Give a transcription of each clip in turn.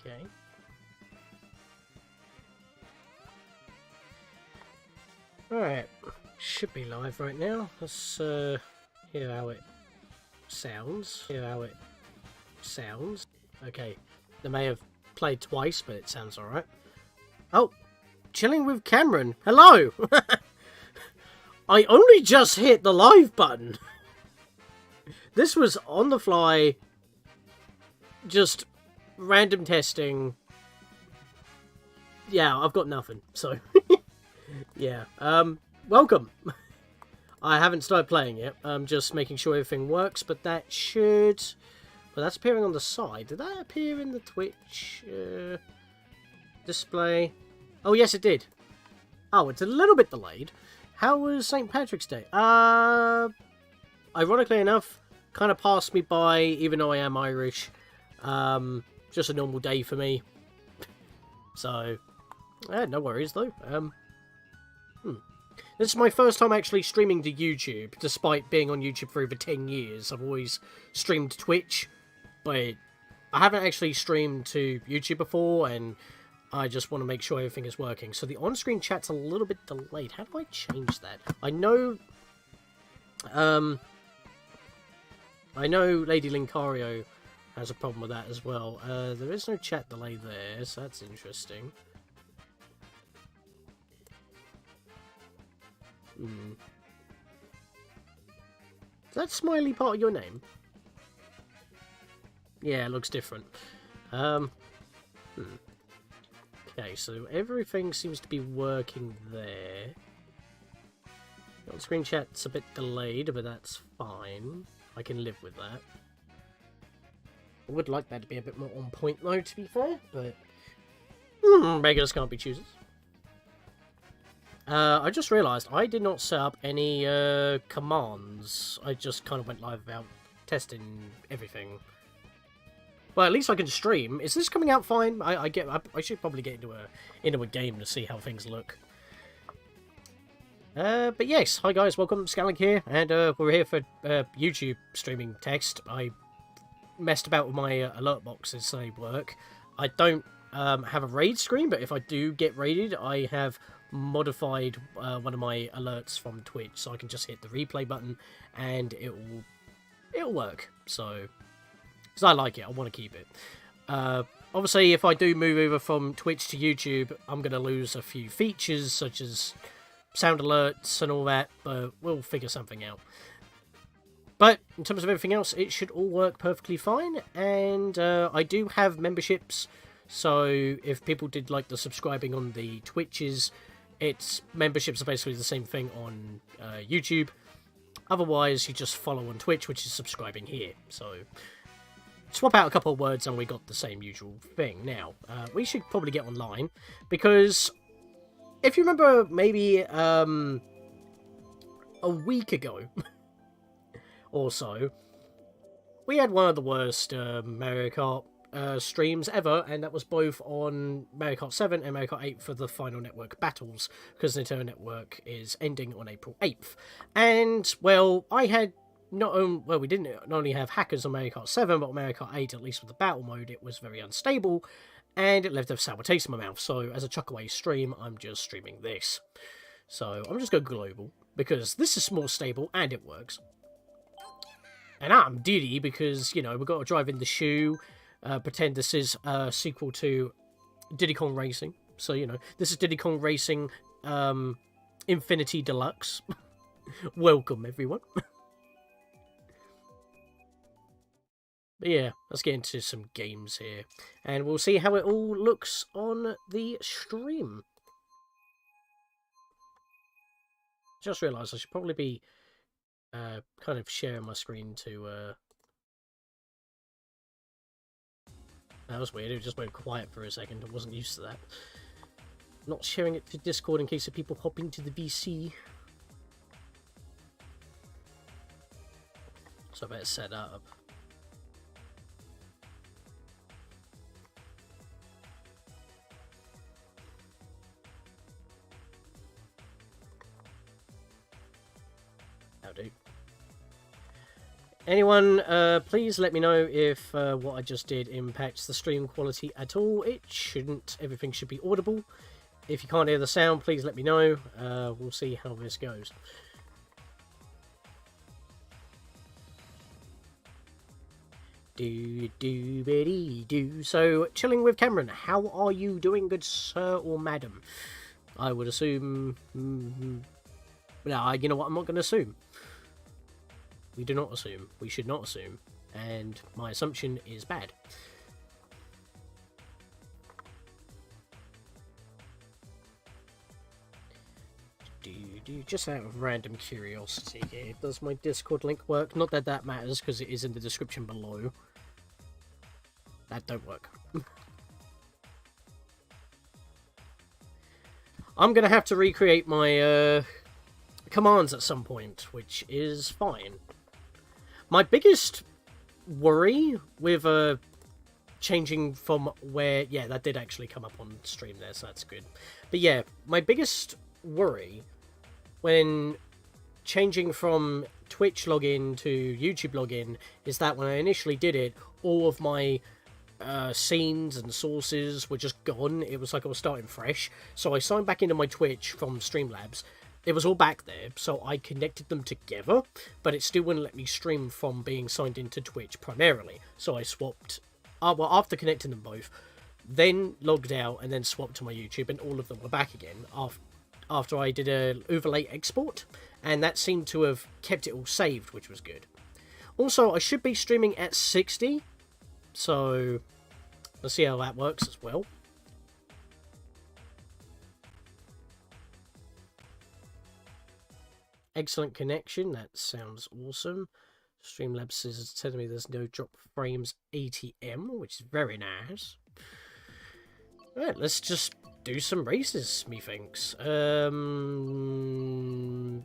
Okay. Alright. Should be live right now. Let's hear how it sounds. Okay. They may have played twice, but it sounds alright. Oh! Chilling with Cameron. Hello! I only just hit the live button. This was on the fly. Just random testing. Yeah, I've got nothing, so... yeah, welcome. I haven't started playing yet. I'm just making sure everything works, but that should... Well, that's appearing on the side. Did that appear in the Twitch display? Oh, yes, it did. Oh, it's a little bit delayed. How was St. Patrick's Day? Ironically enough, kind of passed me by, even though I am Irish. Just a normal day for me. So, no worries, though. This is my first time actually streaming to YouTube, despite being on YouTube for over 10 years. I've always streamed Twitch, but I haven't actually streamed to YouTube before, and I just want to make sure everything is working. So the on-screen chat's a little bit delayed. How do I change that? I know Lady Linkario has a problem with that as well. There is no chat delay there, so that's interesting. Is that smiley part of your name? Yeah, it looks different. Okay, so everything seems to be working there. The screen chat's a bit delayed, but that's fine. I can live with that. I would like that to be a bit more on point, though, to be fair, but... beggars can't be choosers. I just realised I did not set up any commands. I just kind of went live without testing everything. Well, at least I can stream. Is this coming out fine? I should probably get into a game to see how things look. But yes, hi guys, welcome, Scatlink here, and we're here for YouTube streaming text. I messed about with my alert boxes so they work. I don't have a raid screen, but if I do get raided, I have modified one of my alerts from Twitch, so I can just hit the replay button and it'll work. So, because I like it, I want to keep it. Obviously, if I do move over from Twitch to YouTube, I'm going to lose a few features such as sound alerts and all that, but we'll figure something out. But in terms of everything else, it should all work perfectly fine, and I do have memberships, so if people did like the subscribing on the Twitches, its memberships are basically the same thing on YouTube. Otherwise, you just follow on Twitch, which is subscribing here. So, swap out a couple of words and we got the same usual thing. Now, we should probably get online, because if you remember maybe a week ago or so, we had one of the worst Mario Kart streams ever, and that was both on Mario Kart 7 and Mario Kart 8 for the final network battles, because Nintendo Network is ending on April 8th. And, well, I had we didn't not only have hackers on Mario Kart 7, but on Mario Kart 8, at least with the battle mode, it was very unstable, and it left a sour taste in my mouth. So, as a chuckaway stream, I'm just streaming this. So, I'm just going global, because this is more stable, and it works. And I'm Diddy, because, you know, we've got to drive in the shoe, pretend this is a sequel to Diddy Kong Racing. So, you know, this is Diddy Kong Racing Infinity Deluxe. Welcome, everyone. But yeah, let's get into some games here. And we'll see how it all looks on the stream. Just realised I should probably be kind of sharing my screen to... That was weird, it just went quiet for a second. I wasn't used to that. Not sharing it to Discord in case of people hopping to the VC. So I better set that up. That'll do. Anyone, please let me know if what I just did impacts the stream quality at all. It shouldn't. Everything should be audible. If you can't hear the sound, please let me know. We'll see how this goes. Do. So, chilling with Cameron. How are you doing, good sir or madam? I would assume... No, you know what? I'm not going to assume. We do not assume. We should not assume. And my assumption is bad. Just out of random curiosity here, does my Discord link work? Not that that matters, because it is in the description below. That don't work. I'm going to have to recreate my commands at some point, which is fine. My biggest worry with changing from where... Yeah, that did actually come up on stream there, so that's good. But yeah, my biggest worry when changing from Twitch login to YouTube login is that when I initially did it, all of my scenes and sources were just gone. It was like I was starting fresh. So I signed back into my Twitch from Streamlabs. It was all back there, so I connected them together, but it still wouldn't let me stream from being signed into Twitch primarily. So I swapped, well, after connecting them both, then logged out and then swapped to my YouTube, and all of them were back again after I did a overlay export, and that seemed to have kept it all saved, which was good. Also, I should be streaming at 60, so let's see how that works as well. Excellent connection, that sounds awesome. Streamlabs is telling me there's no drop frames ATM, which is very nice. Alright, let's just do some races, methinks. I'm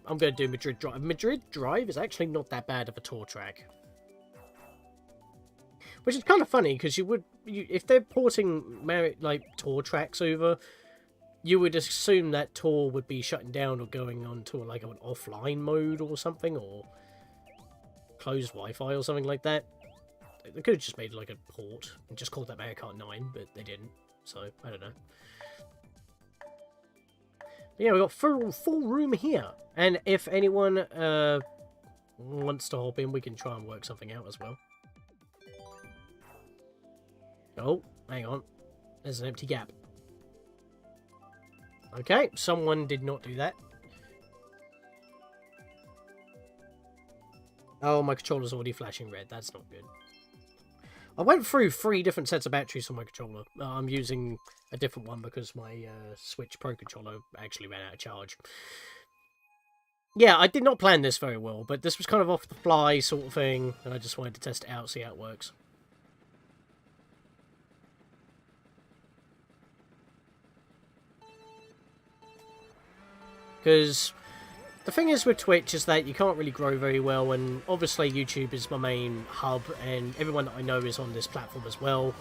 going to do Madrid Drive. Madrid Drive is actually not that bad of a tour track. Which is kind of funny, because if they're porting like tour tracks over, you would assume that tour would be shutting down or going on to like an offline mode or something, or closed Wi-Fi or something like that. They could have just made like a port and just called that Mario Kart 9, but they didn't, so I don't know. But yeah, we got full room here, and if anyone wants to hop in, we can try and work something out as well. Oh, hang on, there's an empty gap. Okay, someone did not do that. Oh, my controller's already flashing red. That's not good. I went through 3 different sets of batteries on my controller. I'm using a different one because my Switch Pro controller actually ran out of charge. Yeah, I did not plan this very well, but this was kind of off the fly sort of thing, and I just wanted to test it out, see how it works. Because the thing is with Twitch is that you can't really grow very well, and obviously YouTube is my main hub, and everyone that I know is on this platform as well.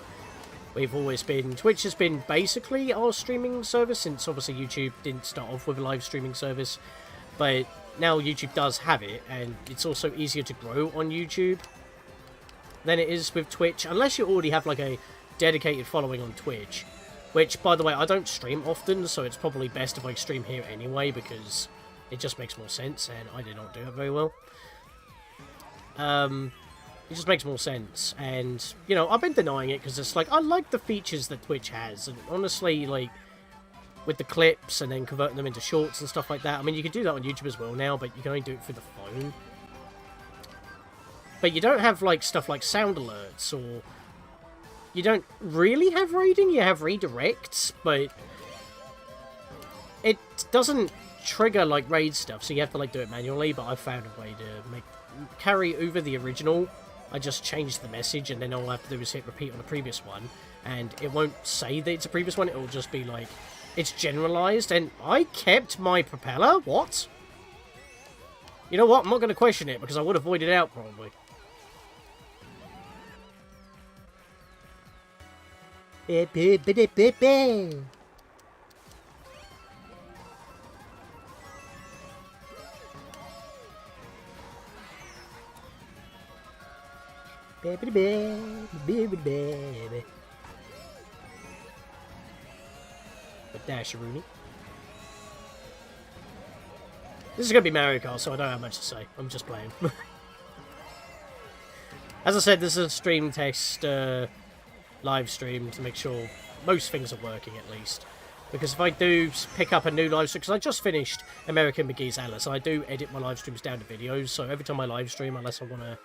We've always been... Twitch has been basically our streaming service, since obviously YouTube didn't start off with a live streaming service, but now YouTube does have it, and it's also easier to grow on YouTube than it is with Twitch, unless you already have like a dedicated following on Twitch. Which, by the way, I don't stream often, so it's probably best if I stream here anyway, because it just makes more sense, and I do not do it very well. It just makes more sense, and, you know, I've been denying it, because it's like, I like the features that Twitch has, and honestly, like, with the clips, and then converting them into shorts and stuff like that, I mean, you can do that on YouTube as well now, but you can only do it through the phone. But you don't have, like, stuff like sound alerts, or... You don't really have raiding, you have redirects, but it doesn't trigger, like, raid stuff, so you have to, like, do it manually, but I've found a way to carry over the original. I just changed the message, and then all I have to do is hit repeat on the previous one, and it won't say that it's a previous one, it'll just be, like, it's generalized, and I kept my propeller? What? You know what, I'm not going to question it, because I would have voided out, probably. Dasharoonie. This is going to be Mario Kart, so I don't have much to say. I'm just playing. As I said, this is a stream test live stream to make sure most things are working at least. Because if I do pick up a new live stream, because I just finished American McGee's Alice, I do edit my live streams down to videos, so every time I live stream, unless I want to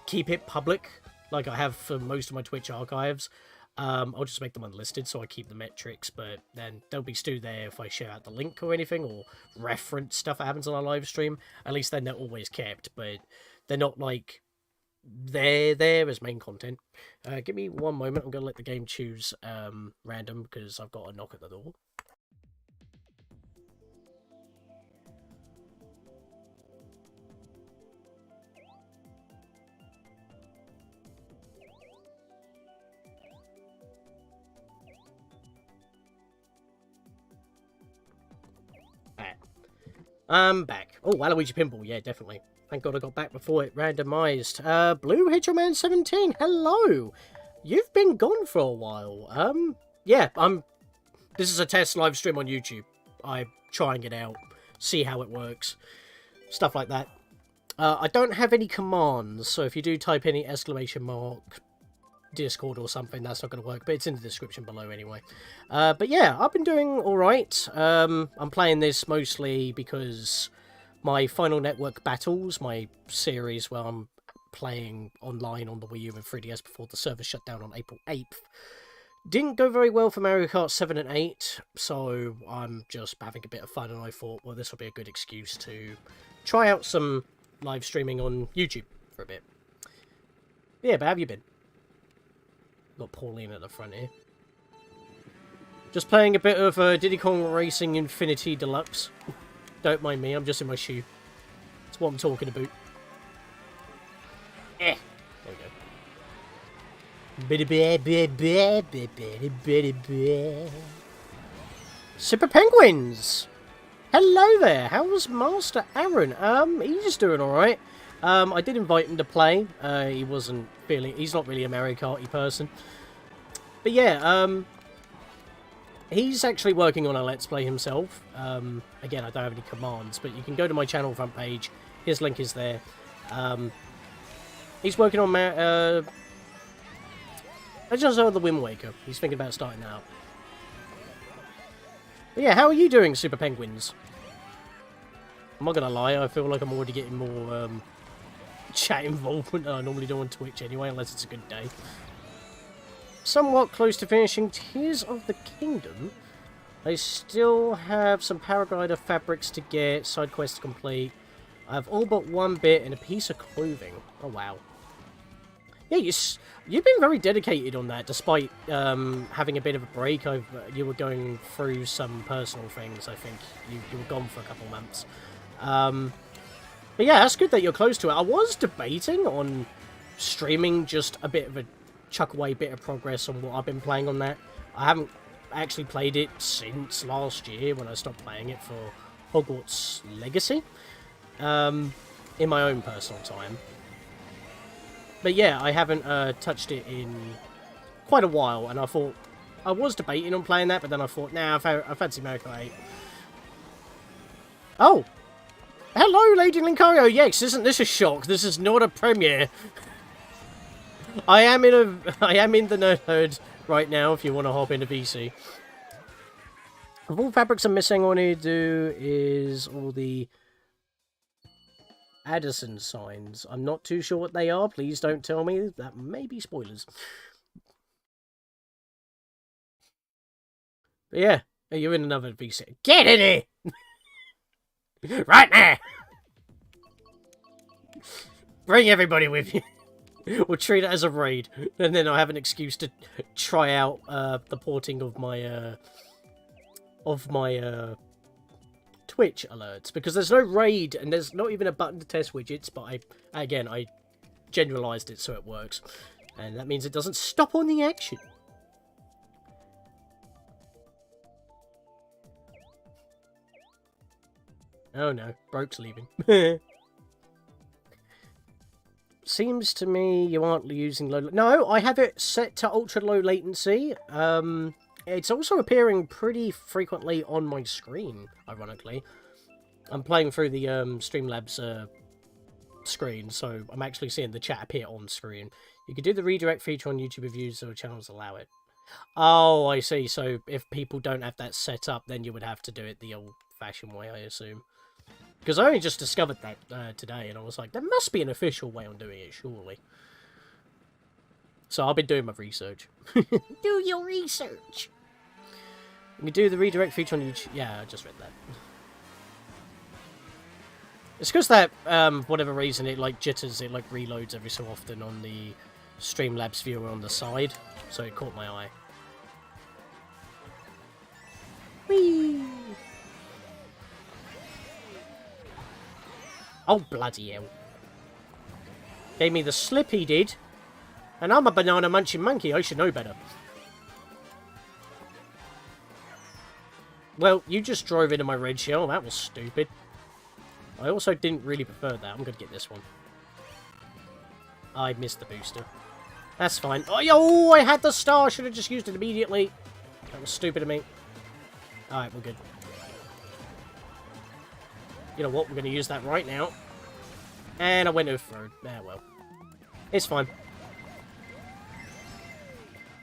keep it public, like I have for most of my Twitch archives, I'll just make them unlisted so I keep the metrics, but then they'll be still there if I share out the link or anything, or reference stuff that happens on a live stream. At least then they're always kept, but they're not like they're there as main content. Give me one moment, I'm going to let the game choose random because I've got a knock at the door. I'm back. Oh, Waluigi Pinball, yeah, definitely. Thank God I got back before it randomised. Blue Hedgehogman 17, hello! You've been gone for a while. Yeah, this is a test live stream on YouTube. I'm trying it out, see how it works. Stuff like that. I don't have any commands, so if you do type any exclamation mark Discord or something, that's not going to work, but it's in the description below anyway. But yeah, I've been doing alright. I'm playing this mostly because my Final Network Battles, my series where I'm playing online on the Wii U and 3DS before the server shut down on April 8th, didn't go very well for Mario Kart 7 and 8, so I'm just having a bit of fun, and I thought, well, this will be a good excuse to try out some live streaming on YouTube for a bit. Yeah, but how have you been? Got Pauline at the front here. Just playing a bit of Diddy Kong Racing Infinity Deluxe. Don't mind me, I'm just in my shoe. That's what I'm talking about. There we go. Super Penguins! Hello there, how's Master Aaron? He's just doing alright. I did invite him to play. He wasn't feeling... He's not really a Mario Kart-y person. But yeah, he's actually working on a Let's Play himself. Again, I don't have any commands, but you can go to my channel front page. His link is there. He's working on... Legends of the Wind Waker. He's thinking about starting that up. But yeah, how are you doing, Super Penguins? I'm not going to lie, I feel like I'm already getting more chat involvement than I normally do on Twitch anyway, unless it's a good day. Somewhat close to finishing Tears of the Kingdom. I still have some Paraglider fabrics to get, side quests to complete. I have all but one bit and a piece of clothing. Oh, wow. Yeah, you've been very dedicated on that, despite having a bit of a break. You were going through some personal things, I think. You were gone for a couple months. But yeah, that's good that you're close to it. I was debating on streaming just a bit of a chuck away bit of progress on what I've been playing on that. I haven't actually played it since last year when I stopped playing it for Hogwarts Legacy. In my own personal time. But yeah, I haven't touched it in quite a while, and I thought... I was debating on playing that, but then I thought, nah, I fancy Mario Kart 8. Oh! Hello, Lady Linkario! Yes, isn't this a shock? This is not a premiere. I am in the Nerd Herd right now, if you want to hop into VC. Of all fabrics I'm missing, all I need to do is all the Addison signs. I'm not too sure what they are. Please don't tell me. That may be spoilers. But yeah, you're in another VC. Get in here! Right now! Bring everybody with you. We'll treat it as a raid. And then I have an excuse to try out the porting of my Twitch alerts, because there's no raid and there's not even a button to test widgets, but I generalized it so it works, and that means it doesn't stop on the action. Oh no, Broke's leaving. seems to me you aren't using low... No, I have it set to ultra low latency. It's also appearing pretty frequently on my screen, ironically. I'm playing through the Streamlabs screen, so I'm actually seeing the chat appear on screen. You could do the redirect feature on YouTube if user channels allow it. Oh, I see. So if people don't have that set up, then you would have to do it the old-fashioned way, I assume. Because I only just discovered that today, and I was like, there must be an official way on doing it, surely. So I've been doing my research. Do your research! You can do the redirect feature on YouTube. Yeah, I just read that. It's because that, whatever reason, it, like, jitters, it, like, reloads every so often on the Streamlabs viewer on the side. So it caught my eye. Whee! Oh, bloody hell. Gave me the slip, he did. And I'm a banana munching monkey, I should know better. Well, you just drove into my red shell, that was stupid. I also didn't really prefer that. I'm going to get this one. I missed the booster. That's fine. Oh, I had the star. I should have just used it immediately. That was stupid of me. Alright, we're good. You know what? We're going to use that right now. And I went off-road. Ah, well. It's fine.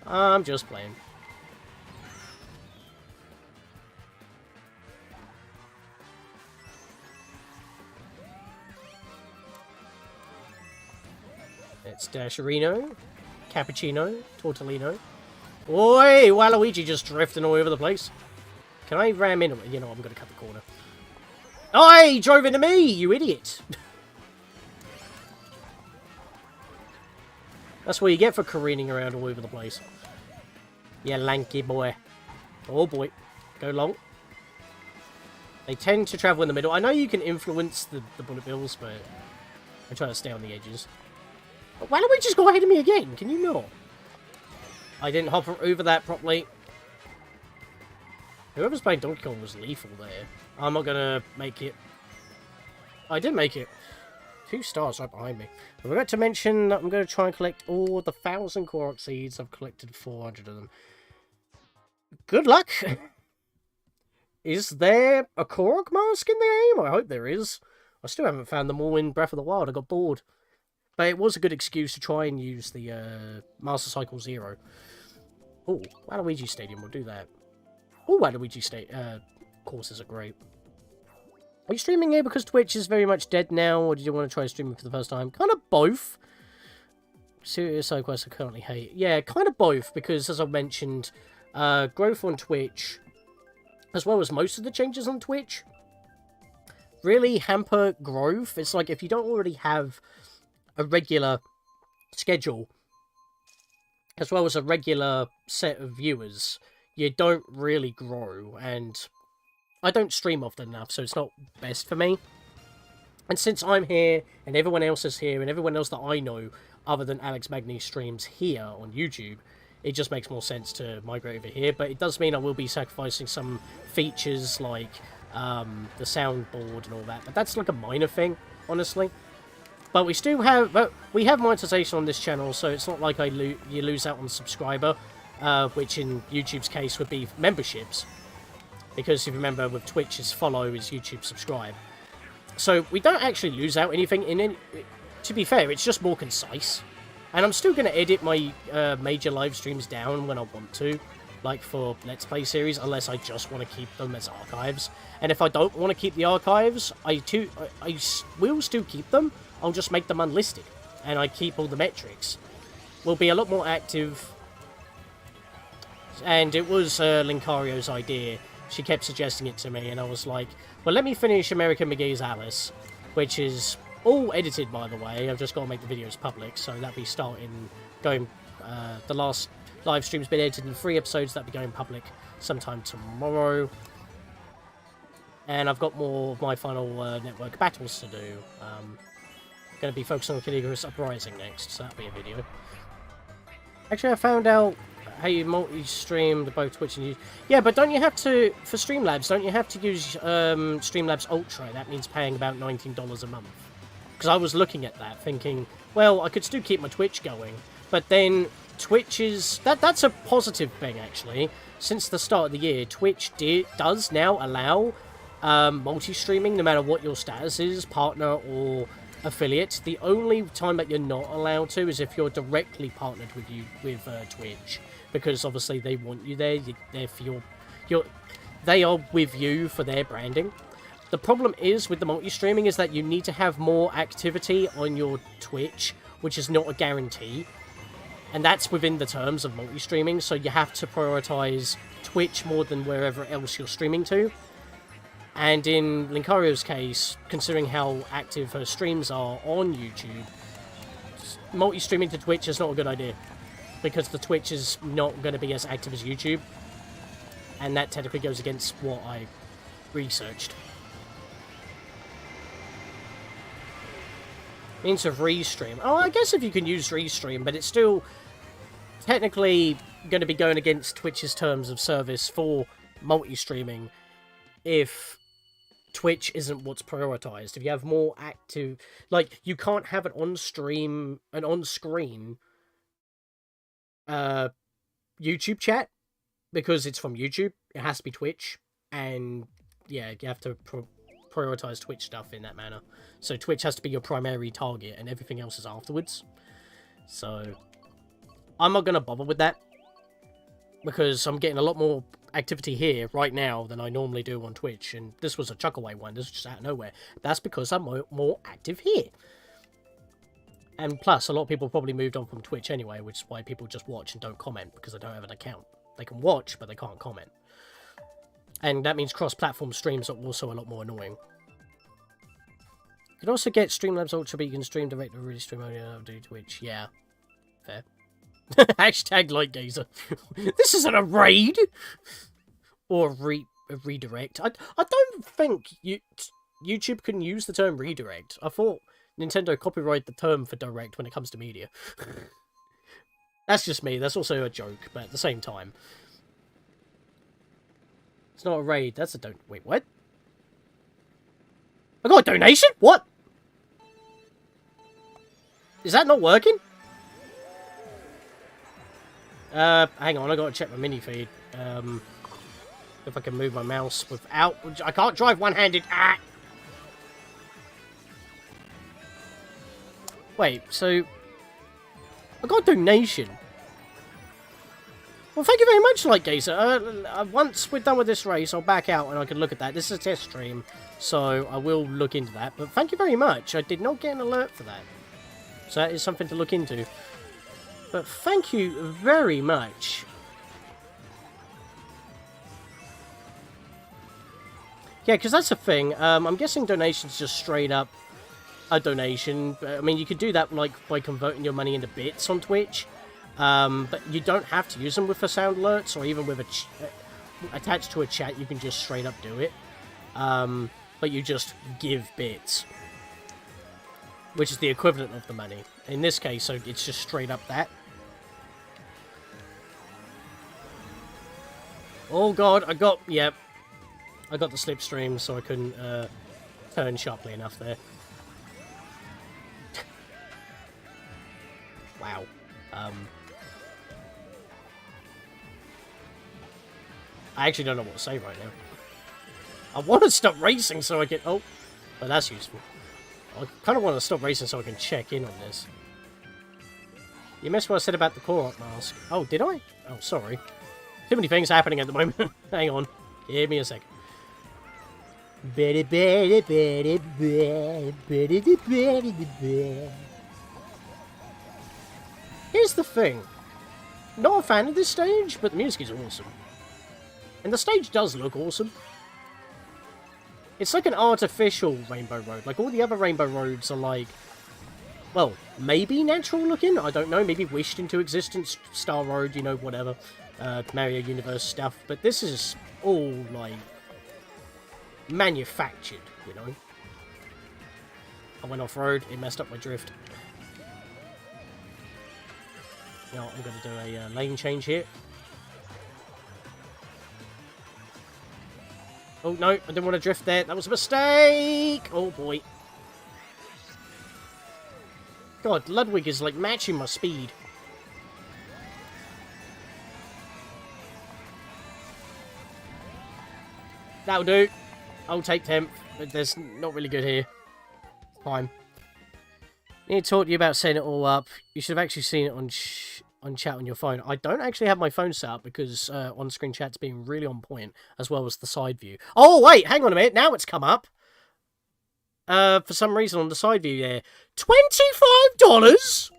I'm just playing. It's Dasherino, Cappuccino, Tortellino. Oi! Waluigi just drifting all over the place. Can I ram in? You know, I'm going to cut the corner. Oi! He drove into me, you idiot! That's what you get for careening around all over the place. Yeah, lanky boy. Oh boy. Go long. They tend to travel in the middle. I know you can influence the bullet bills, but I try to stay on the edges. Why don't we just go ahead of me again? Can you not? I didn't hop over that properly. Whoever's playing Donkey Kong was lethal there. I'm not gonna make it. I did make it. 2 stars right behind me. I forgot to mention that I'm going to try and collect all the 1,000 Korok seeds. I've collected 400 of them. Good luck! Is there a Korok mask in the game? I hope there is. I still haven't found them all in Breath of the Wild. I got bored. But it was a good excuse to try and use the Master Cycle Zero. Oh, Waluigi Stadium, we'll do that. Oh, Waluigi courses are great. Are you streaming here because Twitch is very much dead now, or did you want to try streaming for the first time? Kind of both. Serious side quests I currently hate. Yeah, kind of both, because as I mentioned, growth on Twitch, as well as most of the changes on Twitch, really hamper growth. It's like if you don't already have a regular schedule, as well as a regular set of viewers, you don't really grow, and I don't stream often enough, so it's not best for me. And since I'm here, and everyone else is here, and everyone else that I know, other than Alex Magni, streams here on YouTube, it just makes more sense to migrate over here. But it does mean I will be sacrificing some features like the soundboard and all that. But that's like a minor thing, honestly. But we still have, we have monetization on this channel, so it's not like you lose out on subscriber, which in YouTube's case would be memberships. Because if you remember, with Twitch, is follow, is YouTube subscribe. So we don't actually lose out anything. To be fair, it's just more concise. And I'm still going to edit my major live streams down when I want to. Like for Let's Play series, unless I just want to keep them as archives. And if I don't want to keep the archives, I will still keep them. I'll just make them unlisted. And I keep all the metrics. We'll be a lot more active. And it was Linkario's idea. She kept suggesting it to me, and I was like, well, let me finish American McGee's Alice, which is all edited, by the way. I've just got to make the videos public, so that'll be starting, the last live stream's been edited in 3 episodes. That'll be going public sometime tomorrow. And I've got more of my final network battles to do. Going to be focusing on Caligula's Uprising next, so that'll be a video. Actually, I found out how you multi-stream to both Twitch and YouTube. Yeah, but don't you have to, for Streamlabs, don't you have to use Streamlabs Ultra? That means paying about $19 a month. Because I was looking at that thinking, well, I could still keep my Twitch going. But then Twitch is... That's a positive thing, actually. Since the start of the year, Twitch does now allow multi-streaming, no matter what your status is, partner or affiliate. The only time that you're not allowed to is if you're directly partnered with Twitch. Because obviously they want you there. They're for they are with you for their branding. The problem is with the multi-streaming is that you need to have more activity on your Twitch, which is not a guarantee. And that's within the terms of multi-streaming, so you have to prioritize Twitch more than wherever else you're streaming to. And in Linkario's case, considering how active her streams are on YouTube, multi-streaming to Twitch is not a good idea. Because the Twitch is not going to be as active as YouTube. And that technically goes against what I researched. Into Restream. Oh, I guess if you can use Restream, but it's still technically going to be going against Twitch's terms of service for multi-streaming if Twitch isn't what's prioritized. If you have more active... Like, you can't have an on-screen YouTube chat because it's from YouTube. It has to be Twitch. And, yeah, you have to prioritize Twitch stuff in that manner. So Twitch has to be your primary target and everything else is afterwards. So I'm not going to bother with that because I'm getting a lot more activity here right now than I normally do on Twitch. And this was a chuckaway one. This was just out of nowhere. That's because I'm more active here. And plus, a lot of people probably moved on from Twitch anyway, which is why people just watch and don't comment because they don't have an account. They can watch, but they can't comment. And that means cross-platform streams are also a lot more annoying. You can also get Streamlabs Ultra, but you can stream direct to really stream only do Twitch. Yeah. Fair. Hashtag Lightgazer. This isn't a raid! Or a redirect. I don't think YouTube can use the term redirect. I thought Nintendo copyrighted the term for direct when it comes to media. That's just me. That's also a joke, but at the same time. It's not a raid. That's a don't. Wait, what? I got a donation? What? Is that not working? Hang on, I gotta check my mini feed. If I can move my mouse without... I can't drive one-handed. Ah! Wait, so... I got a donation. Well, thank you very much, Lightgazer. Once we're done with this race, I'll back out and I can look at that. This is a test stream, so I will look into that. But thank you very much. I did not get an alert for that. So that is something to look into. But thank you very much. Yeah, because that's the thing. I'm guessing donations just straight up a donation. I mean, you could do that like by converting your money into bits on Twitch. But you don't have to use them with the sound alerts or even with attached to a chat. You can just straight up do it. But you just give bits, which is the equivalent of the money. In this case, so it's just straight up that. Oh god, I got the slipstream, so I couldn't turn sharply enough there. Wow. I actually don't know what to say right now. I want to stop racing so I can... Oh, but that's useful. I kind of want to stop racing so I can check in on this. You missed what I said about the Kart mask. Oh, did I? Oh, sorry. Too many things happening at the moment. Hang on. Give me a sec. Here's the thing. Not a fan of this stage, but the music is awesome. And the stage does look awesome. It's like an artificial Rainbow Road. Like, all the other Rainbow Roads are like... Well, maybe natural looking? I don't know. Maybe wished into existence. Star Road, you know, whatever. Mario Universe stuff. But this is all, like... manufactured, you know? I went off-road. It messed up my drift. Now, I'm going to do a lane change here. Oh, no, I didn't want to drift there. That was a mistake! Oh, boy. God, Ludwig is like matching my speed. That'll do. I'll take 10th, but there's not really good here. Fine. I need to talk to you about setting it all up. You should have actually seen it on chat on your phone. I don't actually have my phone set up because on-screen chat's being really on point, as well as the side view. Oh, wait, hang on a minute. Now it's come up. For some reason on the side view there. $25?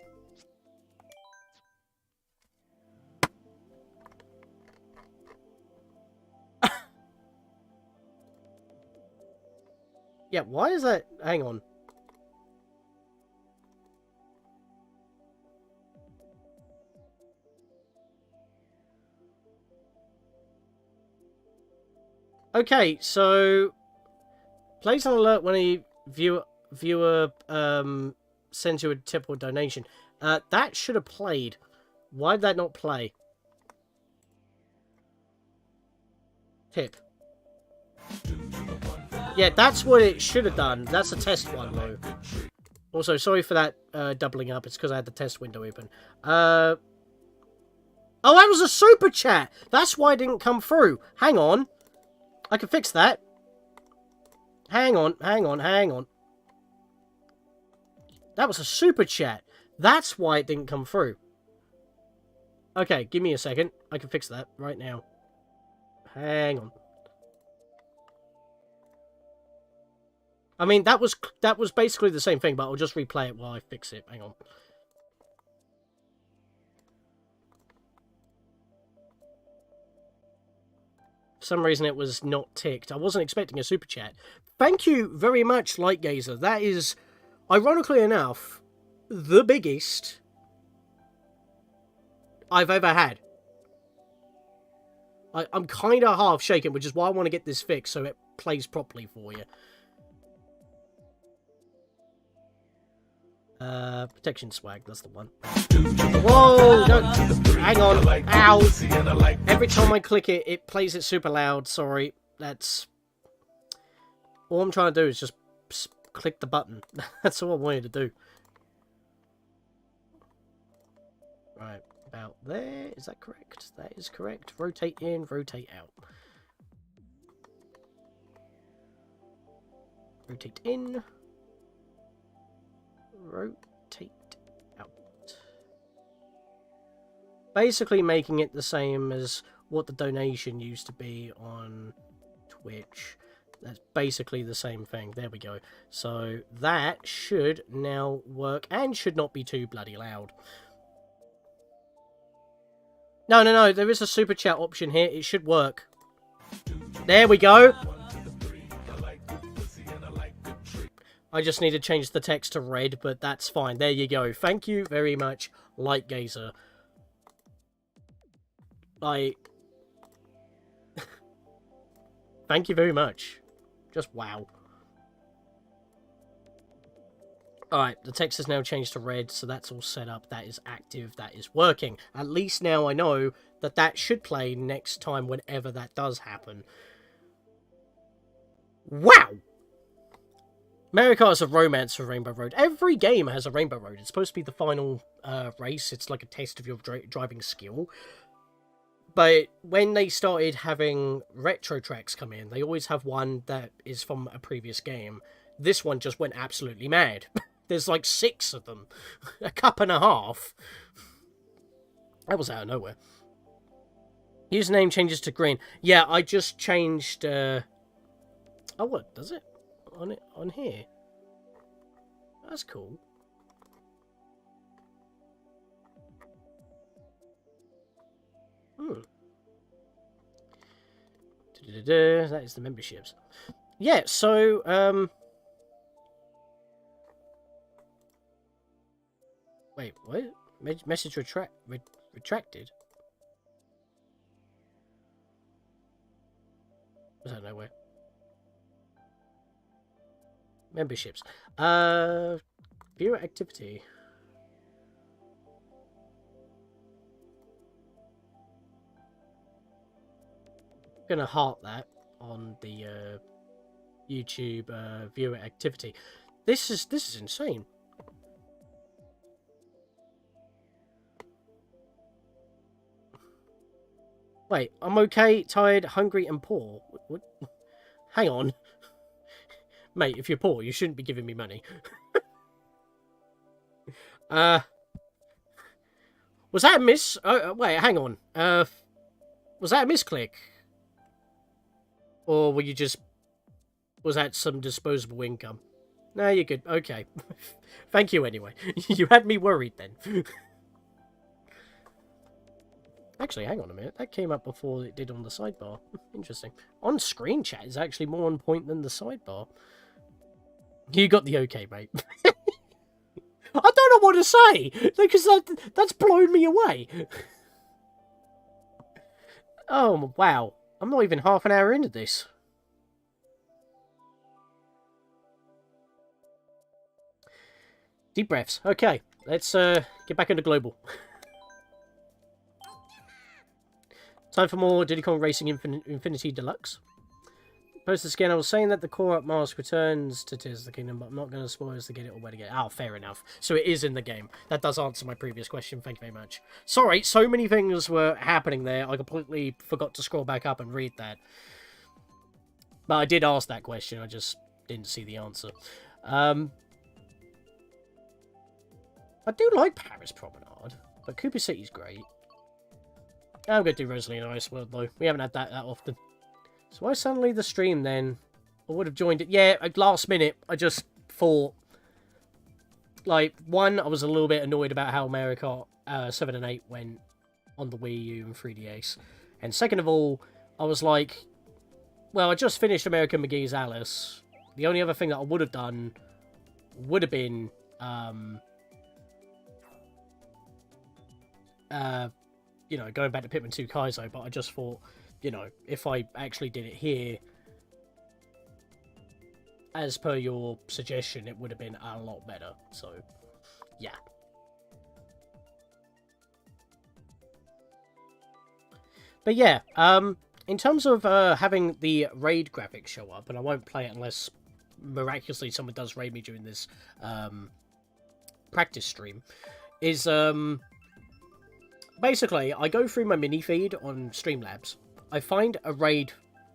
Yeah, why is that? Hang on. Okay, so plays an alert when a viewer sends you a tip or donation. That should have played. Why did that not play? Tip. Yeah, that's what it should have done. That's a test one, though. Also, sorry for that doubling up. It's because I had the test window open. Oh, that was a super chat! That's why it didn't come through. Hang on. I can fix that. Hang on. That was a super chat. That's why it didn't come through. Okay, give me a second. I can fix that right now. Hang on. I mean, that was basically the same thing, but I'll just replay it while I fix it. Hang on. For some reason, it was not ticked. I wasn't expecting a super chat. Thank you very much, Lightgazer. That is, ironically enough, the biggest I've ever had. I'm kind of half shaken, which is why I want to get this fixed so it plays properly for you. Protection swag, that's the one. Whoa, don't, hang on, ow. Every time I click it, it plays it super loud, sorry. That's, all I'm trying to do is just click the button. That's all I wanted to do. Right, about there, is that correct? That is correct. Rotate in, rotate out. Rotate in. Rotate out. Basically making it the same as what the donation used to be on Twitch. That's basically the same thing. There we go. So that should now work and should not be too bloody loud. No. There is a super chat option here. It should work. There we go. I just need to change the text to red, but that's fine. There you go. Thank you very much, Lightgazer. Thank you very much. Just wow. Alright, the text has now changed to red, so that's all set up. That is active. That is working. At least now I know that that should play next time whenever that does happen. Wow! Mario Kart is a romance for Rainbow Road. Every game has a Rainbow Road. It's supposed to be the final race. It's like a test of your driving skill. But when they started having retro tracks come in, they always have one that is from a previous game. This one just went absolutely mad. There's like 6 of them. A cup and a half. That was out of nowhere. Username changes to green. Yeah, I just changed... Oh, what? Does it? On here? That's cool. That is the memberships. Yeah, so, wait, what? Message retracted? Was that nowhere? Memberships. Viewer activity. I'm gonna heart that on the YouTube viewer activity. This is insane. Wait, I'm okay, tired, hungry, and poor. What? Hang on. Mate, if you're poor, you shouldn't be giving me money. Was that a miss? Wait, hang on. Was that a misclick? Or were you just... Was that some disposable income? No, you're good. Okay. Thank you anyway. You had me worried then. Actually, hang on a minute. That came up before it did on the sidebar. Interesting. On-screen chat is actually more on point than the sidebar. You got the okay, mate. I don't know what to say, because that's blown me away. Oh, wow. I'm not even half an hour into this. Deep breaths. Okay, let's get back into global. Time for more Diddy Kong Racing Infinity Deluxe. Post the skin. I was saying that the core-up mask returns to Tears of the Kingdom, but I'm not going to spoil us to get it or where to get it. Oh, fair enough. So it is in the game. That does answer my previous question. Thank you very much. Sorry, so many things were happening there. I completely forgot to scroll back up and read that. But I did ask that question. I just didn't see the answer. I do like Paris Promenade, but Cooper City's great. I'm going to do Rosalina Ice World, though. We haven't had that often. So why suddenly the stream, then? I would have joined it. Yeah, last minute, I just thought... Like, one, I was a little bit annoyed about how Mario Kart 7 and 8 went on the Wii U and 3DS. And second of all, I was like... Well, I just finished American McGee's Alice. The only other thing that I would have done would have been... you know, going back to Pikmin 2 Kaizo, but I just thought, you know, if I actually did it here, as per your suggestion, it would have been a lot better. So, yeah. But yeah, in terms of having the raid graphics show up, and I won't play it unless miraculously someone does raid me during this practice stream, is... Basically, I go through my mini feed on Streamlabs. I find a raid,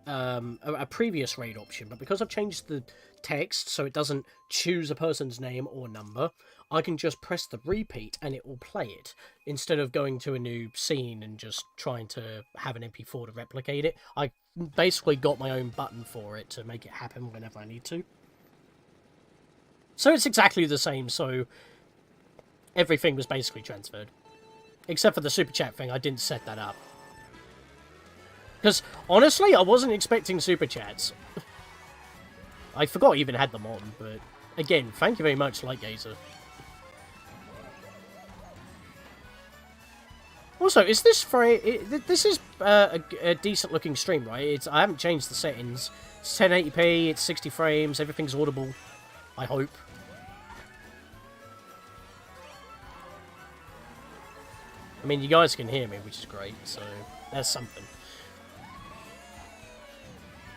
a previous raid option, but because I've changed the text so it doesn't choose a person's name or number, I can just press the repeat and it will play it, instead of going to a new scene and just trying to have an MP4 to replicate it. I basically got my own button for it to make it happen whenever I need to. So it's exactly the same, so everything was basically transferred. Except for the super chat thing, I didn't set that up. Because, honestly, I wasn't expecting super chats. I forgot I even had them on, but... Again, thank you very much, Lightgazer. Also, is this this is a decent-looking stream, right? I haven't changed the settings. It's 1080p, it's 60 frames, everything's audible. I hope. I mean, you guys can hear me, which is great, so that's something.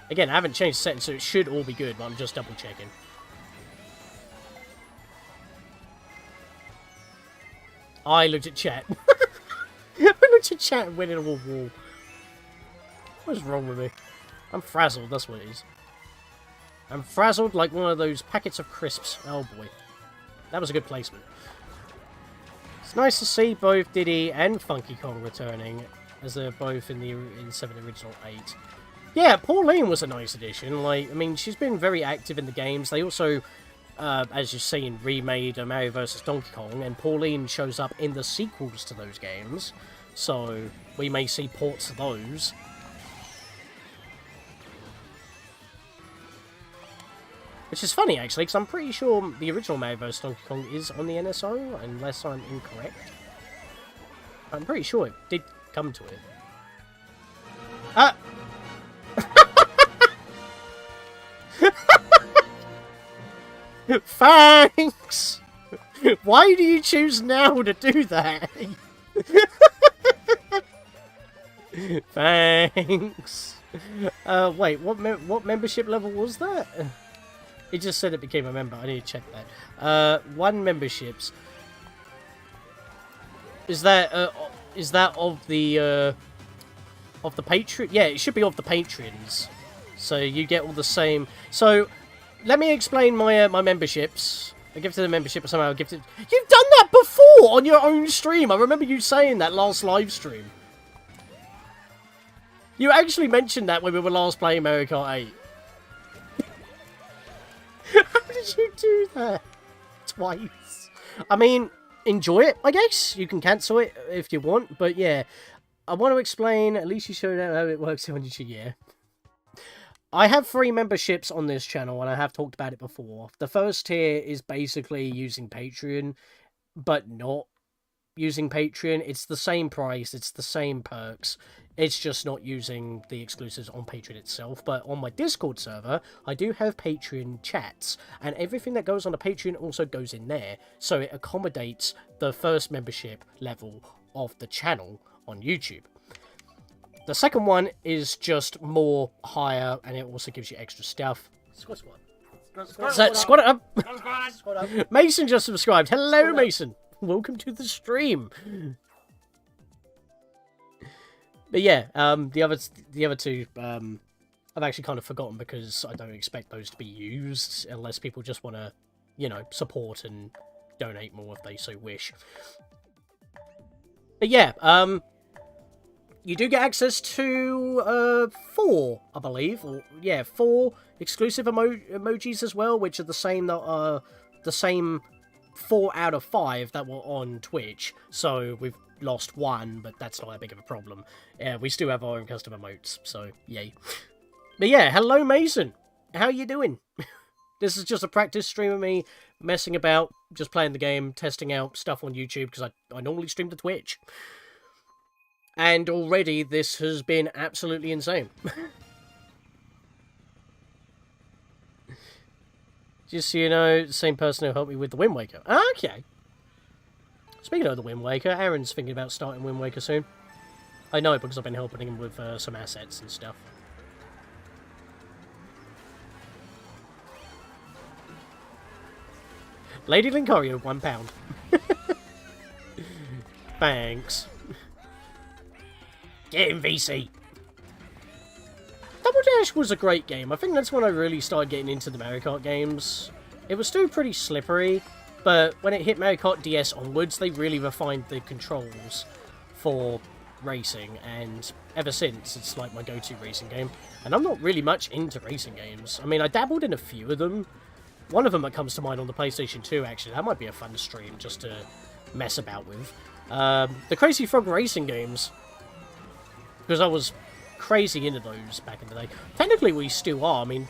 Again, I haven't changed the settings, so it should all be good, but I'm just double-checking. I looked at chat. I looked at chat and went in a wall. What's wrong with me? I'm frazzled, that's what it is. I'm frazzled like one of those packets of crisps. Oh boy. That was a good placement. It's nice to see both Diddy and Funky Kong returning, as they're both in 7 Original 8. Yeah, Pauline was a nice addition. Like, I mean, she's been very active in the games. They also, as you've seen, remade Mario vs. Donkey Kong, and Pauline shows up in the sequels to those games. So, we may see ports of those. Which is funny, actually, because I'm pretty sure the original Mario vs. Donkey Kong is on the NSO, unless I'm incorrect. I'm pretty sure it did come to it. Ah! Thanks! Why do you choose now to do that? Thanks! Wait, what membership level was that? It just said it became a member. I need to check that. 1 memberships. Is that of Of the Patreon? Yeah, it should be of the Patreons. So you get all the same... So, let me explain my my memberships. I gifted a membership or somehow I gifted... You've done that before on your own stream! I remember you saying that last live stream. You actually mentioned that when we were last playing Mario Kart 8. How did you do that? Twice. I mean, enjoy it, I guess. You can cancel it if you want, but yeah. I want to explain, at least you showed out how it works on YouTube, yeah. I have 3 memberships on this channel, and I have talked about it before. The first tier is basically using Patreon, but not using Patreon. It's the same price, it's the same perks. It's just not using the exclusives on Patreon itself. But on my Discord server, I do have Patreon chats, and everything that goes on the Patreon also goes in there. So it accommodates the first membership level of the channel on YouTube. The second one is just more higher, and it also gives you extra stuff. Squat. Squat up. Squat up. Mason just subscribed. Hello, Mason. Welcome to the stream. But yeah, the other two, I've actually kind of forgotten because I don't expect those to be used unless people just want to, you know, support and donate more if they so wish. But yeah, you do get access to 4, I believe, or yeah, 4 exclusive emojis as well, which are the same that are the same 4 out of 5 that were on Twitch. So we've lost 1, but that's not that big of a problem. Yeah, we still have our own custom emotes, so yay. But yeah, hello Mason. How you doing? This is just a practice stream of me messing about, just playing the game, testing out stuff on YouTube, because I normally stream to Twitch. And already this has been absolutely insane. Just so you know, the same person who helped me with the Wind Waker. Okay. Speaking of the Wind Waker, Aaron's thinking about starting Wind Waker soon. I know because I've been helping him with some assets and stuff. Lady Linkario, £1. Thanks. Get him, VC. Double Dash was a great game. I think that's when I really started getting into the Mario Kart games. It was still pretty slippery, but when it hit Mario Kart DS onwards, they really refined the controls for racing, and ever since, it's like my go-to racing game. And I'm not really much into racing games. I mean, I dabbled in a few of them. One of them that comes to mind on the PlayStation 2, actually. That might be a fun stream just to mess about with. The Crazy Frog racing games. Because I was crazy into those back in the day. Technically, we still are. I mean,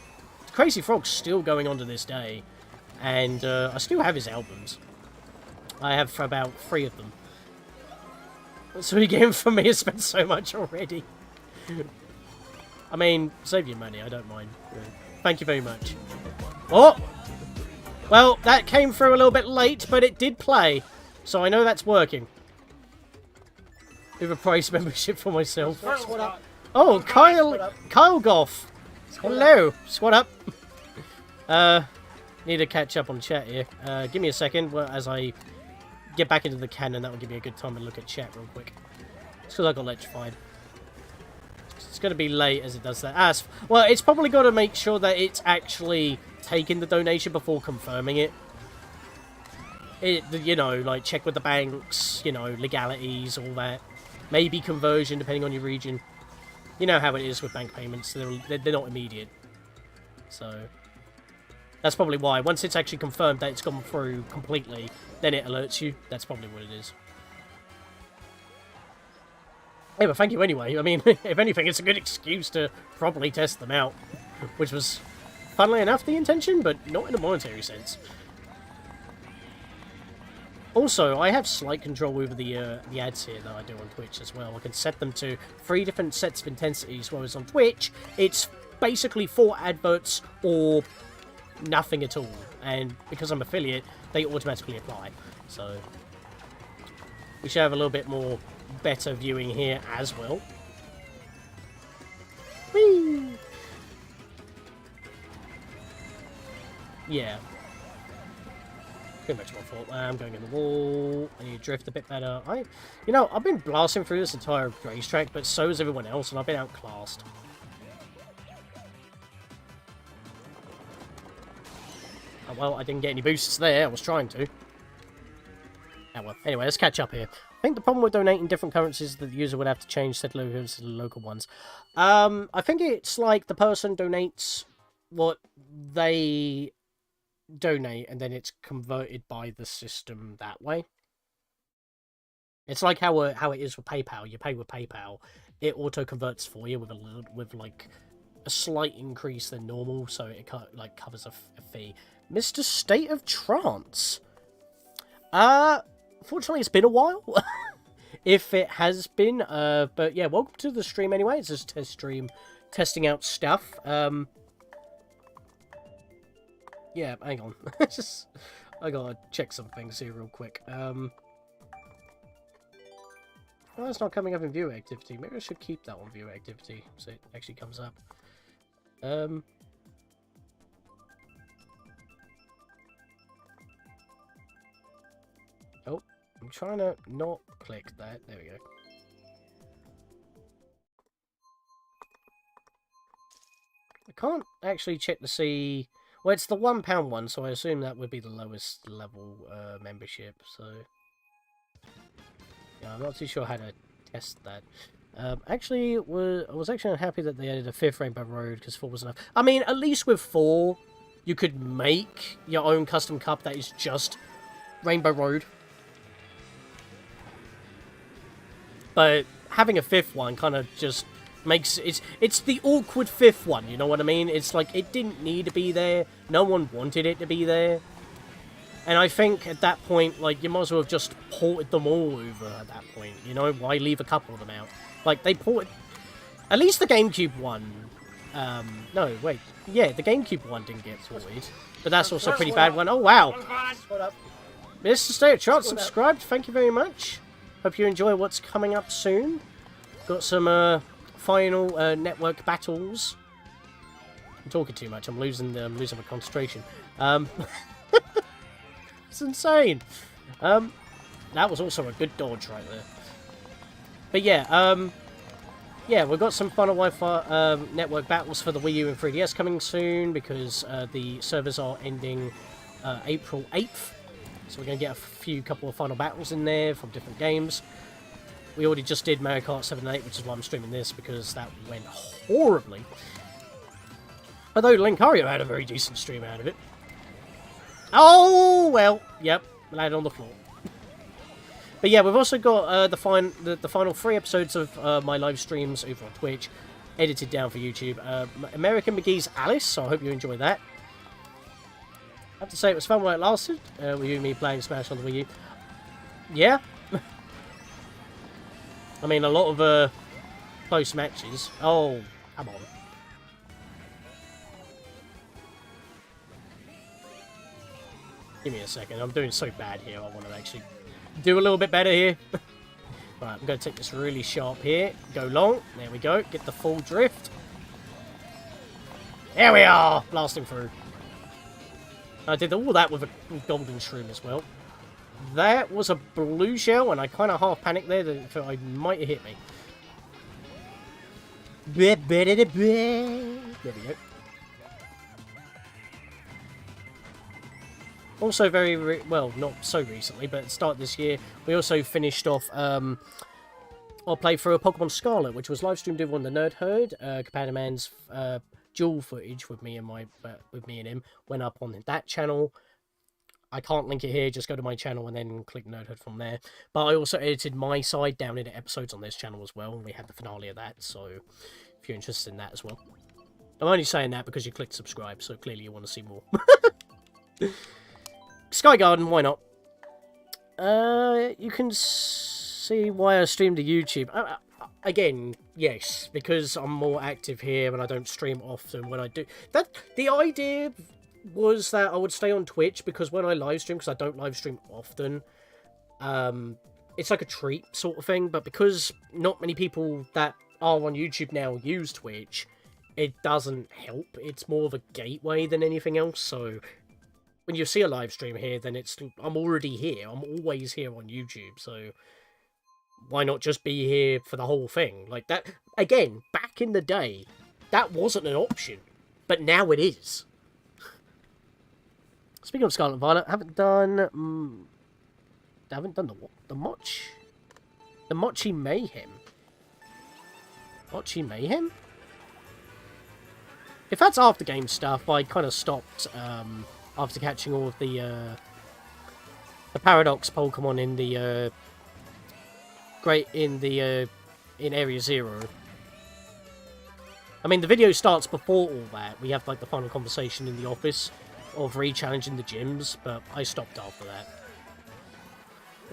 Crazy Frog's still going on to this day. And I still have his albums. I have about 3 of them. So again, for me, has spent so much already. I mean, save your money. I don't mind. Thank you very much. Oh! Well, that came through a little bit late, but it did play. So I know that's working. With a price membership for myself. Squat up. Oh, Kyle Goff. Hello. Squat up. Need to catch up on chat here. Give me a second as I get back into the cannon. That will give me a good time to look at chat real quick. It's because I got electrified. It's going to be late as it does that. Well, it's probably got to make sure that it's actually taking the donation before confirming it. You know, like check with the banks, you know, legalities, all that. Maybe conversion, depending on your region. You know how it is with bank payments. They're not immediate. So, that's probably why. Once it's actually confirmed that it's gone through completely, then it alerts you. That's probably what it is. Yeah, but thank you anyway. I mean, if anything, it's a good excuse to properly test them out. Which was, funnily enough, the intention, but not in a monetary sense. Also, I have slight control over the ads here that I do on Twitch as well. I can set them to 3 different sets of intensities, whereas on Twitch, it's basically 4 adverts or nothing at all. And because I'm affiliate, they automatically apply. So, we should have a little bit more better viewing here as well. Whee! Yeah. Pretty much my fault. I'm going in the wall. I need to drift a bit better. You know, I've been blasting through this entire racetrack, but so has everyone else, and I've been outclassed. Oh, well, I didn't get any boosts there. I was trying to. Oh, well. Anyway, let's catch up here. I think the problem with donating different currencies is that the user would have to change said logos to the local ones. I think it's like the person donates what they donate, and then it's converted by the system that way. It's like how it is with PayPal. You pay with PayPal, it auto converts for you with like a slight increase than normal, so it like covers a fee. Mr. State of Trance. Fortunately, it's been a while. If it has been, but yeah, welcome to the stream anyway. It's just a test stream, testing out stuff. Yeah, hang on. I gotta check some things here real quick. Oh, it's not coming up in view activity. Maybe I should keep that on view activity so it actually comes up. Oh, I'm trying to not click that. There we go. I can't actually check to see... Well, it's the £1 one, so I assume that would be the lowest level membership, so... Yeah, I'm not too sure how to test that. Actually, I was actually unhappy that they added a 5th Rainbow Road, because 4 was enough. I mean, at least with 4, you could make your own custom cup that is just Rainbow Road. But having a 5th one kind of just... makes it's the awkward 5th one, you know what I mean? It's like it didn't need to be there. No one wanted it to be there. And I think at that point, like, you might as well have just ported them all over at that point. You know, why leave a couple of them out? Like, they ported... At least the GameCube one... no, wait. Yeah, the GameCube one didn't get ported. But that's also a pretty bad one. Oh, wow. What up? Mr. Stay at Chart subscribed. Thank you very much. Hope you enjoy what's coming up soon. Got some, final network battles. I'm talking too much. I'm losing my concentration. It's insane. That was also a good dodge right there. But yeah, yeah, we've got some final Wi-Fi network battles for the Wii U and 3DS coming soon because the servers are ending April 8th. So we're going to get a couple of final battles in there from different games. We already just did Mario Kart 7 and 8, which is why I'm streaming this, because that went horribly. Although Linkario had a very decent stream out of it. Oh, well, yep, landed on the floor. But yeah, we've also got the final 3 episodes of my live streams over on Twitch, edited down for YouTube. American McGee's Alice, so I hope you enjoy that. I have to say it was fun while it lasted, with you and me playing Smash on the Wii U. Yeah. I mean, a lot of close matches. Oh, come on. Give me a second. I'm doing so bad here. I want to actually do a little bit better here. Right, I'm going to take this really sharp here. Go long. There we go. Get the full drift. There we are. Blasting through. I did all that with a golden shroom as well. That was a blue shell, and I kind of half panicked there that I might have hit me. There we go. Also well, not so recently, but at the start of this year, we also finished off our playthrough of Pokemon Scarlet, which was live streamed over on the Nerd Herd. Capadaman's dual footage with me and him went up on that channel. I can't link it here, just go to my channel and then click Nerd Herd from there. But I also edited my side down into episodes on this channel as well, and we had the finale of that, so if you're interested in that as well. I'm only saying that because you clicked subscribe, so clearly you want to see more. Sky Garden, why not? You can see why I stream to YouTube. Again, yes, because I'm more active here and I don't stream often when I do. The idea was that I would stay on Twitch because when I live stream, because I don't live stream often, it's like a treat sort of thing, but because not many people that are on YouTube now use Twitch, it doesn't help. It's more of a gateway than anything else, so when you see a live stream here, then I'm already here. I'm always here on YouTube, so why not just be here for the whole thing? Like that, again, back in the day, that wasn't an option, but now it is. Speaking of Scarlet Violet, I haven't done the Mochi Mayhem. Mochi Mayhem? If that's after game stuff, I kind of stopped after catching all of the Paradox Pokemon in the in Area 0. I mean, the video starts before all that. We have like the final conversation in the office of re-challenging the gyms, but I stopped after that.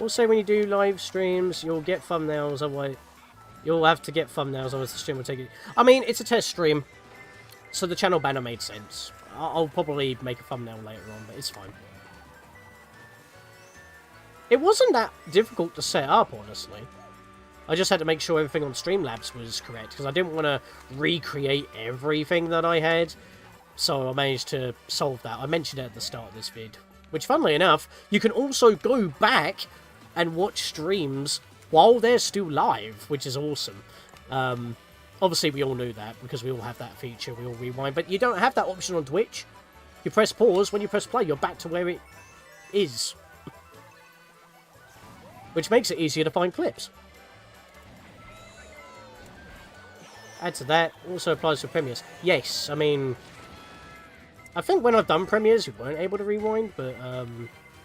Also, when you do live streams, you'll get thumbnails. Otherwise, you'll have to get thumbnails. Otherwise, the stream will take it. I mean, it's a test stream, so the channel banner made sense. I'll probably make a thumbnail later on, but it's fine. It wasn't that difficult to set up, honestly. I just had to make sure everything on Streamlabs was correct, because I didn't want to recreate everything that I had. So I managed to solve that. I mentioned it at the start of this vid. Which, funnily enough, you can also go back and watch streams while they're still live, which is awesome. Obviously, we all knew that, because we all have that feature, we all rewind. But you don't have that option on Twitch. You press pause, when you press play, you're back to where it is. Which makes it easier to find clips. Add to that, also applies to premieres. Yes, I mean, I think when I've done premieres, you weren't able to rewind, but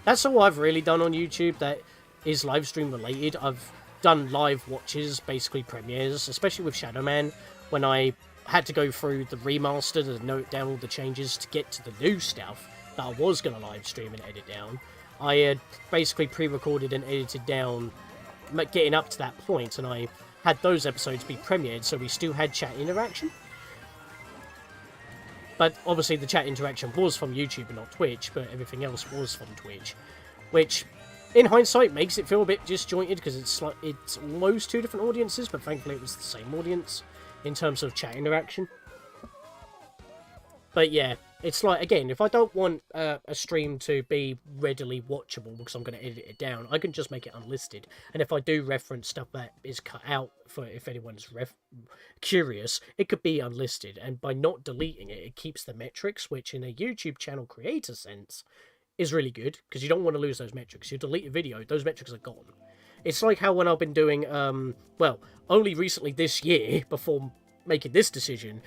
that's all I've really done on YouTube that is live stream related. I've done live watches, basically premieres, especially with Shadow Man, when I had to go through the remaster to note down all the changes to get to the new stuff that I was going to live stream and edit down. I had basically pre-recorded and edited down getting up to that point, and I had those episodes be premiered, so we still had chat interaction. But obviously the chat interaction was from YouTube and not Twitch, but everything else was from Twitch. Which, in hindsight, makes it feel a bit disjointed, because it's almost two different audiences, but thankfully it was the same audience in terms of chat interaction. But yeah, it's like, again, if I don't want a stream to be readily watchable because I'm going to edit it down, I can just make it unlisted. And if I do reference stuff that is cut out, for if anyone's curious, it could be unlisted. And by not deleting it, it keeps the metrics, which in a YouTube channel creator sense is really good, because you don't want to lose those metrics. You delete a video, those metrics are gone. It's like how when I've been doing, well, only recently this year, before making this decision,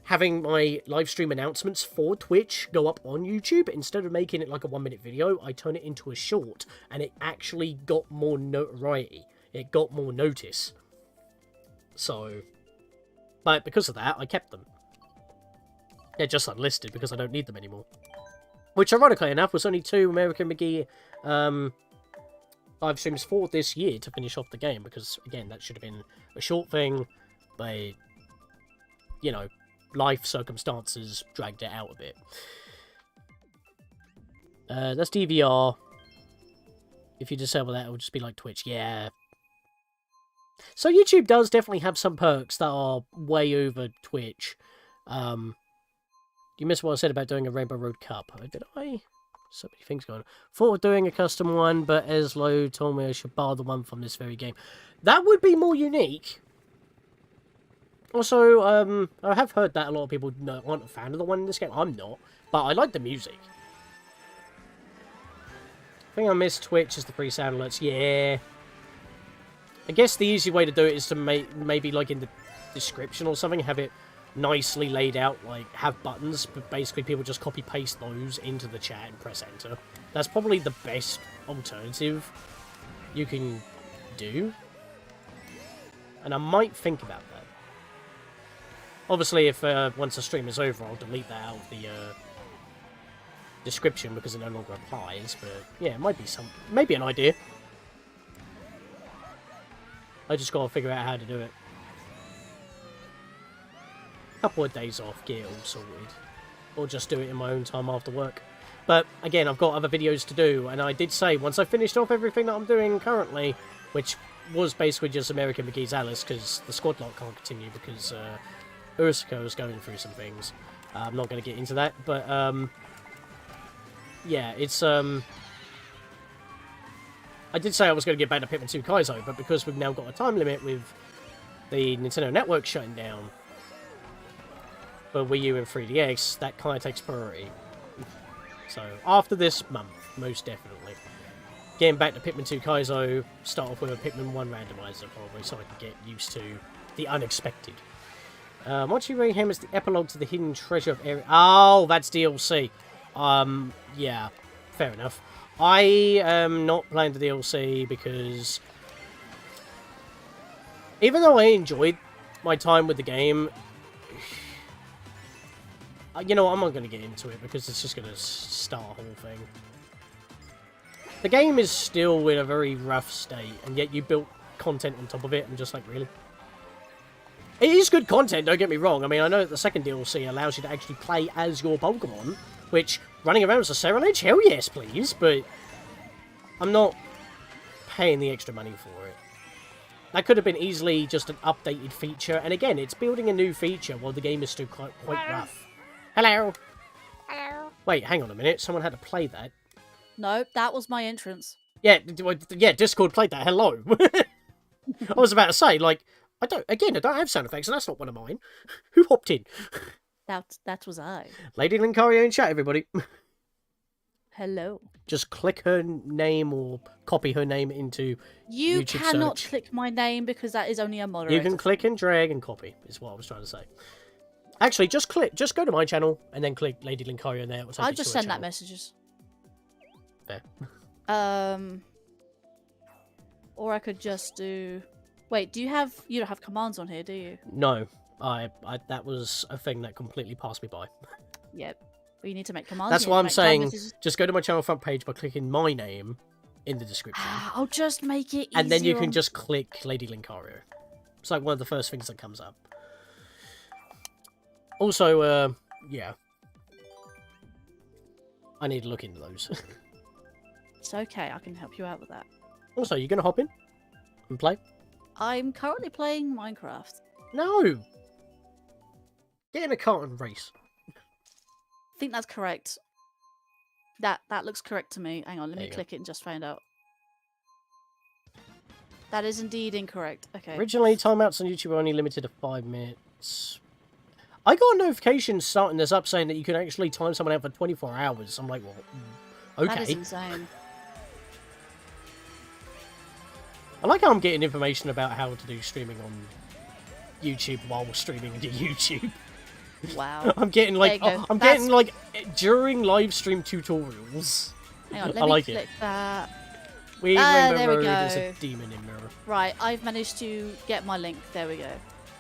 having my live stream announcements for Twitch go up on YouTube, instead of making it like a 1-minute video, I turn it into a short, and it actually got more notoriety. It got more notice. So, but because of that, I kept them. They're just unlisted because I don't need them anymore. Which, ironically enough, was only 2 American McGee live streams for this year to finish off the game, because, again, that should have been a short thing, but, you know, life circumstances dragged it out a bit. That's DVR. If you disable that, it will just be like Twitch. Yeah. So YouTube does definitely have some perks that are way over Twitch. You missed what I said about doing a Rainbow Road Cup. Did I? So many things going on. Thought of doing a custom one, but Eslo told me I should borrow the one from this very game. That would be more unique. Also, I have heard that a lot of people aren't a fan of the one in this game. I'm not, but I like the music. I think I missed Twitch as the free sound alerts. Yeah. I guess the easy way to do it is to maybe, like, in the description or something, have it nicely laid out, like, have buttons, but basically people just copy-paste those into the chat and press enter. That's probably the best alternative you can do. And I might think about that. Obviously, if once the stream is over, I'll delete that out of the description because it no longer applies. But yeah, it might be maybe an idea. I just gotta figure out how to do it. Couple of days off, get it all sorted, or just do it in my own time after work. But again, I've got other videos to do, and I did say once I finished off everything that I'm doing currently, which was basically just American McGee's Alice, because the squad lock can't continue because Ursica is going through some things. I'm not going to get into that, but yeah, it's I did say I was going to get back to Pikmin 2 Kaizo, but because we've now got a time limit with the Nintendo Network shutting down for Wii U and 3DS, that kind of takes priority. So, after this month, most definitely. Getting back to Pikmin 2 Kaizo, start off with a Pikmin 1 randomizer, probably, so I can get used to the unexpected. Mochi Rayham is the epilogue to the Hidden Treasure of Area... Oh, that's DLC. Yeah, fair enough. I am not playing the DLC because... even though I enjoyed my time with the game... you know what, I'm not going to get into it because it's just going to start a whole thing. The game is still in a very rough state, and yet you built content on top of it, and just like, really? It is good content, don't get me wrong. I mean, I know that the second DLC allows you to actually play as your Pokemon, which, running around as a Ceruledge, hell yes, please, but I'm not paying the extra money for it. That could have been easily just an updated feature, and again, it's building a new feature while the game is still quite rough. Hello? Hello. Wait, hang on a minute, someone had to play that. No, that was my entrance. Yeah, Discord played that, hello. I was about to say, like, I don't have sound effects, and that's not one of mine. Who hopped in? That was I. Lady Lincario in chat, everybody. Hello. Just click her name or copy her name into You YouTube cannot search. click my name because that is only a moderator. You can click and drag and copy, is what I was trying to say. Actually, just go to my channel, and then click Lady Lincario there. I'll just send that messages. There. Or I could just do... Wait, you don't have commands on here, do you? No, that was a thing that completely passed me by. Yep. Well, you need to make commands. That's why I'm saying, just go to my channel front page by clicking my name in the description. I'll just make it easier. And then you can just click Lady Lincario. It's like one of the first things that comes up. Also, yeah. I need to look into those. It's okay, I can help you out with that. Also, you gonna hop in and play? I'm currently playing Minecraft. No! Get in a cart and race. I think that's correct. That looks correct to me. Hang on, let me click it and just find out. That is indeed incorrect. Okay. Originally, timeouts on YouTube were only limited to 5 minutes. I got a notification starting this up saying that you can actually time someone out for 24 hours. I'm like, well, okay. That is insane. I like how I'm getting information about how to do streaming on YouTube while we're streaming into YouTube. Wow. I'm getting like, getting like during live stream tutorials. Hang on, I like click that. We there remember we go. there's a demon in mirror. Right, I've managed to get my link. There we go.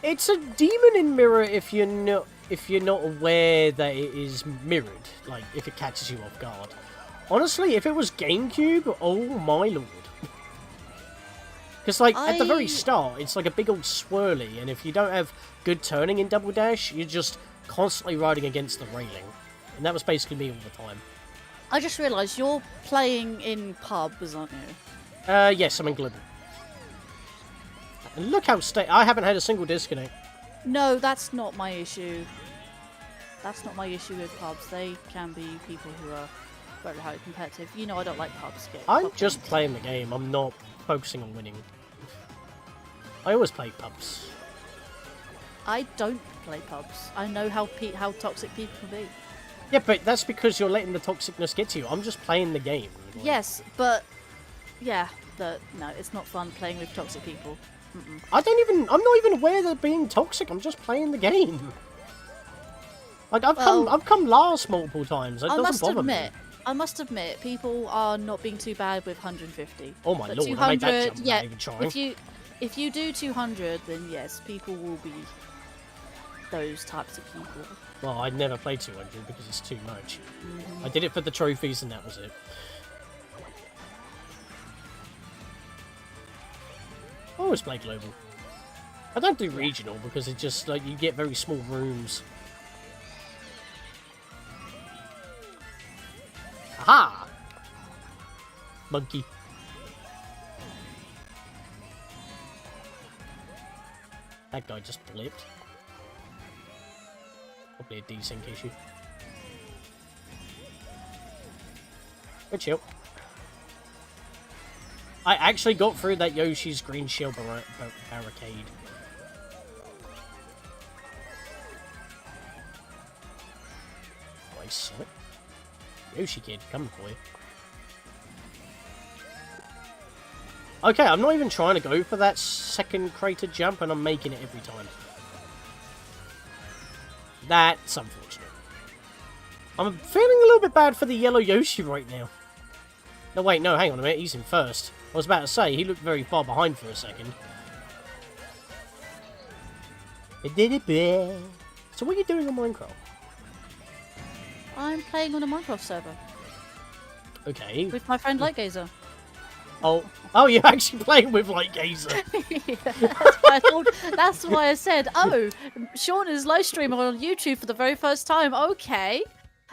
It's a demon in mirror if you're not aware that it is mirrored, like if it catches you off guard. Honestly, if it was GameCube, oh my lord. Because, like, at the very start, it's like a big old swirly, and if you don't have good turning in Double Dash, you're just constantly riding against the railing. And that was basically me all the time. I just realised you're playing in pubs, aren't you? Yes, I'm in Global. And look how I haven't had a single disconnect. No, that's not my issue. That's not my issue with pubs. They can be people who are very highly competitive. You know I don't like pubs. I'm just playing the game. I'm not focusing on winning. I always play pubs. I don't play pubs. I know how toxic people can be. Yeah, but that's because you're letting the toxicness get to you. I'm just playing the game. Like... Yes, but yeah, no, it's not fun playing with toxic people. I'm not even aware they're being toxic. I'm just playing the game. Like I've come last multiple times. It doesn't bother me. I must admit, people are not being too bad with 150. Oh my lord, 200, I made that jump without even trying. If you do 200, then yes, people will be those types of people. Well, I'd never play 200 because it's too much. I did it for the trophies and that was it. I always play global. I don't do regional because it's just like you get very small rooms. Aha! Monkey. That guy just blipped. Probably a desync issue. Good chill. I actually got through that Yoshi's green shield barricade. Nice. Yoshi kid, coming for you. Okay, I'm not even trying to go for that second crater jump, and I'm making it every time. That's unfortunate. I'm feeling a little bit bad for the yellow Yoshi right now. No, wait, no, hang on a minute, he's in first. I was about to say, he looked very far behind for a second. So what are you doing on Minecraft? I'm playing on a Minecraft server. Okay. With my friend Lightgazer. Oh, you're actually playing with Lightgazer. Yeah, that's why I said, oh, Sean is live streaming on YouTube for the very first time. Okay.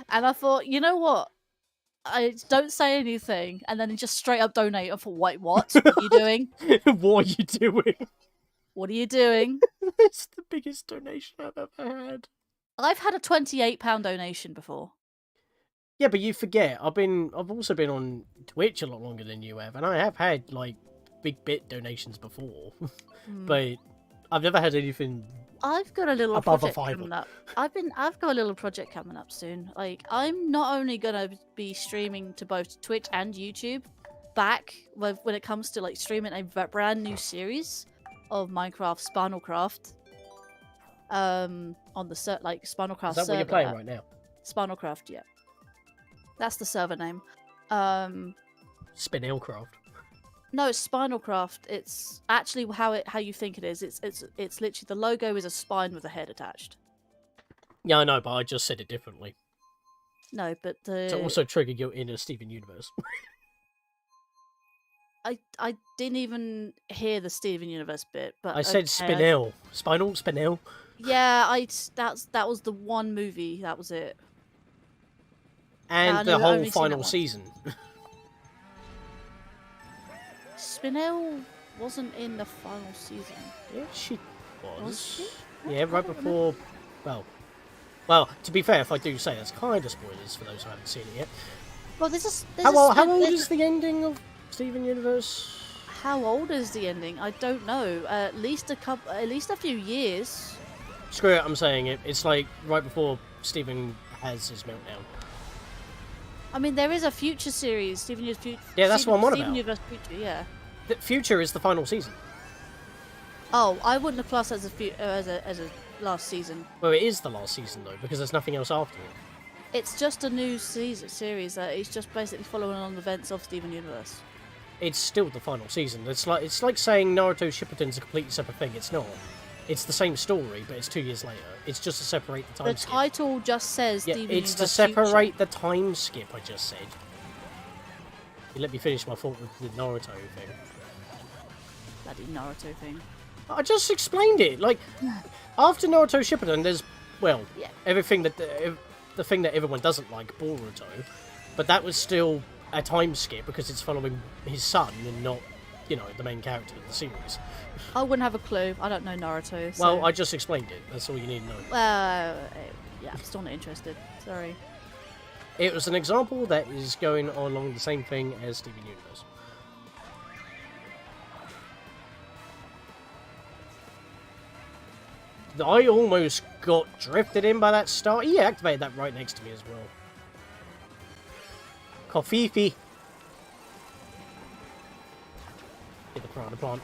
And I thought, you know what? I don't say anything, and then he just straight up donate. I thought, wait, what? What are you doing? What are you doing? What are you doing? It's the biggest donation I've ever had. I've had a £28 donation before. Yeah, but you forget, I've also been on Twitch a lot longer than you have, and I have had, like, big bit donations before. But I've never had anything I've got a little above project a fiver. coming up. I've got a little project coming up soon. Like, I'm not only gonna be streaming to both Twitch and YouTube back when it comes to like streaming a brand new series of Minecraft Spinalcraft. On the Spinalcraft Is that server. what you're playing right now? Spinalcraft, yeah. That's the server name. Spinelcraft. No, it's Spinalcraft. It's actually how you think it is. It's literally the logo is a spine with a head attached. Yeah, I know, but I just said it differently. No, but the To also trigger your inner Steven Universe. I didn't even hear the Steven Universe bit, but I said Spinel. Spinel. Yeah, that was the one movie. That was it. And the whole final season. Spinel wasn't in the final season. Yeah, she was. Was she? Yeah, right before. Well, to be fair, if I do say that's kind of spoilers for those who haven't seen it yet. Well, there's how old is the ending of Steven Universe? How old is the ending? I don't know. At least a few years. Screw it, I'm saying it. It's like right before Steven has his meltdown. I mean, there is a future series, Steven Universe Future. Yeah, that's what I'm on Steven about. Universe Future, yeah. The future is the final season. Oh, I wouldn't have classed it as a last season. Well, it is the last season though, because there's nothing else after it. It's just a new series. It's just basically following on the events of Steven Universe. It's still the final season. It's like saying Naruto Shippuden's a completely separate thing. It's not. It's the same story, but it's 2 years later. It's just to separate the time skip. The title just says Yeah, Steven it's to Universe separate Future. the time skip, I just said. You let me finish my thought with the Naruto thing. Bloody Naruto thing. I just explained it. Like, after Naruto Shippuden, there's, well, Yeah. everything that the thing that everyone doesn't like, Boruto. But that was still a time skip because it's following his son and not, you know, the main character of the series. I wouldn't have a clue. I don't know Naruto. So... Well, I just explained it. That's all you need to know. yeah, I'm still not interested. Sorry. It was an example that is going along the same thing as Steven Universe. I almost got drifted in by that star. He activated that right next to me as well. Kofifi. Hit the piranha plant.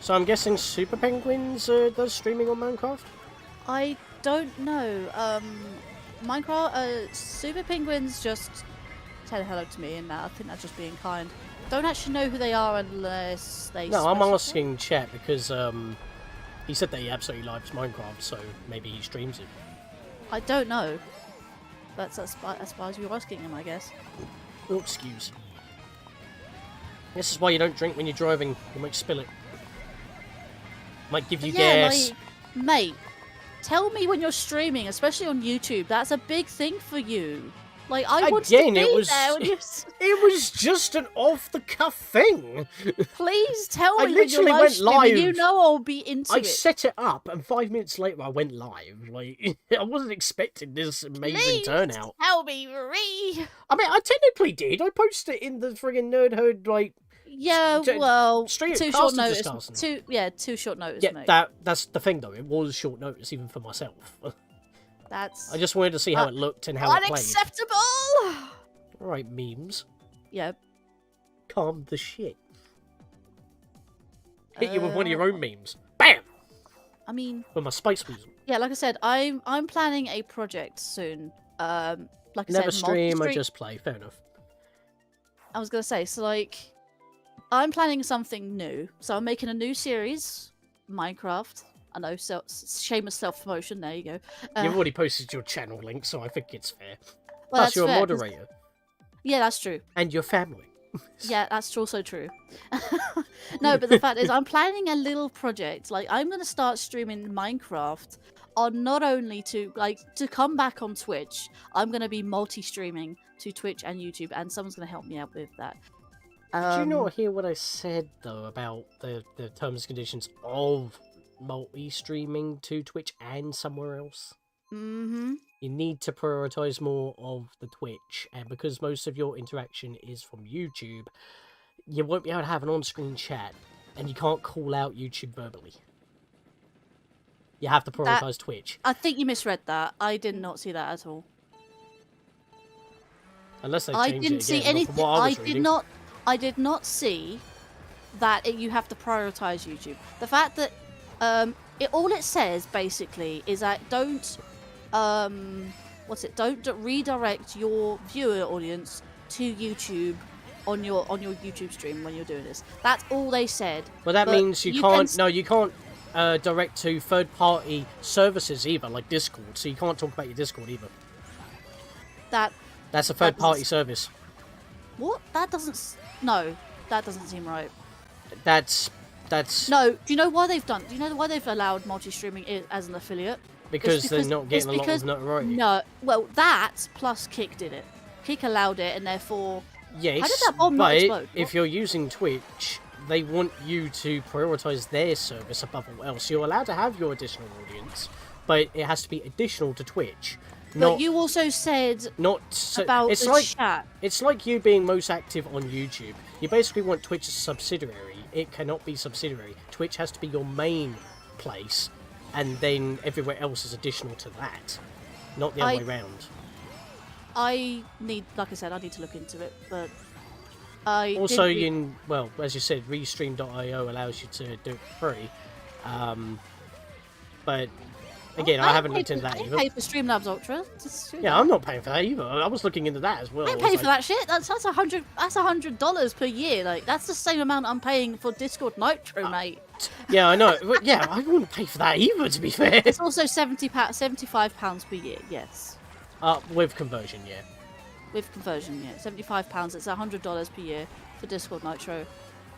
So I'm guessing Super Penguins does streaming on Minecraft? I don't know. Minecraft, Super Penguins just said hello to me, and I think that's just being kind. Don't actually know who they are unless they. No, I'm specify. asking chat because he said that he absolutely loves Minecraft, so maybe he streams it. I don't know. That's as far as you're asking him, I guess. Oh, excuse. This is why you don't drink when you're driving. You might spill it. Might give you gas. Like, mate, tell me when you're streaming, especially on YouTube. That's a big thing for you. Like, I wanted Again, to be it was there when you... it was just an off-the-cuff thing. Please tell I me when you're literally live went streaming. You live. know I'll be into I it. set it up, and 5 minutes later I went live. Like, I wasn't expecting this amazing Please turnout. tell me, Marie. I mean, I technically did. I posted it in the friggin' Nerd Herd, like, Yeah, well, straight too at short casting notice. discussion. Too short notice, Yeah, mate. that's the thing though. It was short notice even for myself. That's I just wanted to see how it looked and how it played. unacceptable. Alright, memes. Yeah. Calm the shit. Hit you with one of your own memes. Bam! I mean, With my Spice Weasel. yeah, like I said, I'm planning a project soon. Like I Never said, stream, I multi-stream. just play. Fair enough. I was gonna say, so like, I'm planning something new. So I'm making a new series, Minecraft. I know, shameless self-promotion. There you go. You've already posted your channel link, so I think it's fair. Well, Plus, you're a fair, 'cause- moderator. Yeah, that's true. And your family. Yeah, that's also true. No, but the fact is, I'm planning a little project. Like, I'm gonna start streaming Minecraft on not only to come back on Twitch. I'm gonna be multi-streaming to Twitch and YouTube, and someone's gonna help me out with that. Did you not hear what I said though about the terms and conditions of multi-streaming to Twitch and somewhere else? Mm-hmm. You need to prioritize more of the Twitch, and because most of your interaction is from YouTube, you won't be able to have an on-screen chat, and you can't call out YouTube verbally. You have to prioritize Twitch. I think you misread that. I did not see that at all. Unless they I change didn't it see again, but anything. from what I was reading. I did not see that you have to prioritize YouTube. The fact that all it says basically is that don't redirect your viewer audience to YouTube on your YouTube stream when you're doing this. That's all they said. Well, that means you can't. No, you can't direct to third-party services either, like Discord. So you can't talk about your Discord either. That's a third-party service. What? That doesn't. No, that doesn't seem right. That's. No. Do you know why they've done? Do you know why they've allowed multi-streaming as an affiliate? Because they're not getting a lot of notoriety. No. Well, that plus Kick did it. Kick allowed it, and therefore. Yes, how did that bomb not explode? If you're using Twitch, they want you to prioritize their service above all else. You're allowed to have your additional audience, but it has to be additional to Twitch. But you also said about the chat. It's like you being most active on YouTube. You basically want Twitch as a subsidiary. It cannot be subsidiary. Twitch has to be your main place, and then everywhere else is additional to that, not the other way around. Like I said, I need to look into it, but also, well, as you said, Restream.io allows you to do it for free, but again, I haven't looked into that either. I pay for Streamlabs Ultra. Yeah, I'm not paying for that either. I was looking into that as well. I pay for that shit. That's $100 per year. Like, that's the same amount I'm paying for Discord Nitro, mate. Yeah, I know. But yeah, I wouldn't pay for that either, to be fair. It's also £75 per year. Yes. With conversion, yeah. With conversion, yeah. £75. It's $100 per year for Discord Nitro.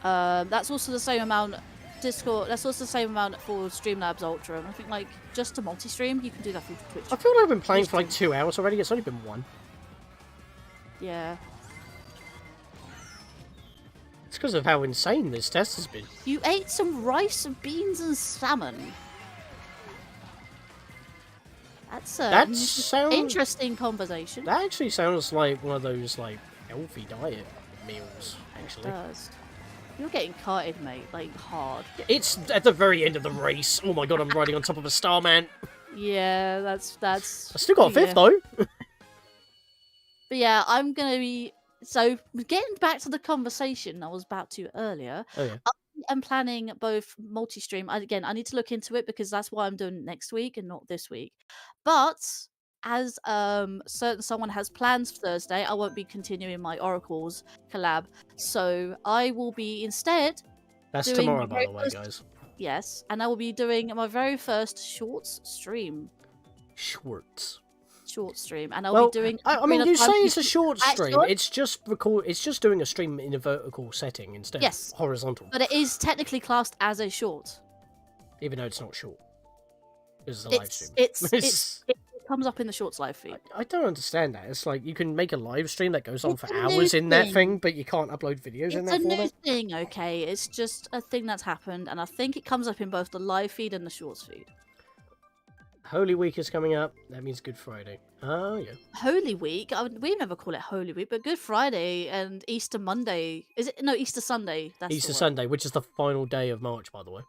That's also the same amount. That's also the same amount for Streamlabs Ultra. And I think, like, just to multi-stream, you can do that through Twitch. I feel like I've been playing for like 2 hours already. It's only been 1. Yeah. It's because of how insane this test has been. You ate some rice, beans, and salmon. That's an interesting conversation. That actually sounds like one of those, like, healthy diet meals, actually. It does. You're getting carted, mate, like, hard. It's at the very end of the race. Oh my god, I'm riding on top of a star, man. Yeah, that's... I still got a 5th, though. But yeah, I'm gonna be... So, getting back to the conversation I was about to earlier, Oh, yeah. I'm planning both multi-stream. Again, I need to look into it because that's why I'm doing it next week and not this week. But... as someone has plans for Thursday, I won't be continuing my Oracles collab, so I will be instead. That's tomorrow, by the way, guys. Yes, and I will be doing my very first shorts stream. Short stream, and I'll be doing. I mean, you say it's a short stream. It's just It's just doing a stream in a vertical setting instead of horizontal. But it is technically classed as a short, even though it's not short. It's a live stream. comes up in the Shorts live feed. I don't understand that. It's like you can make a live stream that goes on It's for a new hours in that thing. thing, but you can't upload videos in It's that a new format. thing, okay? It's just a thing that's happened, and I think it comes up in both the live feed and the Shorts feed. Holy Week is coming up. That means Good Friday. Oh, yeah. Holy Week? We never call it Holy Week, but Good Friday and Easter Monday. Is it? No, Easter Sunday. That's Easter the one. Sunday, which is the final day of March, by the way.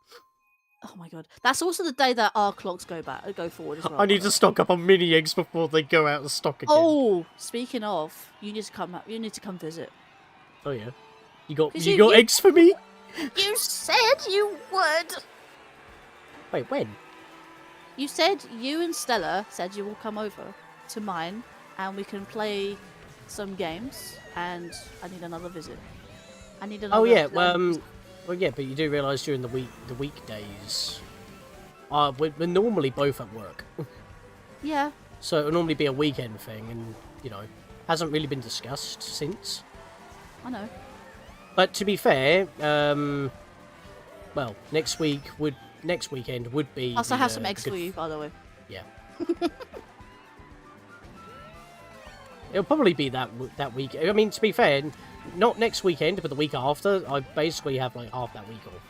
Oh my god. That's also the day that our clocks go forward as well. I need to stock up on mini eggs before they go out of stock again. Oh, speaking of, you need to come visit. Oh yeah. You got 'Cause you got you- eggs for me? You said you would. Wait, when? You said you and Stella said you will come over to mine and we can play some games, and I need another visit. I need another. Oh yeah, well yeah, but you do realise during the weekdays, we're normally both at work. Yeah. So it'll normally be a weekend thing, and you know, hasn't really been discussed since. I know. But to be fair, well, next weekend would be. Also, I have some the eggs for you, by the way. Yeah. It'll probably be that week. I mean, to be fair, not next weekend, but the week after. I basically have like half that week off.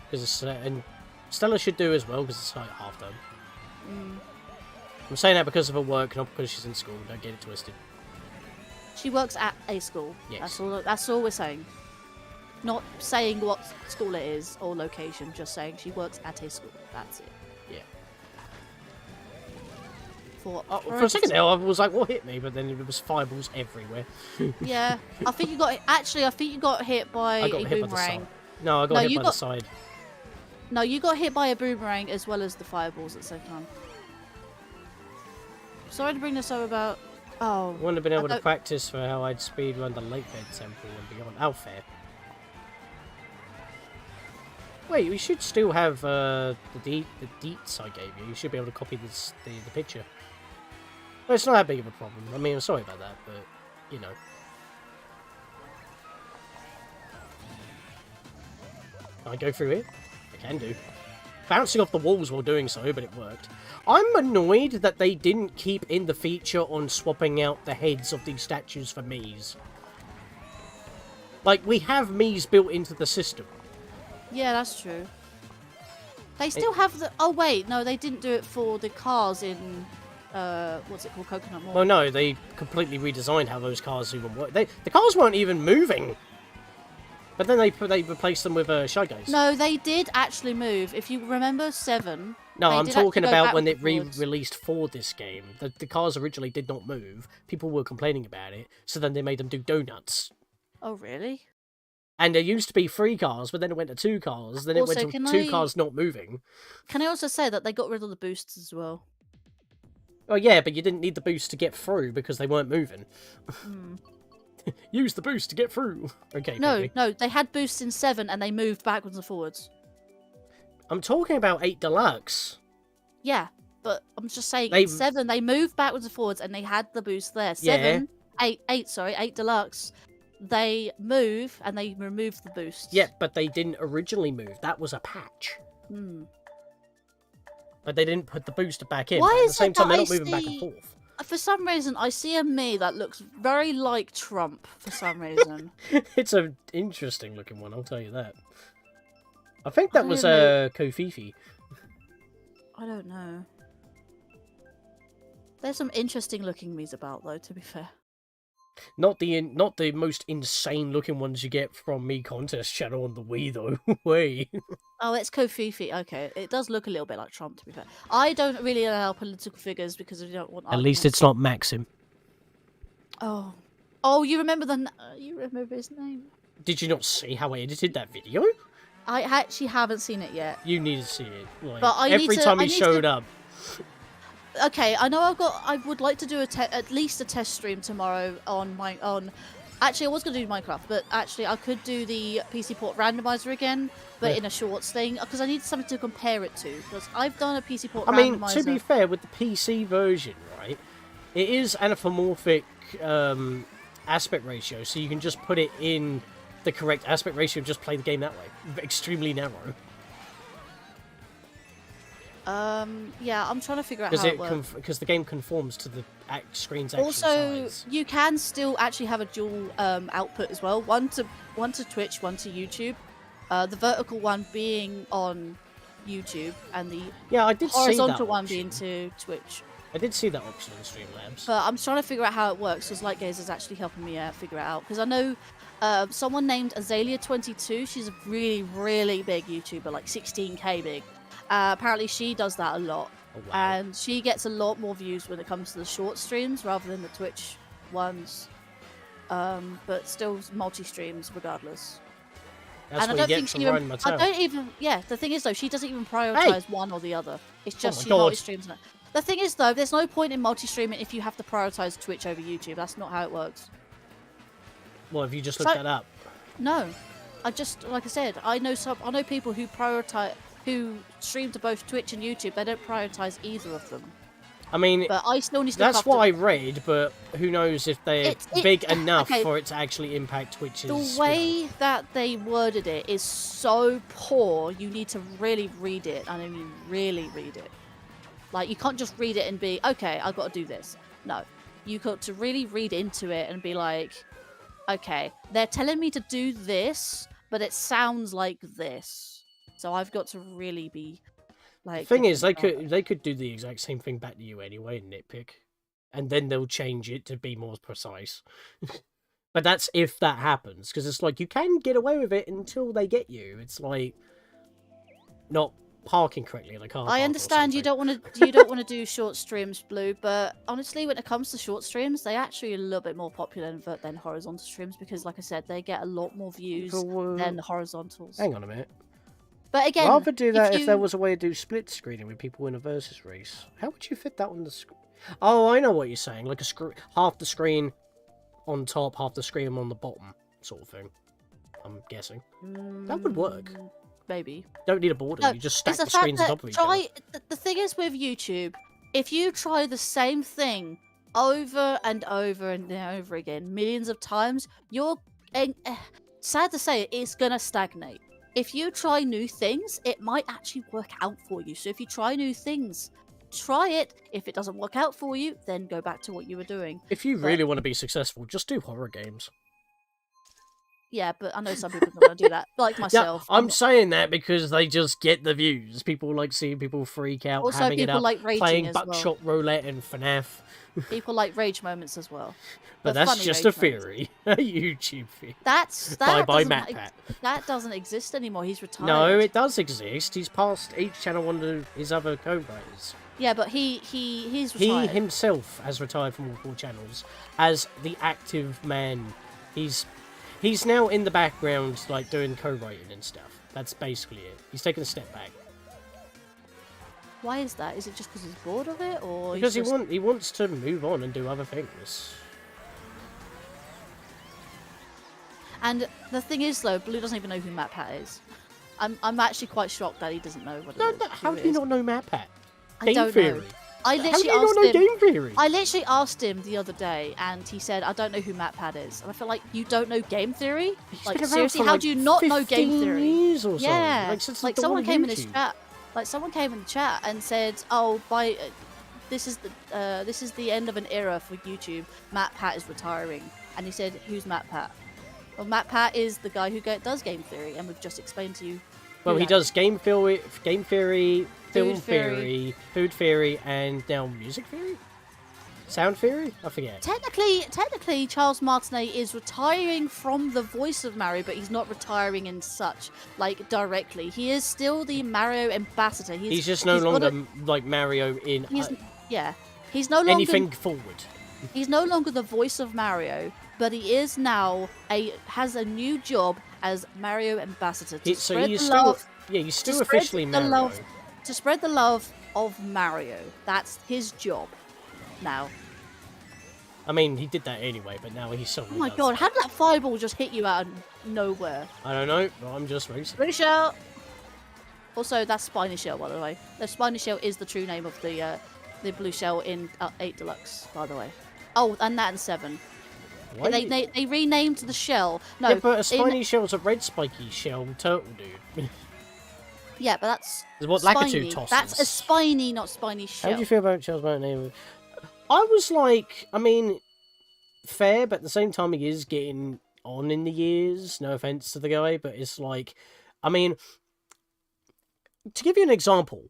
Because and Stella should do as well because it's like half term. I'm saying that because of her work, not because she's in school. Don't get it twisted. She works at a school. Yes. That's all we're saying. Not saying what school it is or location, just saying she works at a school. That's it. Yeah. For a second there, I was like, "What hit me?" But then there was fireballs everywhere. Yeah, I think you got hit by I got a hit by the boomerang. side. No, I got hit by the side. No, you got hit by a boomerang as well as the fireballs at the same time. Sorry to bring this up about. Oh. I wouldn't have been able to practice for how I'd speedrun the Lakebed Temple and beyond. Oh, fair. Wait, we should still have the deets I gave you. You should be able to copy the picture. Well, it's not that big of a problem. I mean, I'm sorry about that, but, you know. Can I go through it? I can do. Bouncing off the walls while doing so, but it worked. I'm annoyed that they didn't keep in the feature on swapping out the heads of these statues for Miis. Like, we have Miis built into the system. Yeah, that's true. They still have the. Oh wait, no, they didn't do it for the cars in. What's it called, Coconut Mall? Well, no, they completely redesigned how those cars even work. The cars weren't even moving. But then they replaced them with Shy Guys. No, they did actually move. If you remember 7. No, I'm talking about when it forwards. re-released for this game. The cars originally did not move. People were complaining about it, so then they made them do donuts. Oh really? And there used to be 3 cars, but then it went to 2 cars. Then Also, it went to 2 cars not moving. Can I also say that they got rid of the boosts as well? Oh yeah, but you didn't need the boost to get through because they weren't moving. Use the boost to get through. Okay. No, baby. no, they had boosts in 7 and they moved backwards and forwards. I'm talking about 8 Deluxe. Yeah, but I'm just saying, They- in 7 they moved backwards and forwards and they had the boost there. 8 Deluxe, they move and they remove the boosts. Yeah, but they didn't originally move. That was a patch. But they didn't put the booster back in. Why But at the is same it time, that they're I not moving back and see- forth. For some reason, I see a me that looks very like Trump, for some reason. It's an interesting looking one, I'll tell you that. I think that was don't know. Kofifi. I don't know. There's some interesting looking me's about, though, to be fair. Not the most insane looking ones you get from Me Contest channel on the Wii though. Way. Oh, it's Kofifi. Okay, it does look a little bit like Trump, to be fair. I don't really allow political figures because I don't want. At least arguments. it's not Maxim. Oh, you remember you remember his name? Did you not see how I edited that video? I actually haven't seen it yet. You need to see it. Like, But I every need to- time I he need showed to- up. Okay, I know I would like to do at least a test stream tomorrow on. Actually, I was going to do Minecraft, but actually I could do the PC port randomizer again, but Yeah. in a shorts thing because I need something to compare it to. Because I've done a PC port I mean, randomizer. to be fair, with the PC version, right, it is anthropomorphic aspect ratio, so you can just put it in the correct aspect ratio and just play the game that way. Extremely narrow. Yeah, I'm trying to figure out Does how it it works. because the game conforms to the screen's actual Also, size? you can still actually have a dual output as well. One to Twitch, one to YouTube. The vertical one being on YouTube, and the Yeah, I did see that horizontal one option. being to Twitch. I did see that option in Streamlabs. But I'm trying to figure out how it works because Lightgaze is actually helping me figure it out. Because I know someone named Azalea22. She's a really, really big YouTuber, like 16k big. Apparently, she does that a lot. Oh, wow. And she gets a lot more views when it comes to the short streams rather than the Twitch ones. But still multi-streams regardless. That's and what I you don't get think from she Ryan Mattel. I don't even. Yeah, the thing is though, she doesn't even prioritize one or the other. It's just she God. multi-streams. The thing is though, there's no point in multi-streaming if you have to prioritize Twitch over YouTube. That's not how it works. Well, have you just looked that up? No, I just like I said, I know people who stream to both Twitch and YouTube. They don't prioritize either of them. I mean, but I still need to. That's what I read, but who knows if they're big enough for it to actually impact Twitch's. The way that they worded it is so poor. You need to really read it, and I mean really read it. Like you can't just read it and be okay. I've got to do this. No, you got to really read into it and be like, okay, they're telling me to do this, but it sounds like this. So I've got to really be. Like, the thing is, they could do the exact same thing back to you anyway and nitpick, and then they'll change it to be more precise. But that's if that happens, because it's like you can get away with it until they get you. It's like not parking correctly in a car. I understand you don't want to do short streams, Blue, but honestly, when it comes to short streams, they actually are a little bit more popular than horizontal streams because, like I said, they get a lot more views than the horizontals. Hang on a minute. But again, I'd rather do that if there was a way to do split screening with people in a versus race. How would you fit that on the screen? Oh, I know what you're saying. Like half the screen on top, half the screen on the bottom, sort of thing. I'm guessing that would work. Maybe. Don't need a border. No, you just stack the screens on top of each other. The thing is with YouTube, if you try the same thing over and over and over again, millions of times, you're sad to say it's gonna stagnate. If you try new things, it might actually work out for you. So if you try new things, try it. If it doesn't work out for you, then go back to what you were doing. If you really want to be successful, just do horror games. Yeah, but I know some people don't want to do that, like myself. Yeah, I'm saying that because they just get the views. People like seeing people freak out, also, having it up, like playing Buckshot Roulette and FNAF. People like rage moments as well. But that's just a theory. A YouTube theory. That's by MatPat. That doesn't exist anymore. He's retired. No, it does exist. He's passed each channel on to his other co-writers. Yeah, but he's retired. He himself has retired from all 4 channels as the active man. He's now in the background, like doing co-writing and stuff. That's basically it. He's taken a step back. Why is that? Is it just because he's bored of it, or because he wants to move on and do other things? And the thing is, though, Blue doesn't even know who MatPat is. I'm actually quite shocked that he doesn't know what it is. How do you not know MatPat? I don't know. I literally asked him the other day, and he said, "I don't know who MatPat is." And I feel like you don't know game theory. Like seriously, how do you not know game theory? Years or yeah, like someone came in his chat. Like someone came in the chat and said, "Oh, this is the end of an era for YouTube. MatPat is retiring." And he said, "Who's MatPat?" Well, MatPat is the guy who does game theory, and we've just explained to you. Well, he does game theory, film theory, food theory, and now music theory? Sound theory? I forget. Technically, Charles Martinet is retiring from the voice of Mario, but he's not retiring in such, like, directly. He is still the Mario ambassador. He's just no longer, like, Mario in... He's no longer... anything forward. He's no longer the voice of Mario, but he is now has a new job as Mario ambassador to spread the love. Yeah, he's still officially Mario. To spread the love of Mario. That's his job now. I mean, he did that anyway, but now he's so. Oh my god! How did that fireball just hit you out of nowhere? I don't know. But I'm just racing. Spiny Shell. Also, that's Spiny Shell, by the way. The Spiny Shell is the true name of the blue shell in 8 Deluxe, by the way. Oh, and that in 7. They renamed the shell. No, yeah, but a spiny shell's a red spiky shell turtle, dude. Yeah, but that's What spiny. Lakitu tosses. That's a spiny, not spiny shell. How do you feel about Charles Barkley? I was like, I mean, fair, but at the same time, he is getting on in the years. No offense to the guy, but it's like, I mean, to give you an example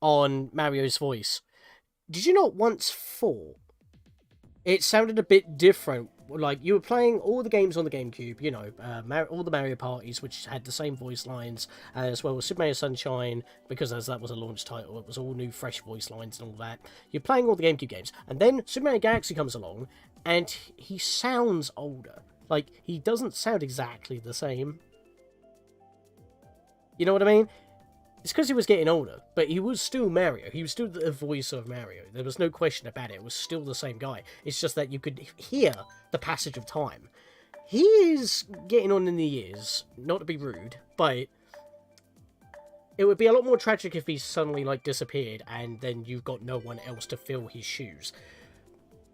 on Mario's voice, did you not once thought it sounded a bit different? Like, you were playing all the games on the GameCube, you know, all the Mario parties, which had the same voice lines, as well as Super Mario Sunshine, because as that was a launch title, it was all new, fresh voice lines and all that. You're playing all the GameCube games, and then Super Mario Galaxy comes along, and he sounds older. Like, he doesn't sound exactly the same. You know what I mean? It's because he was getting older, but he was still Mario. He was still the voice of Mario. There was no question about it. It was still the same guy. It's just that you could hear the passage of time. He is getting on in the years, not to be rude, but it would be a lot more tragic if he suddenly, like, disappeared and then you've got no one else to fill his shoes.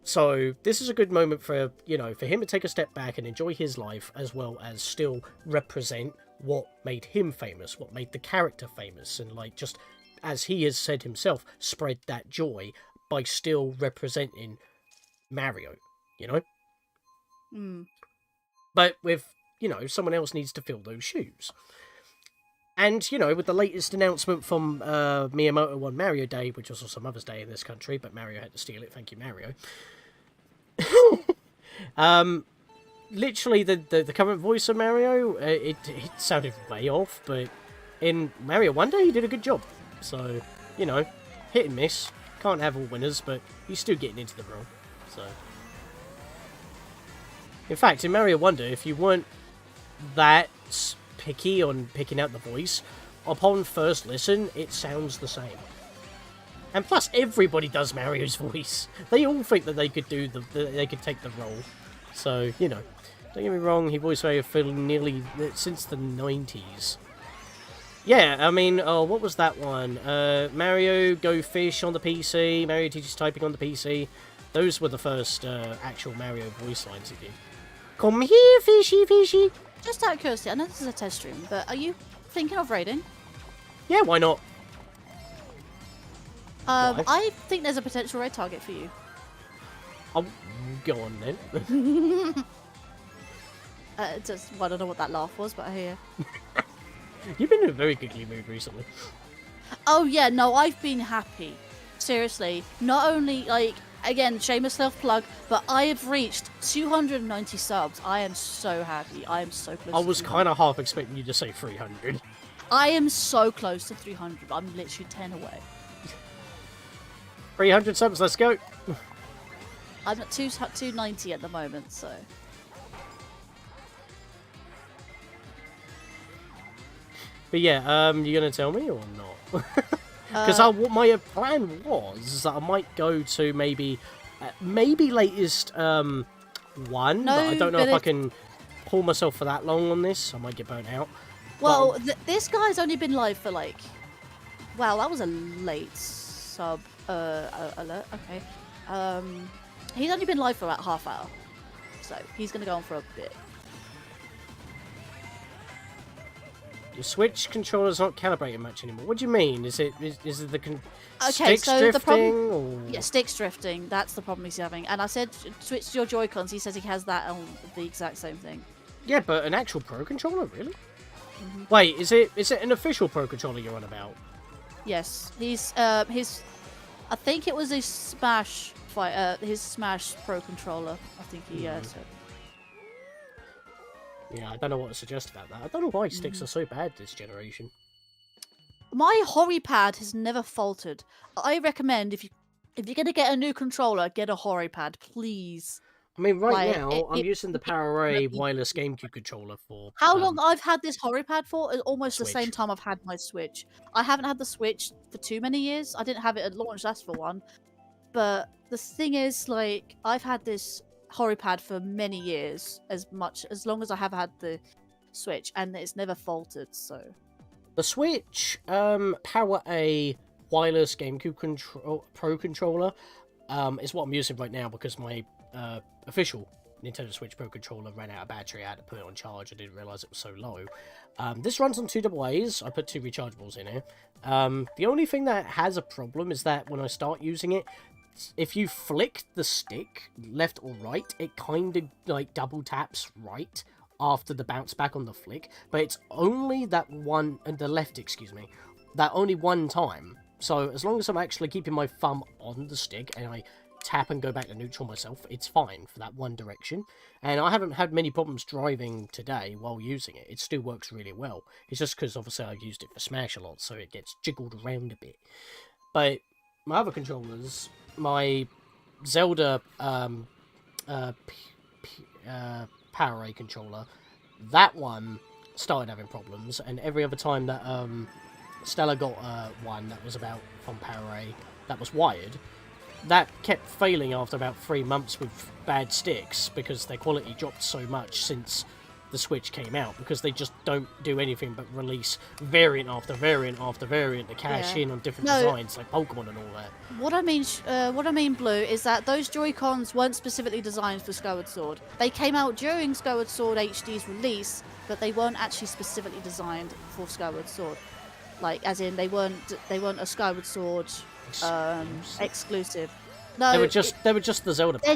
So this is a good moment for, you know, for him to take a step back and enjoy his life, as well as still represent what made him famous, what made the character famous, and, like, just, as he has said himself, spread that joy by still representing Mario, you know? But with, you know, someone else needs to fill those shoes. And, you know, with the latest announcement from Miyamoto on Mario Day, which was also Mother's Day in this country, but Mario had to steal it, thank you, Mario. Literally, the current voice of Mario, it sounded way off, but in Mario Wonder, he did a good job. So, you know, hit and miss. Can't have all winners, but he's still getting into the role. So, in fact, in Mario Wonder, if you weren't that picky on picking out the voice, upon first listen, it sounds the same. And plus, everybody does Mario's voice. They all think that they could do they could take the role. So, you know, don't get me wrong, he voiced Mario for nearly since the 90s. Yeah, I mean, what was that one? Mario Go Fish on the PC, Mario Teaches Typing on the PC. Those were the first actual Mario voice lines he did. Come here, fishy, fishy. Just out of curiosity, I know this is a test stream, but are you thinking of raiding? Yeah, why not? Why? I think there's a potential raid target for you. Oh, go on then. Just, well, I don't know what that laugh was, but I hear. You've been in a very giggly mood recently. Oh yeah, no, I've been happy. Seriously, not only, like, again, shameless self-plug, but I have reached 290 subs. I am so happy. I am so close. I was kind of half expecting you to say 300. I am so close to 300. I'm literally 10 away. 300 subs, let's go. I'm at 290 at the moment, so. But yeah, you gonna tell me or not? Because my plan was that I might go to maybe latest one. No, but I don't know but if I can pull myself for that long on this. I might get burnt out. Well, this guy's only been live for like. Wow, that was a late sub alert. Okay. He's only been live for about half hour, so he's gonna go on for a bit. Your Switch controller's not calibrated much anymore. What do you mean? Is it the Okay, sticks so drifting? the problem, or... yeah, sticks drifting. That's the problem he's having. And I said switch to your Joy-Cons. He says he has that on the exact same thing. Yeah, but an actual Pro controller, really? Wait, is it an official Pro controller you're on about? Yes, he's his. I think it was his Smash his Smash Pro controller. I think he said. Yeah, I don't know what to suggest about that. I don't know why sticks are so bad this generation. My HoriPad has never faltered. I recommend if you're gonna get a new controller, get a HoriPad, please. I mean, right now I'm using the PowerA wireless GameCube controller for. How long I've had this HoriPad for? Is almost Switch. the same time I've had my Switch. I haven't had the Switch for too many years. I didn't have it at launch, that's for one. But the thing is, like, I've had this HoriPad for many years, as long as I have had the Switch, and it's never faltered. So the Switch PowerA wireless GameCube Pro controller is what I'm using right now because my official Nintendo Switch Pro controller ran out of battery. I had to put it on charge. I didn't realise it was so low. This runs on 2 AA's. I put 2 rechargeables in here. The only thing that has a problem is that when I start using it, if you flick the stick left or right, it kind of like double taps right after the bounce back on the flick, but it's only that one, and the left, excuse me, that only one time. So as long as I'm actually keeping my thumb on the stick and I tap and go back to neutral myself, it's fine for that one direction. And I haven't had many problems driving today while using it. It still works really well. It's just because obviously I've used it for Smash a lot, so it gets jiggled around a bit. But my other controllers, my Zelda Power A controller, that one started having problems, and every other time that Stella got one that was about from Power A that was wired, that kept failing after about 3 months with bad sticks because their quality dropped so much since the Switch came out, because they just don't do anything but release variant after variant after variant to cash in on different designs like Pokemon and all that. What I mean, Blue, is that those Joy-Cons weren't specifically designed for Skyward Sword. They came out during Skyward Sword HD's release, but they weren't actually specifically designed for Skyward Sword. Like, as in, they weren't a Skyward Sword exclusive. No, they were just the Zelda. They're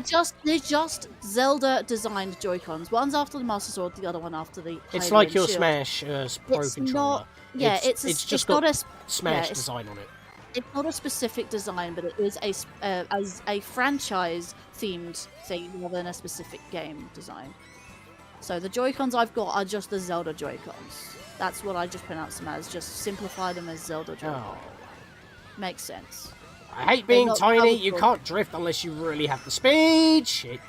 just Zelda designed Joy-Cons. One's after the Master Sword, the other one after the. It's like your Shield. Smash Pro it's controller. Not, yeah, it's just not got a Smash design on it. It's not a specific design, but it is as a franchise themed thing rather than a specific game design. So the Joy-Cons I've got are just the Zelda Joy-Cons. That's what I just pronounce them as. Just simplify them as Zelda Joy-Cons. Oh. Makes sense. I hate being tiny. You can't drift unless you really have the speed. Shit.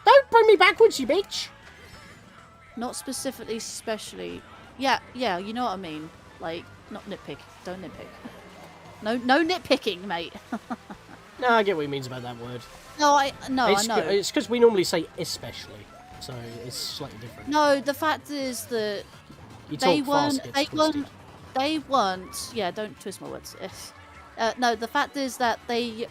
Don't bring me backwards, you bitch. Not specifically, especially. Yeah, you know what I mean. Like, not nitpick. Don't nitpick. No nitpicking, mate. No, I get what he means about that word. I know. It's because we normally say especially, so it's slightly different. No, the fact is that they weren't. Yeah, don't twist my words. No, the fact is that they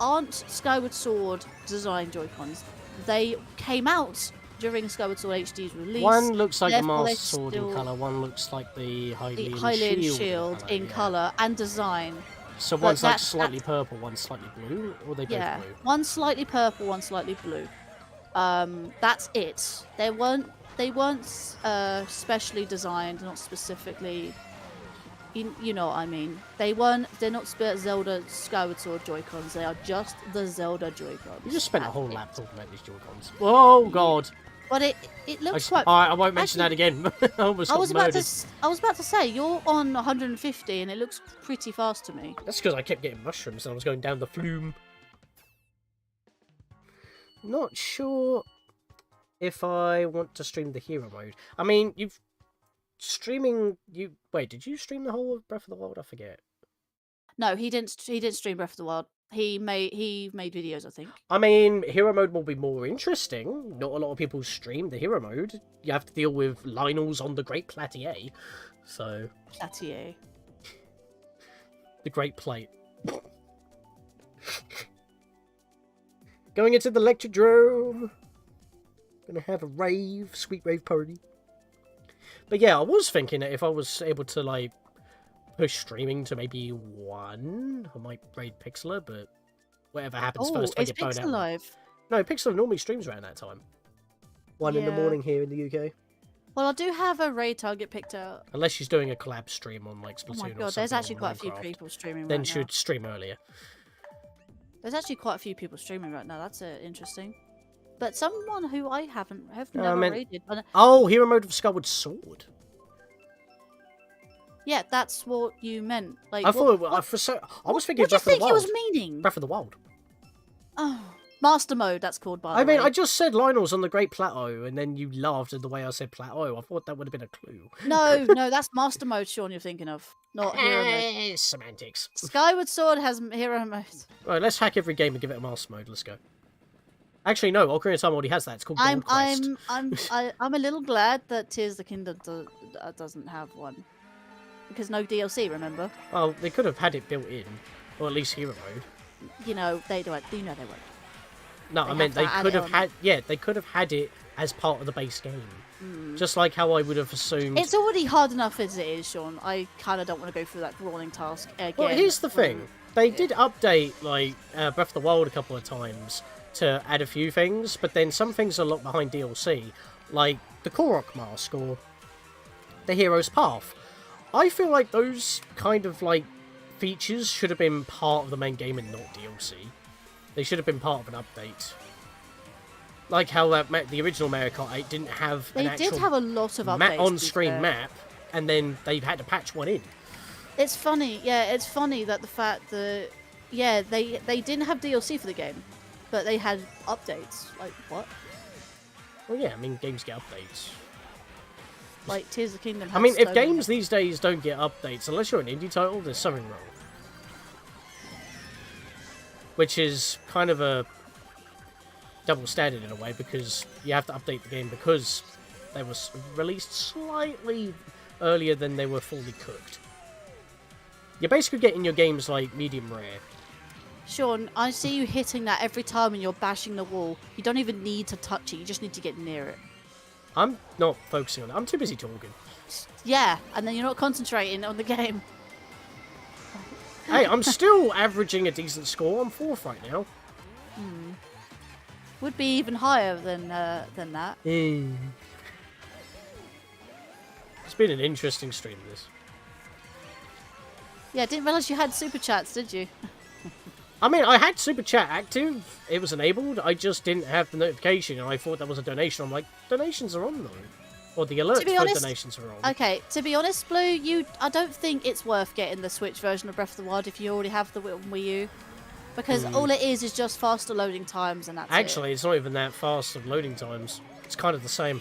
aren't Skyward Sword design Joy-Cons. They came out during Skyward Sword HD's release. One looks like the Master Sword in colour, one looks like the Hylian Shield in colour and design. So one's like slightly purple, one's slightly blue, or they both blue? One's slightly purple, one's slightly blue. That's it. They weren't specially designed, not specifically. You know what I mean. They're not Zelda Skyward Sword Joy-Cons. They are just the Zelda Joy-Cons. You just spent a whole lap talking about these Joy-Cons. Oh god. But it looks quite. I won't mention that again. I was about to say you're on 150 and it looks pretty fast to me. That's because I kept getting mushrooms and I was going down the flume. Not sure if I want to stream the hero mode. I mean, did you stream the whole of Breath of the Wild? I forget. No, he didn't stream Breath of the Wild. He made videos, I think. I mean, hero mode will be more interesting. Not a lot of people stream the hero mode. You have to deal with Lionel's on the Great Platier. So Platier. The Great Plate. Going into the lecture drome. Gonna have a rave, sweet rave party. But yeah, I was thinking that if I was able to, like, push streaming to maybe 1, I might raid Pixeler, but whatever happens first, I get boned out. Live? No, Pixeler normally streams around that time. 1 in the morning here in the UK. Well, I do have a raid target picked out. Unless she's doing a collab stream on, like, Splatoon or something. Oh my god, there's actually quite a few people streaming then right now. Then she'd stream earlier. There's actually quite a few people streaming right now. That's interesting. But someone who I have never raided. Oh, hero mode of Skyward Sword. Yeah, that's what you meant. Like, I was thinking what Breath of the Wild. What do you think he was meaning? Breath of the Wild. Oh, Master Mode. That's called by the way. I just said Lionel's on the Great Plateau, and then you laughed at the way I said plateau. I thought that would have been a clue. No, that's Master Mode, Sean. You're thinking of, not hero mode. Semantics. Skyward Sword has hero mode. Right, let's hack every game and give it a Master Mode. Let's go. Actually, no. Ocarina of Time already has that. It's called Gold Quest. I'm a little glad that Tears of the Kingdom doesn't have one, because no DLC. Remember? Well, they could have had it built in, or at least hero mode. You know they won't. No, I meant they could have had. Yeah, they could have had it as part of the base game. Just like how I would have assumed. It's already hard enough as it is, Sean. I kind of don't want to go through that grueling task again. Well, here's the thing. They did update, like, Breath of the Wild a couple of times to add a few things, but then some things are locked behind DLC, like the Korok Mask or the Hero's Path. I feel like those kind of, like, features should have been part of the main game and not DLC. They should have been part of an update. Like how the original Mario Kart 8 didn't have an actual... They did have a lot of updates. On-screen map, and then they've had to patch one in. It's funny, it's funny that the fact that, they didn't have DLC for the game, but they had updates. Like, what? Well, yeah, I mean, games get updates. Like, Tears of the Kingdom has I mean, if games these days don't get updates, unless you're an indie title, there's something wrong. Which is kind of a double standard in a way, because you have to update the game because they were released slightly earlier than they were fully cooked. You're basically getting your games like medium rare. Sean, I see you hitting that every time when you're bashing the wall. You don't even need to touch it, you just need to get near it. I'm not focusing on it. I'm too busy talking. Yeah, and then you're not concentrating on the game. Hey, I'm still averaging a decent score. I'm 4th right now. Would be even higher than that. It's been an interesting stream, this. Yeah, didn't realise you had super chats, did you? I mean, I had super chat active. It was enabled. I just didn't have the notification, and I thought that was a donation. I'm like, donations are on though, or the alerts for donations are on. Okay, to be honest, Blue, I don't think it's worth getting the Switch version of Breath of the Wild if you already have the Wii U, because all it is just faster loading times, and that's Actually, it's not even that fast of loading times. It's kind of the same.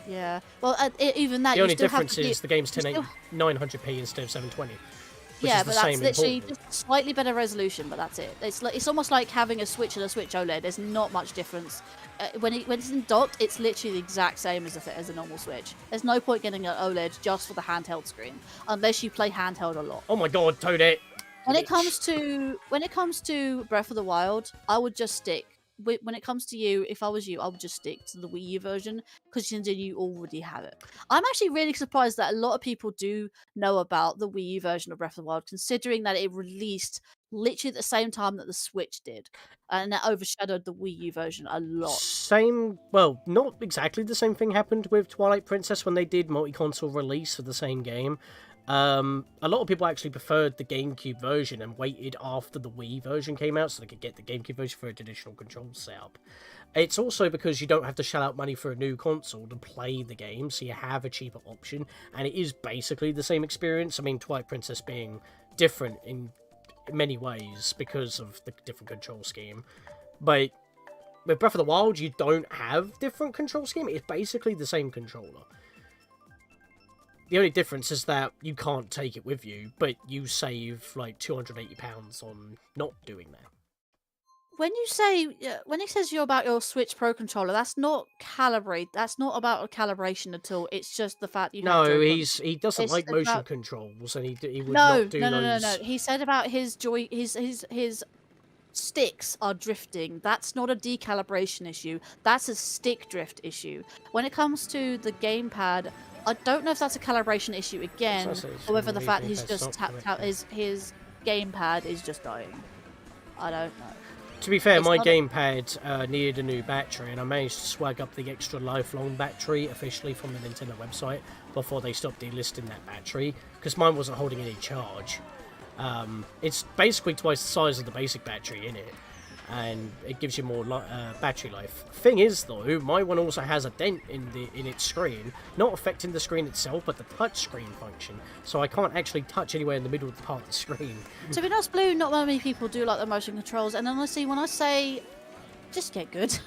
Yeah. Well, even that. The only difference is the game's 900p instead of 720. Yeah, but that's literally just slightly better resolution, but that's it. It's almost like having a Switch and a Switch OLED. There's not much difference. When it's in docked, it's literally the exact same as a normal Switch. There's no point getting an OLED just for the handheld screen, unless you play handheld a lot. Oh my god, Toadette! When it comes to Breath of the Wild, I would just stick. When it comes to you, if I was you, I would just stick to the Wii U version, because you already have it. I'm actually really surprised that a lot of people do know about the Wii U version of Breath of the Wild, considering that it released literally at the same time that the Switch did, and that overshadowed the Wii U version a lot. Well, not exactly the same thing happened with Twilight Princess when they did multi-console release of the same game. A lot of people actually preferred the GameCube version and waited after the Wii version came out so they could get the GameCube version for a traditional control setup. It's also because you don't have to shell out money for a new console to play the game, so you have a cheaper option, and it is basically the same experience. I mean, Twilight Princess being different in many ways because of the different control scheme, but with Breath of the Wild, you don't have different control scheme. It's basically the same controller. The only difference is that you can't take it with you, but you save like £280 on not doing that. When it says you're about your Switch Pro controller, that's not calibrate. That's not about a calibration at all. It's just the fact you. No, he doesn't like motion controls, and he would not do those. No. He said about his sticks are drifting. That's not a decalibration issue. That's a stick drift issue. When it comes to the gamepad, I don't know if that's a calibration issue again, or whether the fact he's just tapped out his gamepad is just dying. I don't know. To be fair, my gamepad needed a new battery, and I managed to swag up the extra lifelong battery officially from the Nintendo website before they stopped delisting that battery, because mine wasn't holding any charge. It's basically twice the size of the basic battery in it, and it gives you more battery life. Thing is, though, my one also has a dent in its screen, not affecting the screen itself, but the touch screen function. So I can't actually touch anywhere in the middle of the part of the screen. To be honest, Blue, not many people do like the motion controls, and honestly, when I say just get good.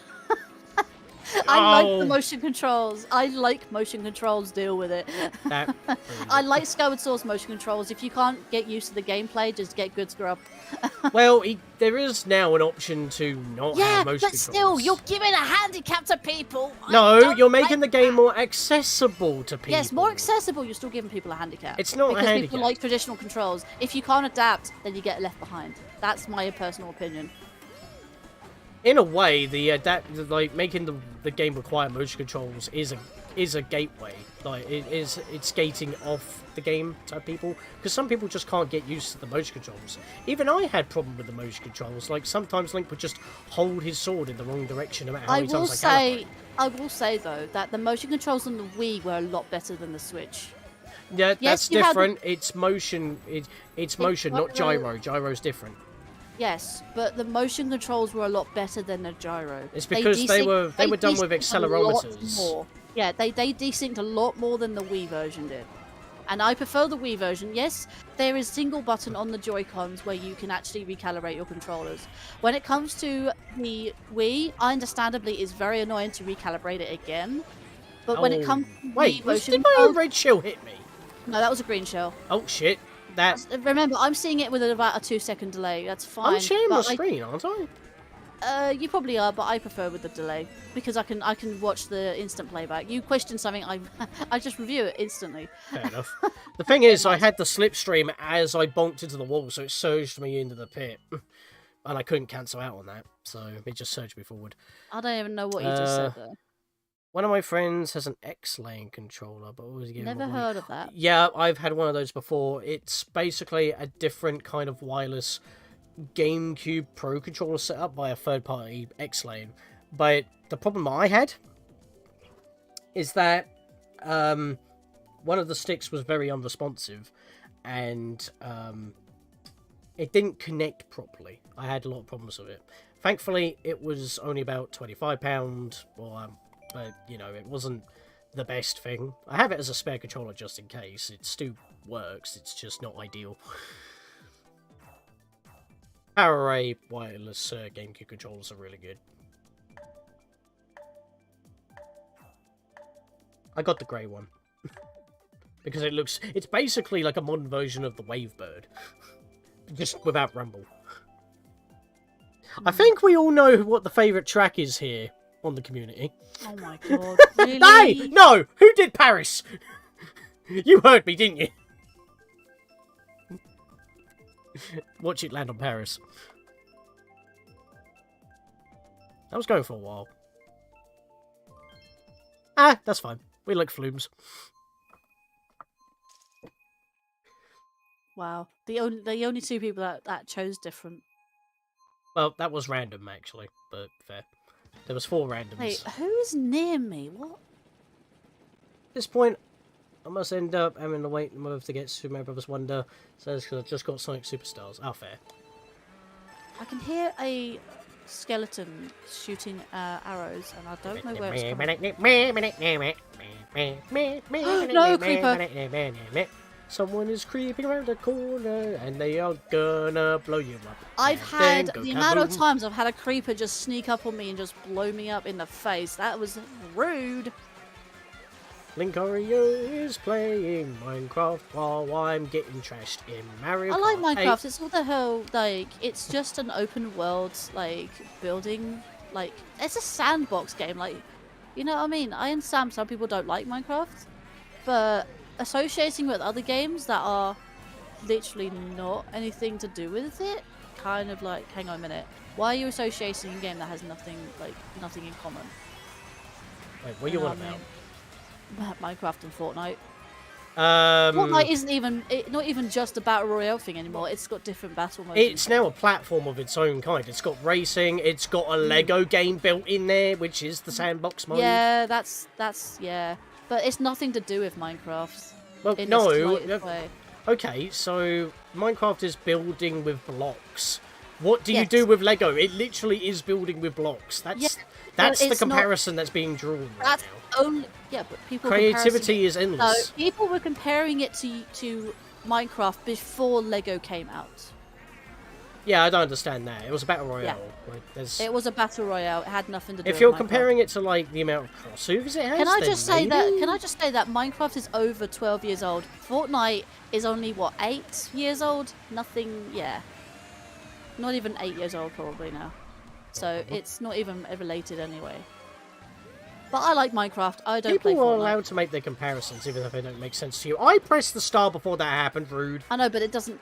I like the motion controls. I like motion controls. Deal with it. I like Skyward Sword's motion controls. If you can't get used to the gameplay, just get good scrub. Well, there is now an option to not have motion controls. But still, you're giving a handicap to people. No, you're making the game more accessible to people. Yes, more accessible. You're still giving people a handicap. It's not a handicap. Because people like traditional controls. If you can't adapt, then you get left behind. That's my personal opinion. In a way, like making the game require motion controls is a gateway. Like it's gating off the game to people, because some people just can't get used to the motion controls. Even I had problem with the motion controls. Like sometimes Link would just hold his sword in the wrong direction no matter how many times I calibrate. I will say though that the motion controls on the Wii were a lot better than the Switch. Yeah, that's different. It's motion. It's motion, not gyro. Gyro's different. Yes, but the motion controls were a lot better than the gyro. It's because they were done with accelerometers. Yeah, they desynced a lot more than the Wii version did. And I prefer the Wii version. Yes, there is single button on the Joy-Cons where you can actually recalibrate your controllers. When it comes to the Wii, understandably, it's very annoying to recalibrate it again. But when it comes to wait, did my own red shell hit me? No, that was a green shell. Oh shit. Remember, I'm seeing it with about a 2-second delay. That's fine. I'm sharing my screen, aren't I? You probably are, but I prefer with the delay because I can watch the instant playback. You question something, I just review it instantly. Fair enough. The thing is, I had the slipstream as I bonked into the wall, so it surged me into the pit, and I couldn't cancel out on that, so it just surged me forward. I don't even know what you just said there. One of my friends has an X-Lane controller, but what was he getting? Never heard of that. Yeah, I've had one of those before. It's basically a different kind of wireless GameCube Pro controller set up by a third-party X-Lane. But the problem I had is that one of the sticks was very unresponsive, and it didn't connect properly. I had a lot of problems with it. Thankfully, it was only about £25, but, you know, it wasn't the best thing. I have it as a spare controller just in case. It still works, it's just not ideal. Power Array wireless GameCube controllers are really good. I got the grey one. Because it's basically like a modern version of the Wavebird. Just without rumble. I think we all know what the favourite track is here on the community. Oh my god, really? Hey! No! Who did Paris? You heard me, didn't you? Watch it land on Paris. I was going for a while. Ah, that's fine. We like flumes. Wow. The only two people that chose different. Well, that was random, actually, but fair. There was 4 randoms. Wait, who's near me? What? At this point, I must end up having to wait and move to get Super Mario Bros. Wonder. So because I've just got Sonic Superstars. Oh, fair. I can hear a skeleton shooting arrows, and I don't know where it's coming. No, creeper! Someone is creeping around the corner, and they are gonna blow you up. I've had the amount of times I've had a creeper just sneak up on me and just blow me up in the face. That was rude. Linkario is playing Minecraft while I'm getting trashed in Mario Kart. I like Minecraft. It's all the hell, like, it's just an open world, like, building, like, it's a sandbox game, like, you know what I mean? I understand some people don't like Minecraft, but associating with other games that are literally not anything to do with it, kind of like, hang on a minute, why are you associating a game that has nothing in common? Wait, what are you on about? Minecraft and Fortnite. Fortnite isn't not even just a battle royale thing anymore. It's got different battle modes. It's now a platform of its own kind. It's got racing. It's got a Lego game built in there, which is the sandbox mode. Yeah, that's yeah. But it's nothing to do with Minecraft. Well, no. Okay, so Minecraft is building with blocks. What do you do with Lego? It literally is building with blocks. That's the comparison that's being drawn right now. But people creativity is endless. No, people were comparing it to Minecraft before Lego came out. Yeah, I don't understand that. It was a battle royale. Yeah. Like, it was a battle royale. It had nothing to do with If you're Minecraft. comparing it to like the amount of crossovers it has, can I just say maybe? that Minecraft is over 12 years old. Fortnite is only what, 8 years old? Nothing. Yeah. Not even 8 years old probably now. So it's not even related anyway. But I like Minecraft. I don't play Fortnite. People are allowed to make their comparisons even if they don't make sense to you. I pressed the star before that happened, rude. I know, but it doesn't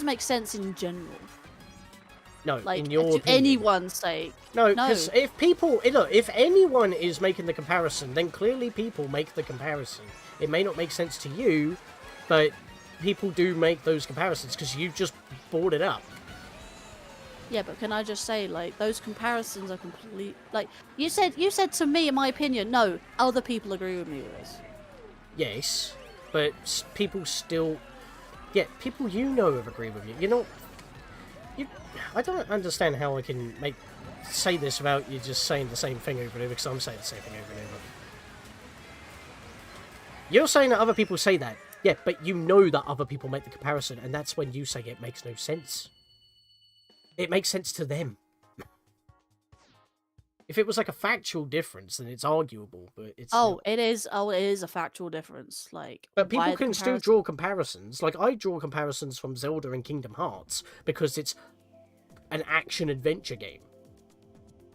make sense in general. No, Like, in your to opinion. anyone's sake. No, because if people, look, if anyone is making the comparison, then clearly people make the comparison. It may not make sense to you, but people do make those comparisons because you just brought it up. Yeah, but can I just say, like, those comparisons are complete. Like, you said to me, in my opinion, no, other people agree with me with this. Yes, but people still, yeah, people you know have agreed with you. You're not. I don't understand how I can say this without you just saying the same thing over and over, because I'm saying the same thing over and over. You're saying that other people say that. Yeah, but you know that other people make the comparison, and that's when you say it makes no sense. It makes sense to them. If it was like a factual difference, then it's arguable, but it's not. It is a factual difference. Like, But people why the can still comparison? draw comparisons. Like, I draw comparisons from Zelda and Kingdom Hearts, because it's an action-adventure game.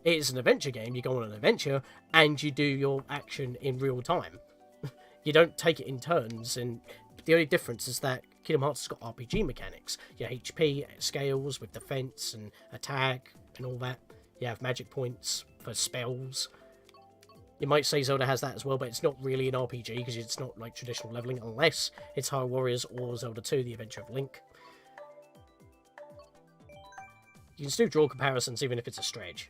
It is an adventure game, you go on an adventure, and you do your action in real time. You don't take it in turns, and the only difference is that Kingdom Hearts has got RPG mechanics. Your HP scales with defense and attack and all that. You have magic points for spells. You might say Zelda has that as well, but it's not really an RPG because it's not like traditional leveling unless it's Hyrule Warriors or Zelda 2, The Adventure of Link. You can still draw comparisons even if it's a stretch.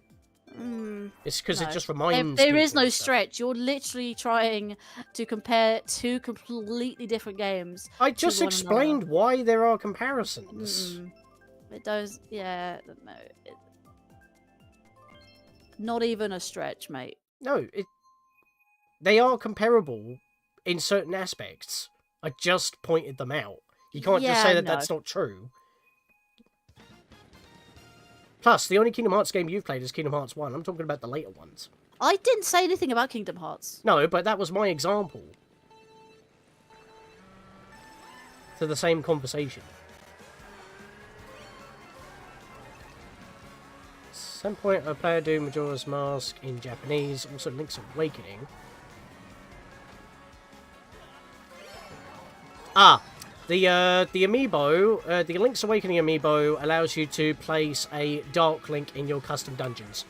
It's because it just reminds There is people no of stuff. stretch. You're literally trying to compare two completely different games. I just one explained why there are comparisons. It does, yeah, no. Not even a stretch, mate. No, they are comparable in certain aspects. I just pointed them out. You can't just say that that's not true. Plus, the only Kingdom Hearts game you've played is Kingdom Hearts 1. I'm talking about the later ones. I didn't say anything about Kingdom Hearts. No, but that was my example. To the same conversation. At some point, a player do Majora's Mask in Japanese, also Link's Awakening. The amiibo, the Link's Awakening amiibo allows you to place a Dark Link in your custom dungeons.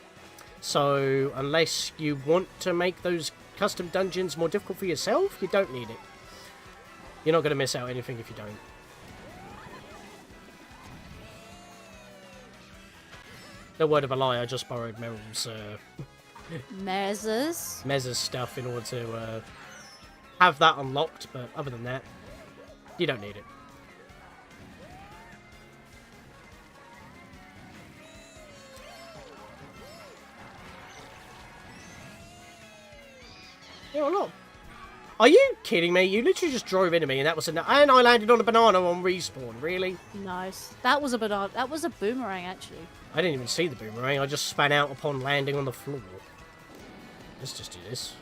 So, unless you want to make those custom dungeons more difficult for yourself, you don't need it. You're not going to miss out anything if you don't. No word of a lie, I just borrowed Meryl's Mez's stuff in order to have that unlocked, but other than that, you don't need it. Yeah, a lot. Are you kidding me? You literally just drove into me, and that was and I landed on a banana on respawn. Really? Nice. That was a banana. That was a boomerang, actually. I didn't even see the boomerang. I just span out upon landing on the floor. Let's just do this.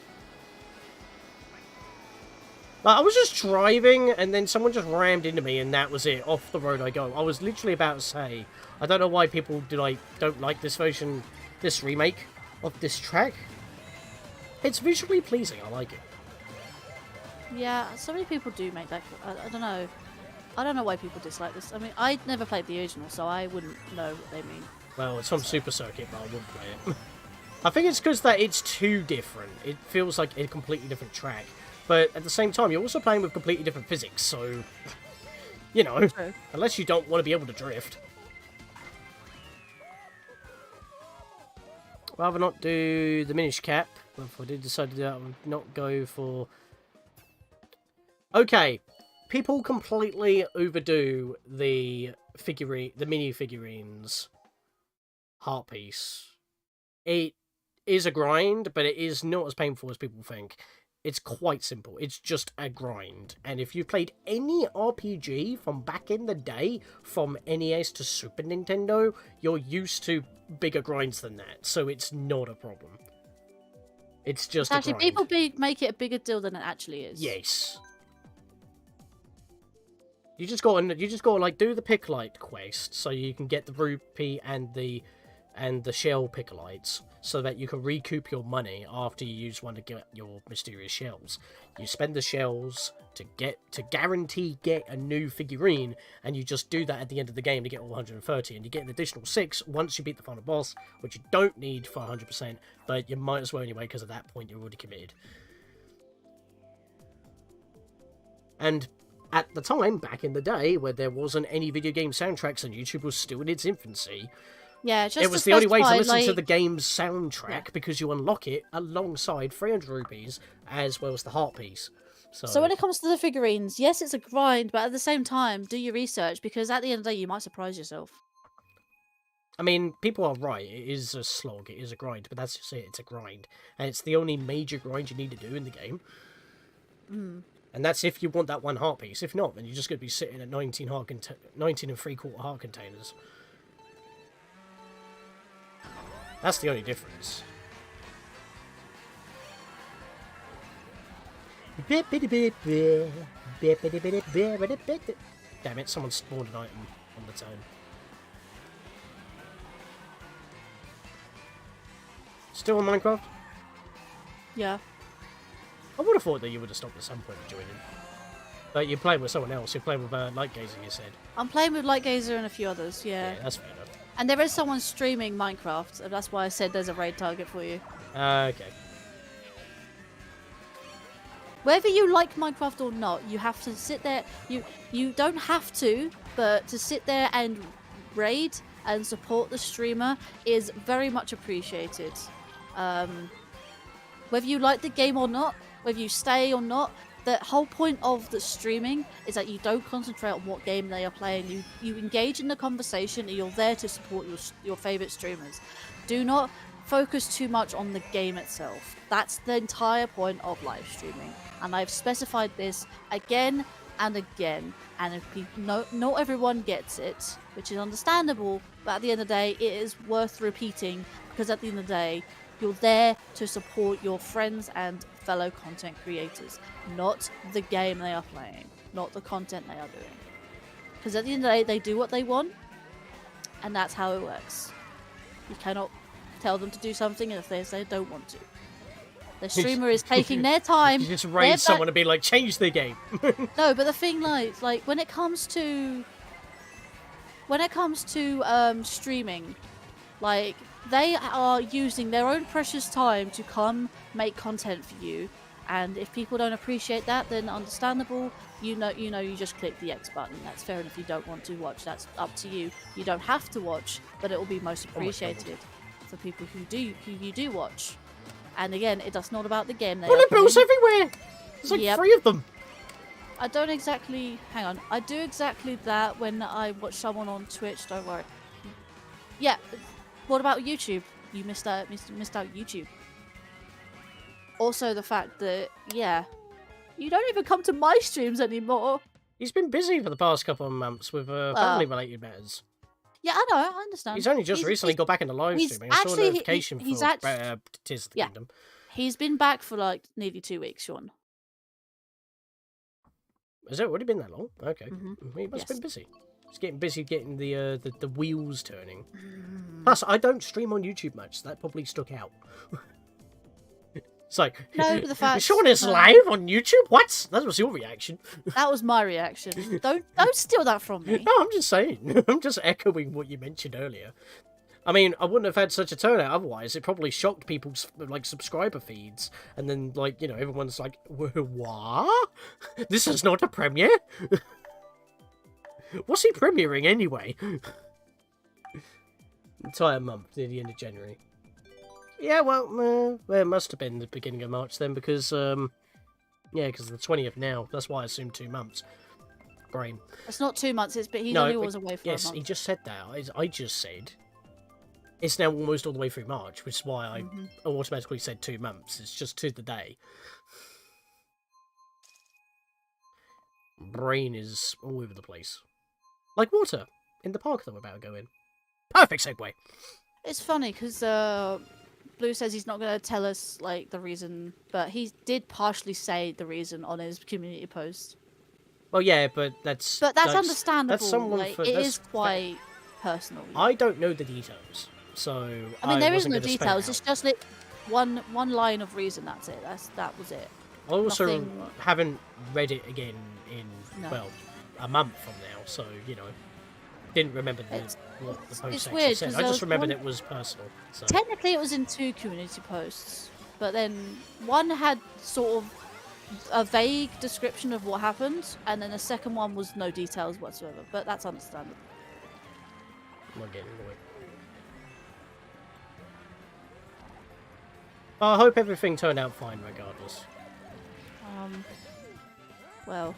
Like, I was just driving, and then someone just rammed into me, and that was it. Off the road I go. I was literally about to say, I don't know why people don't like this version, this remake of this track. It's visually pleasing. I like it. Yeah, so many people do make that. I don't know. I don't know why people dislike this. I mean, I never played the original, so I wouldn't know what they mean. Well, it's on Super Circuit, but I wouldn't play it. I think it's because that it's too different. It feels like a completely different track. But at the same time, you're also playing with completely different physics, so... You know, True. Unless you don't want to be able to drift. Rather not do the Minish Cap. Well, if I did decide to do that, I would not go for... Okay, people completely overdo the mini figurines heart piece. It is a grind, but it is not as painful as people think. It's quite simple. It's just a grind. And if you've played any RPG from back in the day, from NES to Super Nintendo, you're used to bigger grinds than that. So it's not a problem. It's just a grind. People make it a bigger deal than it actually is. Yes. You just got to like do the Pick Light quest so you can get the rupee and the and the shell pickolites, so that you can recoup your money after you use one to get your mysterious shells. You spend the shells to guarantee get a new figurine, and you just do that at the end of the game to get all 130, and you get an additional 6 once you beat the final boss, which you don't need for 100%, but you might as well anyway, because at that point you're already committed. And at the time, back in the day, where there wasn't any video game soundtracks and YouTube was still in its infancy, Yeah, just it was the only way to listen to the game's soundtrack, because you unlock it alongside 300 rupees as well as the heart piece. So when it comes to the figurines, yes, it's a grind, but at the same time, do your research, because at the end of the day, you might surprise yourself. I mean, people are right. It is a slog. It is a grind, but that's just it. It's a grind, and it's the only major grind you need to do in the game. And that's if you want that one heart piece. If not, then you're just going to be sitting at 19 and 3/4 heart containers. That's the only difference. Damn it, someone spawned an item on the turn. Still on Minecraft? Yeah. I would have thought that you would have stopped at some point of joining. But you're playing with someone else. You're playing with Lightgazer, you said. I'm playing with Lightgazer and a few others, yeah. Yeah, that's fair enough. And there is someone streaming Minecraft, and that's why I said there's a raid target for you. Okay. Whether you like Minecraft or not, you have to sit there. You don't have to, but to sit there and raid and support the streamer is very much appreciated. Whether you like the game or not, whether you stay or not, the whole point of the streaming is that you don't concentrate on what game they are playing. You engage in the conversation, and you're there to support your favorite streamers. Do not focus too much on the game itself. That's the entire point of live streaming, and I've specified this again and again. And if not everyone gets it, which is understandable, but at the end of the day, it is worth repeating, because at the end of the day, you're there to support your friends and fellow content creators, not the game they are playing, not the content they are doing. Because at the end of the day, they do what they want, and that's how it works. You cannot tell them to do something if they don't want to. The streamer is taking their time. You just raid someone and be like, change the game. No, but the thing, like when it comes to streaming, like, they are using their own precious time to come make content for you, and if people don't appreciate that, then understandable. You just click the X button. That's fair enough. If you don't want to watch, that's up to you. You don't have to watch, but it will be most appreciated for people who you do watch. And again, it's not about the game. Bullet bills everywhere. There's like 3 of them. I don't exactly. Hang on. I do exactly that when I watch someone on Twitch. Don't worry. Yeah. What about YouTube? You missed out YouTube. Also, the fact that you don't even come to my streams anymore. He's been busy for the past couple of months with family-related matters. Yeah, I know. I understand. He's only just recently got back into live streaming. I saw a notification for Tears of the Kingdom. He's been back for like nearly 2 weeks, Sean. Has it already been that long? Okay. He must have been busy. He's getting busy getting the wheels turning. Plus, I don't stream on YouTube much, so that probably stuck out. It's like, no, the fact Sean is live on YouTube? What? That was your reaction. That was my reaction. Don't steal that from me. No, I'm just saying. I'm just echoing what you mentioned earlier. I mean, I wouldn't have had such a turnout otherwise. It probably shocked people's like subscriber feeds, and then everyone's like, "What? This is not a premiere? What's he premiering anyway?" Entire month near the end of January. Yeah, well, it must have been the beginning of March then, because because the 20th now. That's why I assumed 2 months. Brain. It's not 2 months. He only was away for a month. Yes, he just said that. I just said it's now almost all the way through March, which is why I automatically said 2 months. It's just to the day. Brain is all over the place. Like water in the park that we're about to go in. Perfect segue. It's funny because Blue says he's not going to tell us like the reason, but he did partially say the reason on his community post. Well, yeah, but that's understandable. That's someone it is quite personal. I don't know the details. so I mean, there is wasn't no gonna spell details. it It's out. just like one line of reason. That's it. That was it. I also nothing- haven't read it again in No. well a month from now, so you know, didn't remember what the post it's actually weird, said. 'cause I there just was remembered one- it was personal. So Technically, it was in 2 community posts, but then one had sort of a vague description of what happened, and then the second one was no details whatsoever. But that's understandable. I'm not getting into it. I hope everything turned out fine, regardless. Well,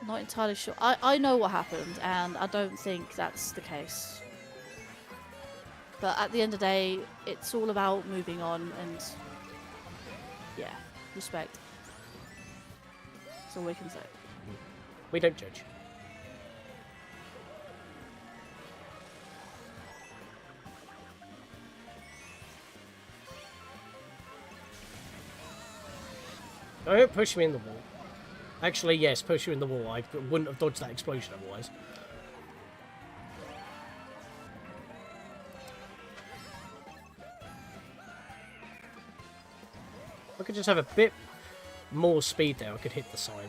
not entirely sure. I know what happened, and I don't think that's the case. But at the end of the day, it's all about moving on and, yeah, respect. That's all we can say. We don't judge. Don't push me in the wall. Actually, yes, push you in the wall. I wouldn't have dodged that explosion otherwise. I could just have a bit more speed there. I could hit the sign.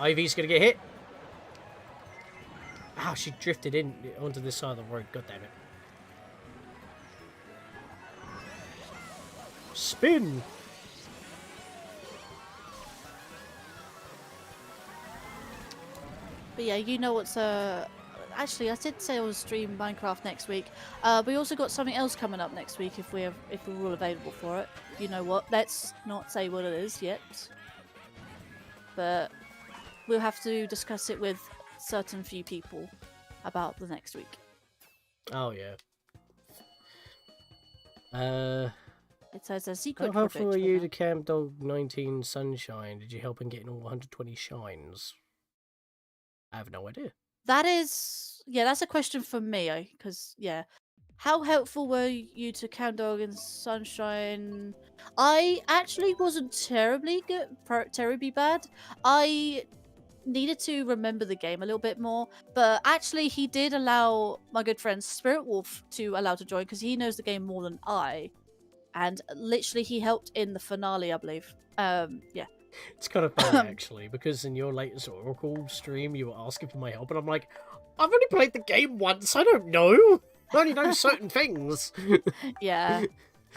Ivy's gonna get hit. Ah, she drifted in onto this side of the road. God damn it. Spin! But yeah, you know what's actually I did say I would stream Minecraft next week. We also got something else coming up next week if we're all available for it. You know what? Let's not say what it is yet. But we'll have to discuss it with certain few people about the next week. Oh, yeah. It says a secret How project. helpful are for you now. to Cam Dog 19 Sunshine? Did you help in getting all 120 shines? I have no idea. That is, yeah, that's a question for me, because, yeah. How helpful were you to Camdog and Sunshine? I actually wasn't terribly good, terribly bad. I needed to remember the game a little bit more, but actually he did allow my good friend Spirit Wolf to allow to join, because he knows the game more than I. And literally he helped in the finale, I believe. Yeah. It's kind of funny, actually, because in your latest Oracle stream, you were asking for my help, and I'm like, I've only played the game once, I don't know! I only know certain things! Yeah.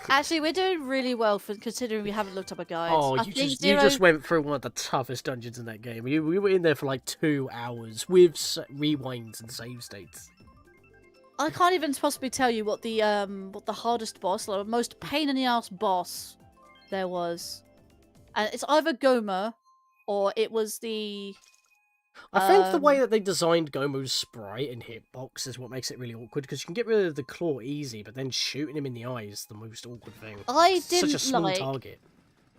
Actually, we're doing really well for considering we haven't looked up a guide. Oh, I you think just went through one of the toughest dungeons in that game. We were in there for like 2 hours, with rewinds and save states. I can't even possibly tell you what the hardest boss, or most pain in the ass boss there was. And it's either Gomer or it was the I think the way that they designed Gomu's sprite and hitbox is what makes it really awkward, because you can get rid of the claw easy, but then shooting him in the eye is the most awkward thing. It's such a small target.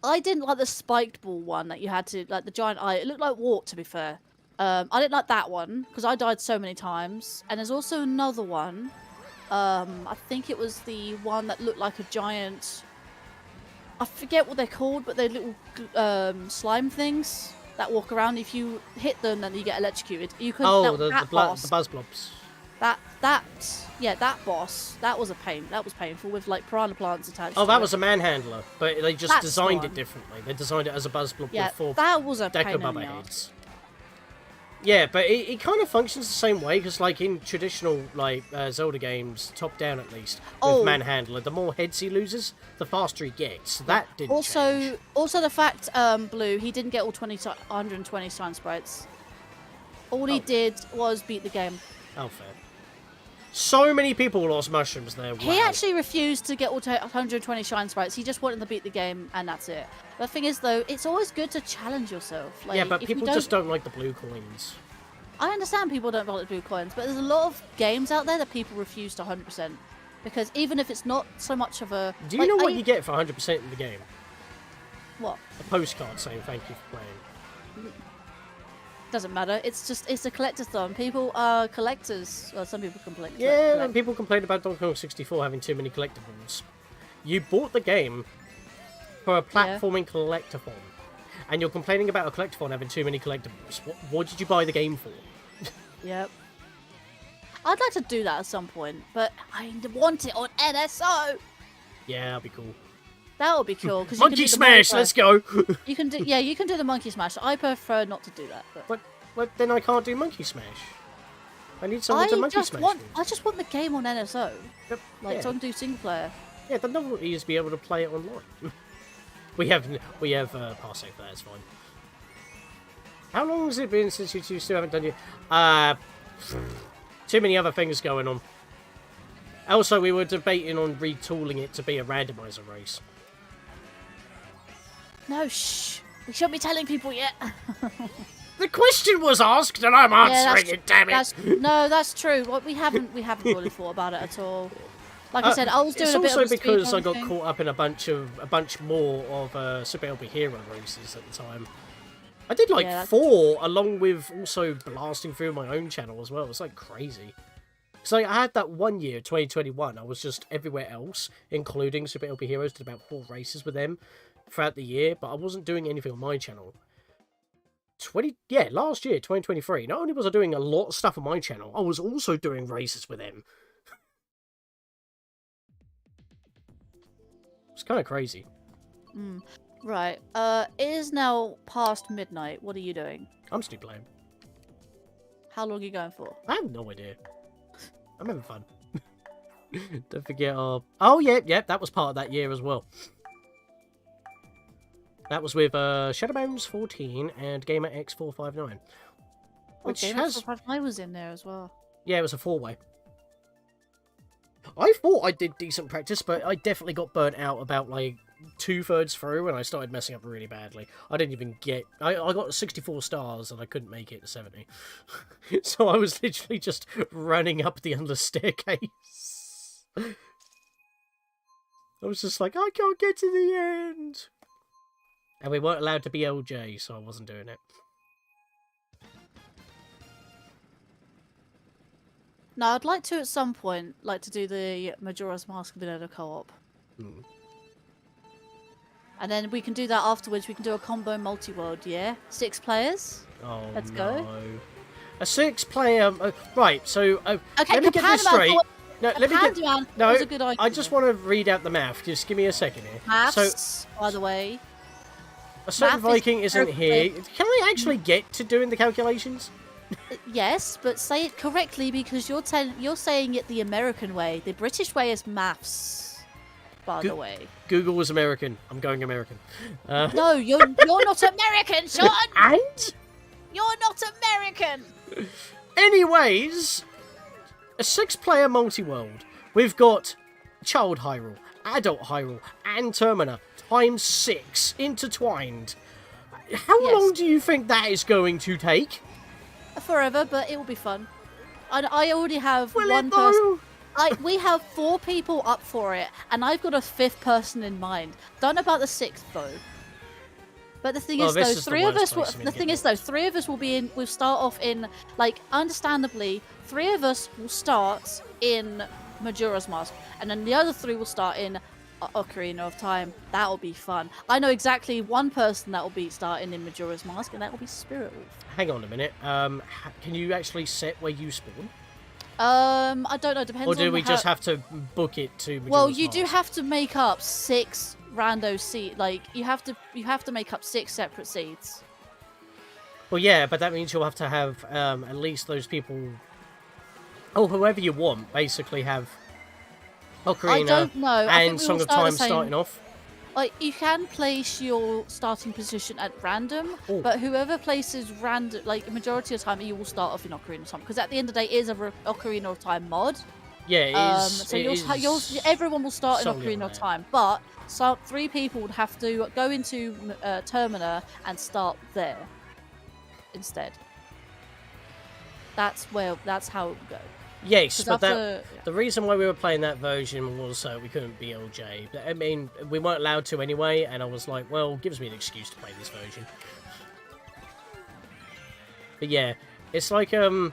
I didn't like the spiked ball one that you had to, like the giant eye. It looked like Wart, to be fair. I didn't like that one because I died so many times. And there's also another one. I think it was the one that looked like a giant. I forget what they're called, but they're little slime things that walk around. If you hit them, then you get electrocuted. You could. Oh, that the boss, buzz blobs. that boss. That was a pain. That was painful with like piranha plants attached. Oh, to that it. was a manhandler, but they just That's designed the it one. differently. They designed it as a buzz blob Yeah, with 4 that was a pain Deco in the Bubba ass. heads. Yeah, but it kind of functions the same way, because like in traditional like Zelda games, top down at least, with Manhandler, the more heads he loses, the faster he gets. So that didn't change. Also the fact, Blue, he didn't get all 120 sign sprites. All he did was beat the game. Oh, fair. So many people lost mushrooms there. Wow. He actually refused to get all 120 shine sprites. He just wanted to beat the game, and that's it. The thing is, though, it's always good to challenge yourself. Like, yeah, but if you people just don't like the blue coins. I understand people don't like the blue coins, but there's a lot of games out there that people refuse to 100%. Because even if it's not so much of a... Do you know what you get for 100% in the game? What? A postcard saying thank you for playing. Doesn't matter. It's a collectathon. People are collectors. Well, some people can collect. Yeah, and people complained about Donkey Kong 64 having too many collectibles. You bought the game for a platforming collectathon. and you're complaining about a collectathon having too many collectibles. What did you buy the game for? Yep. I'd like to do that at some point, but I want it on NSO. Yeah, that'd be cool. That would be cool. Monkey Smash, let's go. You can do the Monkey Smash. I prefer not to do that. But But then I can't do Monkey Smash. I need someone to Monkey Smash. I just want the game on NSO. Yep. Like, so I can do single player. Yeah, the novelty is to be able to play it online. we have pass save that, it's fine. How long has it been since you two still haven't done it? Too many other things going on. Also, we were debating on retooling it to be a randomizer race. No, shh. We shouldn't be telling people yet. The question was asked, and I'm answering it. Damn it! That's true. Well, we haven't really thought about it at all. Like I said, I was doing a bit of a It's also because I got thing. caught up in a bunch more of Super LP Hero races at the time. I did like 4, along with also blasting through my own channel as well. It was like crazy. So I had that one year, 2021. I was just everywhere else, including Super LP Heroes. Did about 4 races with them throughout the year, but I wasn't doing anything on my channel. Last year, 2023. Not only was I doing a lot of stuff on my channel, I was also doing races with them. It's kind of crazy. Right. It is now past midnight. What are you doing? I'm still playing. How long are you going for? I have no idea. I'm having fun. Don't forget our... Oh, yeah, that was part of that year as well. That was with Shadowbones 14 and Gamer X459. Which Gamer X459 was in there as well. Yeah, it was a 4-way. I thought I did decent practice, but I definitely got burnt out about, like, 2/3 through, and I started messing up really badly. I didn't even get... I got 64 stars, and I couldn't make it to 70. So I was literally just running up the endless staircase. I was just like, I can't get to the end! And we weren't allowed to be LJ, so I wasn't doing it. No, I'd like to at some point, to do the Majora's Mask Vanilla co-op. And then we can do that afterwards. We can do a combo multi-world, yeah? 6 players? Oh, Let's no. go. A 6-player... right, so... okay, let me get this straight. No, let me get... No, was a good idea. I just want to read out the math. Just give me a second here. Maths, by the way. A certain Viking isn't here. Can I actually get to doing the calculations? Yes, but say it correctly because you're saying it the American way. The British way is maths, by the way. Google was American. I'm going American. No, you're not American, Sean! And? You're not American! Anyways, a 6-player multi-world. We've got Child Hyrule, Adult Hyrule, and Termina times 6 intertwined. How long do you think that is going to take? Forever, but it will be fun. I already have one person. We have 4 people up for it, and I've got a 5th person in mind. Don't know about the 6th though. But the thing is, though, 3 of us. The thing is, though, 3 of us will be in. We'll start off in, understandably, 3 of us will start in Majora's Mask, and then the other 3 will start in Ocarina of Time. That'll be fun. I know exactly one person that will be starting in Majora's Mask, and that will be Spirit Wolf. Hang on a minute. Can you actually set where you spawn? I don't know. Depends. Or do we just have to book it to Majora's Well, you Mask? do have to make up 6 rando seeds. You have to make up 6 separate seeds. Well, yeah, but that means you'll have to have at least those people, or whoever you want, basically have Ocarina I don't know. and Song of Time starting off. You can place your starting position at random, but whoever places random, majority of the time, you will start off in Ocarina of Time, because at the end of the day, it is a Ocarina of Time mod. Yeah, it is. So everyone will start in Ocarina of Time, but 3 people would have to go into Termina and start there instead. That's how it would go. Yes, but the reason why we were playing that version was so we couldn't be LJ. I mean, we weren't allowed to anyway, and I was like, well, gives me an excuse to play this version. But yeah, it's like, I'm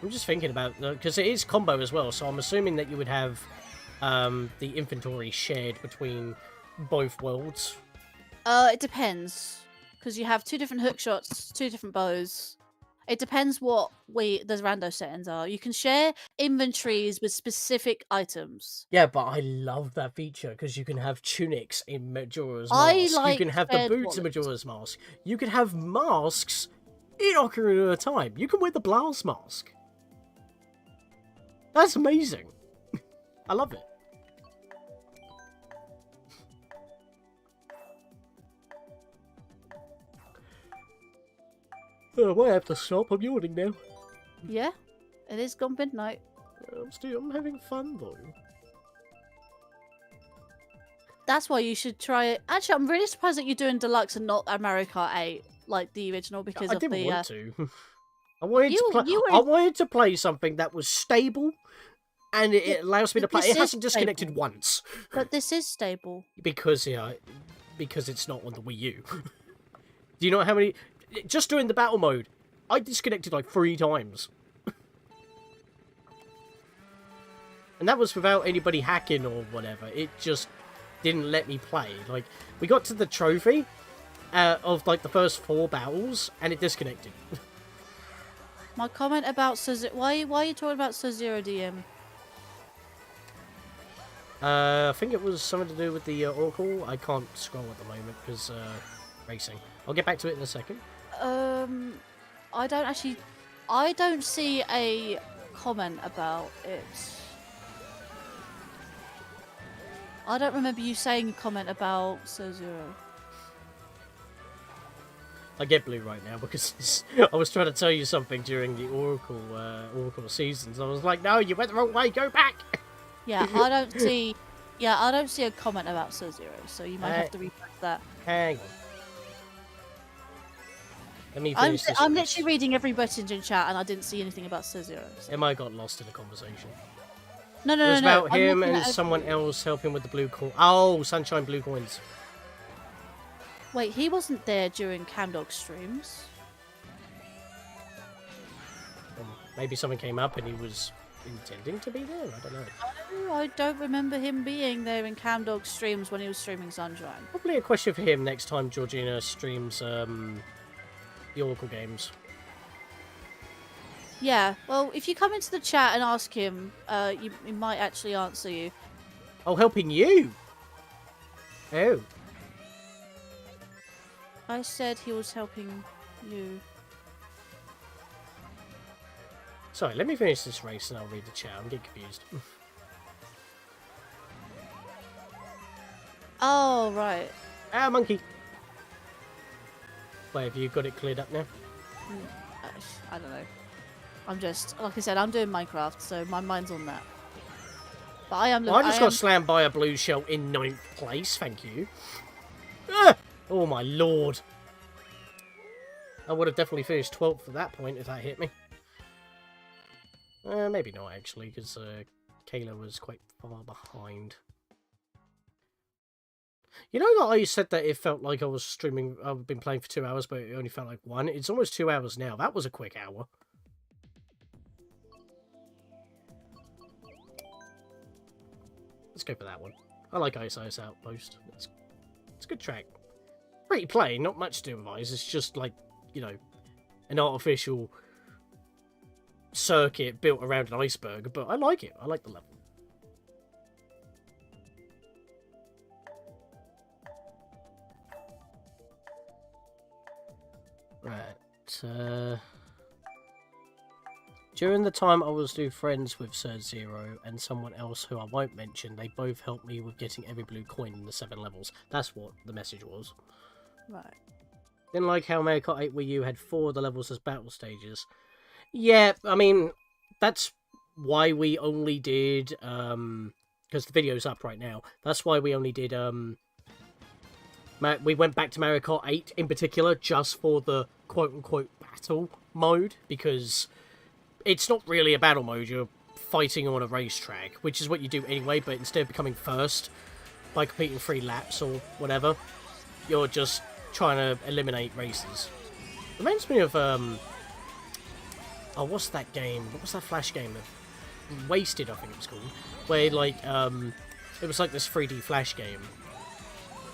just thinking about, because it is combo as well, so I'm assuming that you would have the inventory shared between both worlds. It depends, because you have 2 different hook shots, 2 different bows. It depends what the rando settings are. You can share inventories with specific items. Yeah, but I love that feature because you can have tunics in Majora's I Mask. like You can have the shared boots in wallets. Majora's Mask. You can have masks in Ocarina of Time. You can wear the Blast Mask. That's amazing. I love it. Oh, I might have to stop. I'm yawning now. Yeah, it is gone midnight. I'm having fun though. That's why you should try it. Actually, I'm really surprised that you're doing Deluxe and not Mario Kart 8 like the original because I of didn't the. want to. I wanted to play something that was stable, and it allows me to play. It hasn't disconnected once. But this is stable. Because it's not on the Wii U. Do you know how many? Just doing the battle mode, I disconnected like 3 times. And that was without anybody hacking or whatever. It just didn't let me play. Like, we got to the trophy of like the first 4 battles, and it disconnected. My comment about why are you talking about Sub-Zero DM? I think it was something to do with the Oracle. I can't scroll at the moment because racing. I'll get back to it in a second. I don't see a comment about it. I don't remember you saying a comment about Sub-Zero. I get blue right now because I was trying to tell you something during the Oracle seasons. I was like, no, you went the wrong way, go back! Yeah, I don't see a comment about Sub-Zero, so you might have to refresh that. Hang on. Let me finish this. I'm literally reading every message in chat and I didn't see anything about Sub-Zero. So. It might have got lost in the conversation. No. It was about him and someone else helping with the blue coin. Oh, Sunshine Blue Coins. Wait, he wasn't there during Camdog streams. Maybe something came up and he was intending to be there? I don't know. Oh, I don't remember him being there in Camdog streams when he was streaming Sunshine. Probably a question for him next time Georgina streams the Oracle games. Yeah, well, if you come into the chat and ask him, he might actually answer you. Oh, helping you? Oh. I said he was helping you. Sorry, let me finish this race and I'll read the chat. I'm getting confused. Oh, right. Ah, monkey. Wait, have you got it cleared up now? I don't know. I'm just, like I said, I'm doing Minecraft, so my mind's on that. But I am. Well, I just got slammed by a blue shell in 9th place. Thank you. Ah! Oh my lord! I would have definitely finished 12th at that point if that hit me. Maybe not actually, because Kayla was quite far behind. You know that I said that it felt like I was streaming. I've been playing for 2 hours, but it only felt like 1. It's almost 2 hours now. That was a quick hour. Let's go for that one. I like Ice Outpost. It's a good track. Pretty plain, not much to do with Ice. It's just like, you know, an artificial circuit built around an iceberg. But I like it. I like the level. Right. During the time I was new friends with Sub-Zero and someone else who I won't mention, they both helped me with getting every blue coin in the 7 levels. That's what the message was. Right. Didn't like how Mario Kart 8 Wii U had 4 of the levels as battle stages. Yeah, I mean, that's why we only did, because the video's up right now, that's why we only did, we went back to Mario Kart 8 in particular, just for the quote-unquote battle mode, because it's not really a battle mode, you're fighting on a racetrack, which is what you do anyway, but instead of becoming first by completing 3 laps or whatever, you're just trying to eliminate races. Reminds me of, oh, what's that game? What was that Flash game? Wasted, I think it was called. Where, like, it was like this 3D Flash game.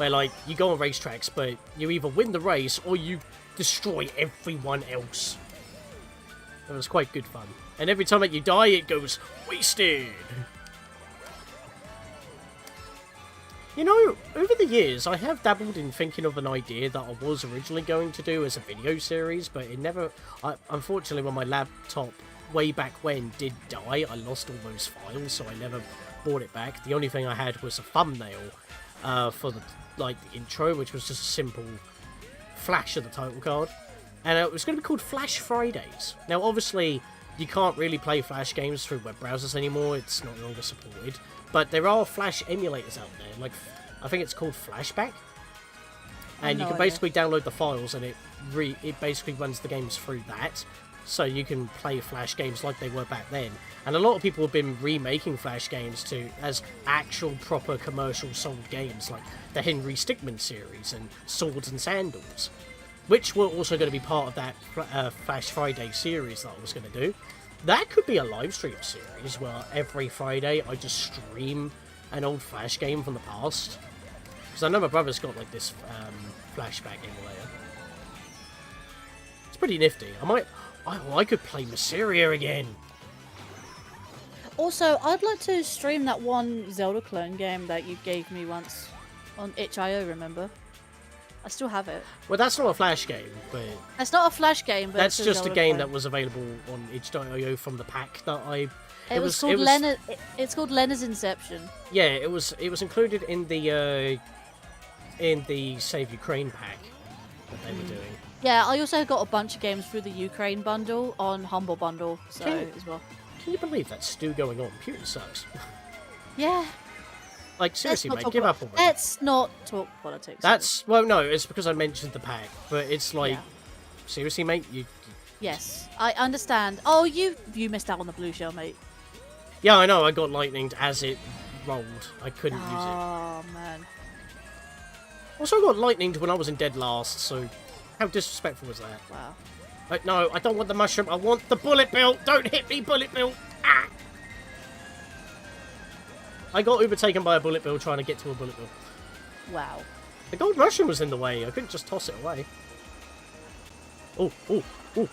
where like you go on racetracks, but you either win the race or you destroy everyone else. It was quite good fun. And every time that you die, it goes wasted. You know, over the years, I have dabbled in thinking of an idea that I was originally going to do as a video series, but it never... unfortunately, when my laptop, way back when, did die, I lost all those files, so I never bought it back. The only thing I had was a thumbnail for the intro, which was just a simple flash of the title card. And it was going to be called Flash Fridays. Now, obviously, you can't really play Flash games through web browsers anymore. It's no longer supported. But there are Flash emulators out there. Like, I think it's called Flashback. And you can basically download the files, and it basically runs the games through that. So you can play Flash games like they were back then. And a lot of people have been remaking Flash games as actual proper commercial sold games, like the Henry Stickmin series and Swords and Sandals, which were also going to be part of that Flash Friday series that I was going to do. That could be a live stream series where every Friday I just stream an old Flash game from the past. Because I know my brother's got like this Flashback emulator. It's pretty nifty. I could play Mysteria again. Also, I'd like to stream that one Zelda clone game that you gave me once on itch.io, remember? I still have it. Well, that's not a Flash game, but... It's not a Flash game, but that's it's just a Zelda game clone. that was available on itch.io from the pack that I... It's called Leonard's Inception. Yeah, it was included in the Save Ukraine pack that they were doing. Yeah, I also got a bunch of games through the Ukraine bundle on Humble Bundle, so as well. Can you believe that's still going on? Putin sucks. Yeah. Like, seriously, mate, give up already. Let's not talk politics. Well, no, it's because I mentioned the pack, but it's like, seriously, mate, you... Yes, I understand. Oh, you missed out on the blue shell, mate. Yeah, I know, I got lightninged as it rolled. I couldn't use it. Oh, man. Also, I got lightninged when I was in dead last, so how disrespectful was that? Wow. No, I don't want the mushroom, I want the bullet bill! Don't hit me, bullet bill! Ah! I got overtaken by a bullet bill trying to get to a bullet bill. Wow. The gold mushroom was in the way. I couldn't just toss it away. Oh, oh, oh.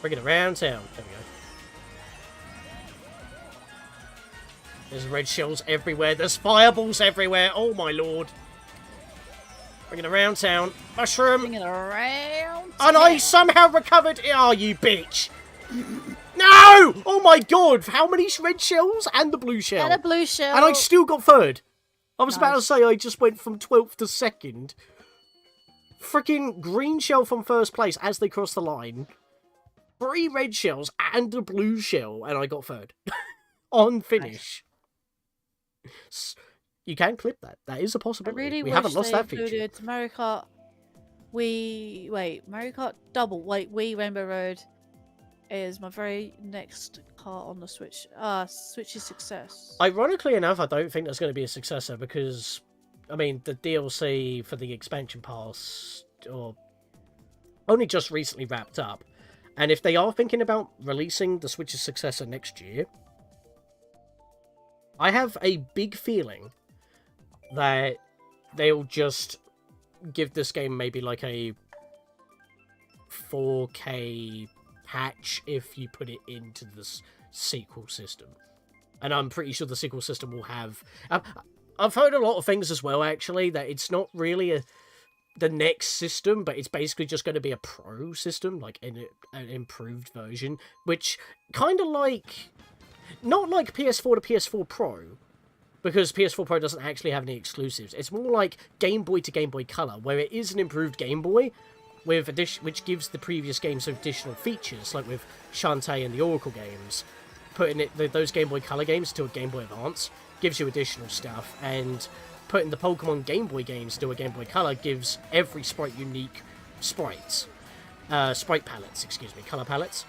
Bring it around town. There we go. There's red shells everywhere. There's fireballs everywhere. Oh, my lord. Bring it around town. Mushroom. Bring it around And I somehow recovered it. Oh, you bitch. No! Oh my god! How many red shells? And the blue shell. And a blue shell. And I still got third. I was about to Nice. say I just went from 12th to 2nd. Freaking green shell from first place as they crossed the line. 3 red shells and a blue shell. And I got third. On finish. You can clip that. That is a I possibility. really We wish haven't lost they that feature. included Mario Kart. Mario Kart Double. Wii Rainbow Road is my very next kart on the Switch. Switch's success. Ironically enough, I don't think there's going to be a successor because, I mean, the DLC for the expansion pass only just recently wrapped up. And if they are thinking about releasing the Switch's successor next year, I have a big feeling that they'll just give this game maybe like a 4K patch if you put it into the sequel system. And I'm pretty sure the sequel system will have... I've heard a lot of things as well, actually, that it's not really the next system, but it's basically just going to be a pro system, like an improved version, which kind of like... Not like PS4 to PS4 Pro, because PS4 Pro doesn't actually have any exclusives. It's more like Game Boy to Game Boy Color, where it is an improved Game Boy, with which gives the previous games additional features, like with Shantae and the Oracle games. Putting those Game Boy Color games to a Game Boy Advance gives you additional stuff, and putting the Pokemon Game Boy games to a Game Boy Color gives every sprite unique sprites. Sprite palettes, excuse me, color palettes.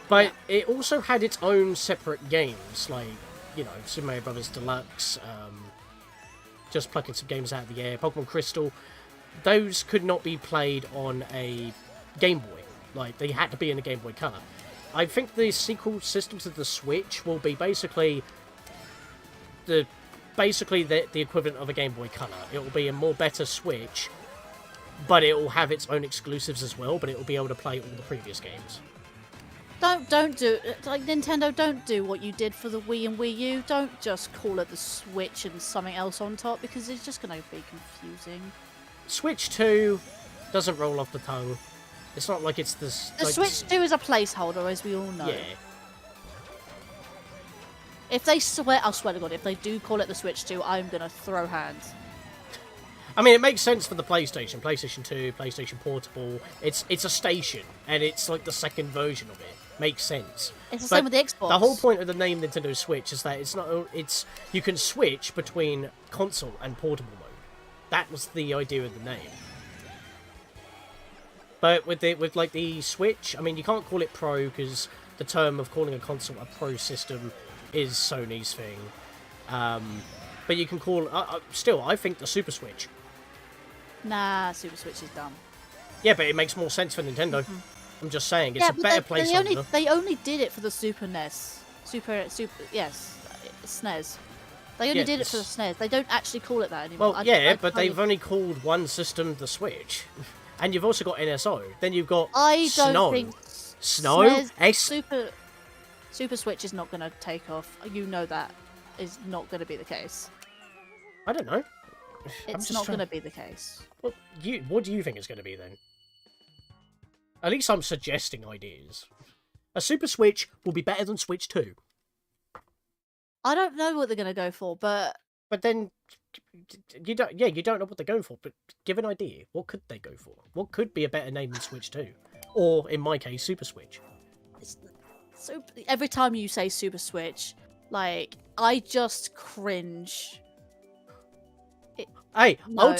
But it also had its own separate games, like, you know, Super Mario Bros. Deluxe, just plucking some games out of the air, Pokemon Crystal. Those could not be played on a Game Boy. Like, they had to be in a Game Boy Color. I think the sequel system to the Switch will be basically the basically the equivalent of a Game Boy Color. It will be a more better Switch, but it will have its own exclusives as well, but it will be able to play all the previous games. Don't do like Nintendo. Don't do what you did for the Wii and Wii U. Don't just call it the Switch and something else on top, because it's just going to be confusing. Switch 2 doesn't roll off the tongue. It's not like it's the like, Switch 2 is a placeholder, as we all know. Yeah. If they swear, I swear to God, if they do call it the Switch 2, I'm going to throw hands. I mean, it makes sense for the PlayStation 2, PlayStation Portable. It's a station, and it's like the second version of it. Makes sense. It's the same with the Xbox. The whole point of the name Nintendo Switch is that you can switch between console and portable mode. That was the idea of the name. But with the Switch, I mean, you can't call it Pro because the term of calling a console a Pro system is Sony's thing. But you can call still, I think the Super Switch. Nah, Super Switch is dumb. Yeah, but it makes more sense for Nintendo. I'm just saying, it's a better placeholder. They only did it for the Super NES. Yes, SNES. They only did it for the SNES. They don't actually call it that anymore. Well, but they've only called one system the Switch. And you've also got NSO. Then you've got Snow. Super Switch is not going to take off. You know that is not going to be the case. I don't know. It's not going to be the case. Well, what do you think it's going to be then? At least I'm suggesting ideas. A Super Switch will be better than Switch 2. I don't know what they're going to go for, but then you don't know what they're going for, but give an idea. What could they go for? What could be a better name than Switch 2? Or, in my case, Super Switch. Every time you say Super Switch, like, I just cringe. Hey, I'll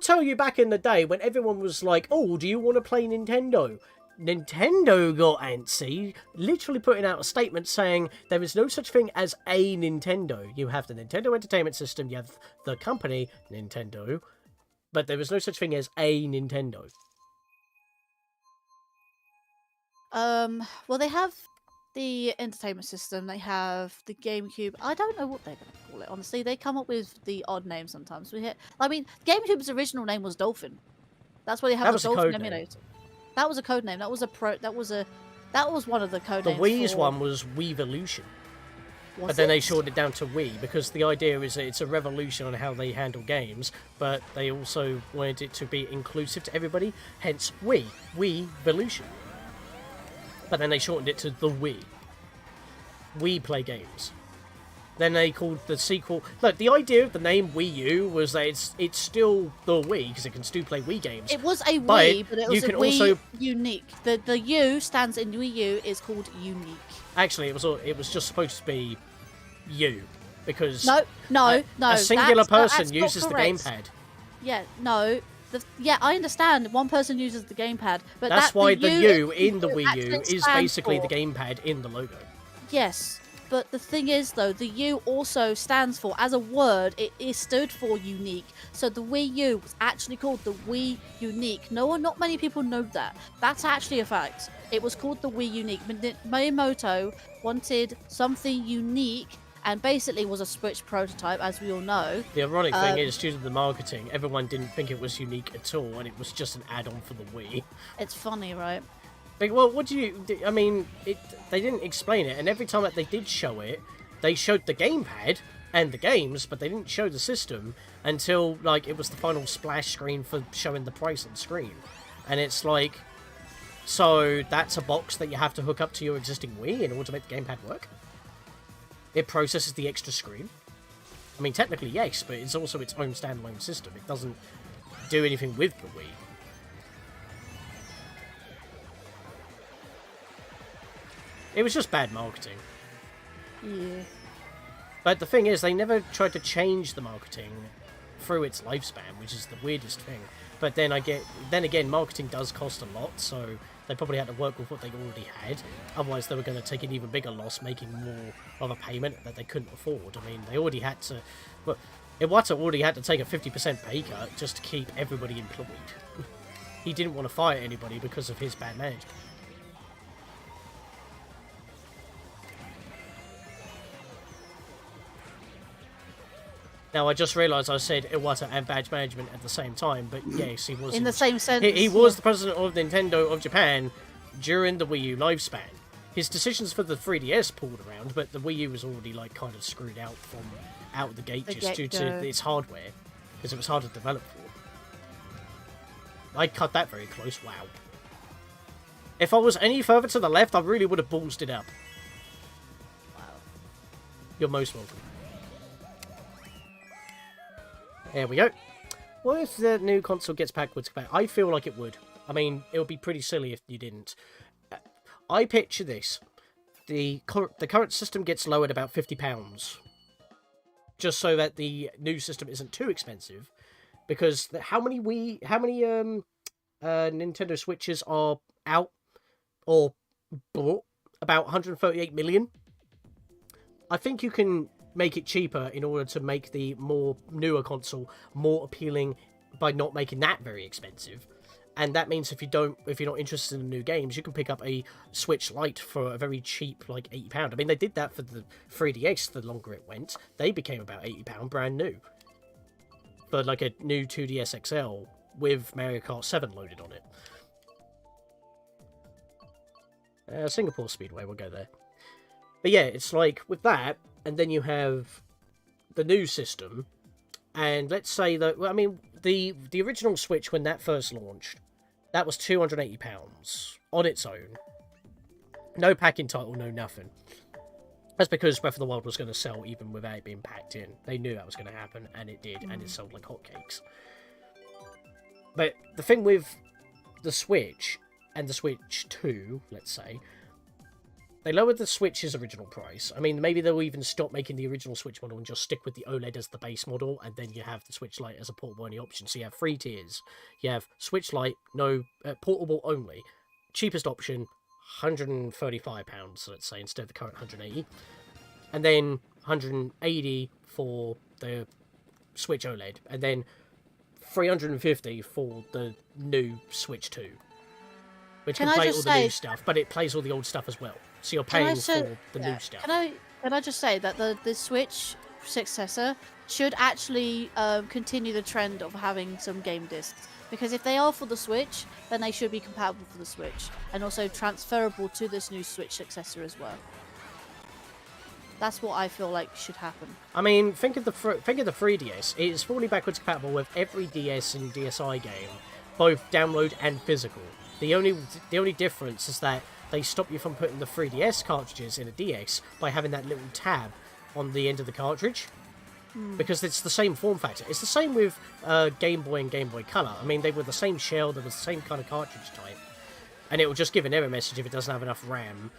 tell you back in the day when everyone was like, oh, do you want to play Nintendo? Nintendo got antsy, literally putting out a statement saying there is no such thing as a Nintendo. You have the Nintendo Entertainment System, you have the company, Nintendo, but there is no such thing as a Nintendo. Well, they have the entertainment system, they have the GameCube. I don't know what they're going to call it, honestly. They come up with the odd names sometimes. GameCube's original name was Dolphin. That's why they have the Dolphin emulator. That was a code name. That was one of the code names. The Wii's one was Wiivolution. But then they shortened it down to Wii, because the idea is that it's a revolution on how they handle games, but they also wanted it to be inclusive to everybody, hence Wiivolution. But then they shortened it to the Wii. We play games. Then they called the sequel... Look, the idea of the name WiiU was that it's still the Wii, because it can still play Wii games. It was a Wii, but it was a Wii unique. The U stands in Wii U is called unique. Actually, it was just supposed to be U, because... No. A singular person uses the gamepad. Yeah, no... I understand. One person uses the gamepad, but that's why the U in the Wii U is basically the gamepad in the logo. Yes, but the thing is, though, the U also stands for, as a word, it stood for unique. So the Wii U was actually called the Wii Unique. Not many people know that. That's actually a fact. It was called the Wii Unique. Miyamoto wanted something unique, and basically was a Switch prototype, as we all know. The ironic thing is, due to the marketing, everyone didn't think it was unique at all, and it was just an add-on for the Wii. It's funny, right? Like, well, I mean, they didn't explain it, and every time that they did show it, they showed the gamepad and the games, but they didn't show the system until, like, it was the final splash screen for showing the price on screen. And it's like, so that's a box that you have to hook up to your existing Wii in order to make the gamepad work? It processes the extra screen. I mean, technically, yes, but it's also its own standalone system. It doesn't do anything with the Wii. It was just bad marketing. Yeah. But the thing is, they never tried to change the marketing through its lifespan, which is the weirdest thing. But then again, marketing does cost a lot, so they probably had to work with what they already had. Otherwise, they were going to take an even bigger loss, making more of a payment that they couldn't afford. I mean, they already had to... Well, Iwata already had to take a 50% pay cut just to keep everybody employed. He didn't want to fire anybody because of his bad management. Now, I just realised I said Iwata and badge management at the same time, but yes, he was... In the same sentence. He was the president of Nintendo of Japan during the Wii U lifespan. His decisions for the 3DS pulled around, but the Wii U was already, like, kind of screwed out from out of the gate just due to its hardware, because it was hard to develop for. I cut that very close, wow. If I was any further to the left, I really would have ballsed it up. Wow. You're most welcome. There we go. What if the new console gets backwards compatible? I feel like it would. I mean, it would be pretty silly if you didn't. I picture this. The current system gets lowered about £50. Just so that the new system isn't too expensive. Because how many Nintendo Switches are out or bought? About 138 million. I think you can make it cheaper in order to make the newer console more appealing by not making that very expensive. And that means if you're not interested in new games, you can pick up a Switch Lite for a very cheap, like £80. I mean, they did that for the 3DS the longer it went. They became about £80 brand new. For like a new 2DS XL with Mario Kart 7 loaded on it. Singapore Speedway, we'll go there. But yeah, it's like with that, and then you have the new system, and let's say that, well, I mean, the original Switch, when that first launched, that was £280 on its own. No packing title, no nothing. That's because Breath of the Wild was going to sell even without it being packed in. They knew that was going to happen, and it did, and it sold like hotcakes. But the thing with the Switch, and the Switch 2, let's say, they lowered the Switch's original price. I mean, maybe they'll even stop making the original Switch model and just stick with the OLED as the base model, and then you have the Switch Lite as a portable only option. So you have 3 tiers. You have Switch Lite, no portable only. Cheapest option, £135, let's say, instead of the current £180. And then £180 for the Switch OLED. And then £350 for the new Switch 2. Which can play all the new stuff, but it plays all the old stuff as well. So you're paying for the new stuff. Can I just say that the Switch successor should actually continue the trend of having some game discs, because if they are for the Switch, then they should be compatible for the Switch and also transferable to this new Switch successor as well. That's what I feel like should happen. I mean, think of the 3DS. It is fully backwards compatible with every DS and DSi game, both download and physical. The only difference is that they stop you from putting the 3DS cartridges in a DS by having that little tab on the end of the cartridge. Because it's the same form factor. It's the same with Game Boy and Game Boy Color. I mean, they were the same shell, they were the same kind of cartridge type. And it will just give an error message if it doesn't have enough RAM,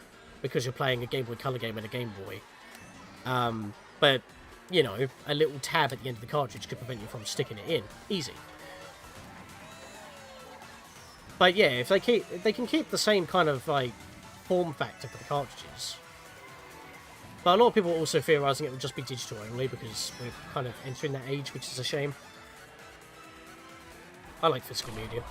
because you're playing a Game Boy Color game and a Game Boy. But, you know, a little tab at the end of the cartridge could prevent you from sticking it in. Easy. But yeah, if they can keep the same kind of, like, form factor for the cartridges. But a lot of people are also theorising it will just be digital only, because we're kind of entering that age, which is a shame. I like physical media.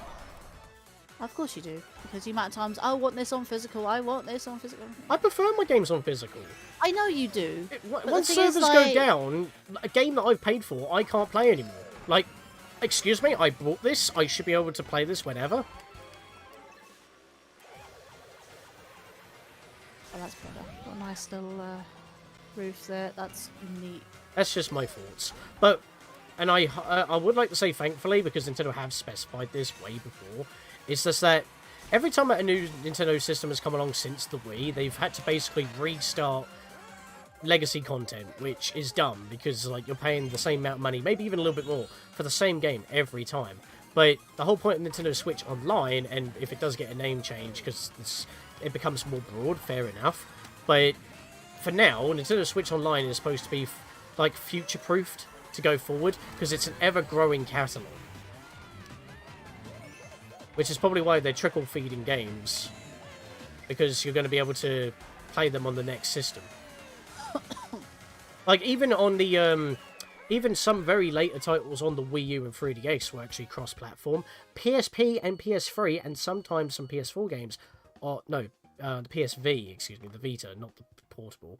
Of course you do, because the amount of times, I want this on physical, I want this on physical. I prefer my games on physical. I know you do. Once servers go down, a game that I've paid for, I can't play anymore. Like, excuse me, I bought this, I should be able to play this whenever. Oh, that's better. Got a nice little roof there. That's neat. That's just my thoughts. But, and I would like to say thankfully, because Nintendo have specified this way before, it's just that every time that a new Nintendo system has come along since the Wii, they've had to basically restart legacy content, which is dumb, because like you're paying the same amount of money, maybe even a little bit more, for the same game every time. But the whole point of Nintendo Switch Online, and if it does get a name change, because it becomes more broad, fair enough. But for now, Nintendo Switch Online is supposed to be like future-proofed to go forward, because it's an ever-growing catalogue. Which is probably why they're trickle-feeding games, because you're going to be able to play them on the next system. Like, even on the, even some very later titles on the Wii U and 3DS were actually cross-platform. PSP and PS3, and sometimes some PS4 games, or, no, the PSV, excuse me, the Vita, not the portable,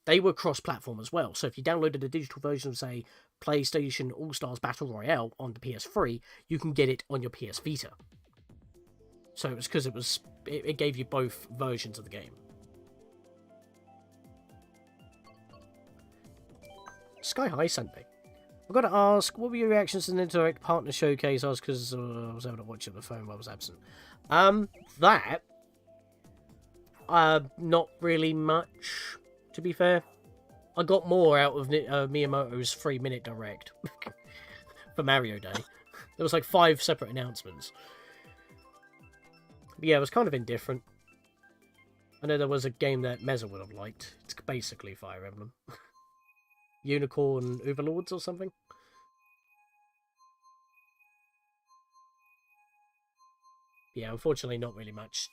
they were cross-platform as well. So if you downloaded a digital version of, say, PlayStation All-Stars Battle Royale on the PS3, you can get it on your PS Vita. So it was because it gave you both versions of the game. Sky High Sunday. I've got to ask, what were your reactions to the Direct Partner Showcase? I was because I was able to watch it on the phone while I was absent. Not really much, to be fair. I got more out of Miyamoto's 3-minute Direct for Mario Day. There was like 5 separate announcements. But yeah, it was kind of indifferent. I know there was a game that Meza would have liked. It's basically Fire Emblem. Unicorn Overlords or something? Yeah, unfortunately not really much.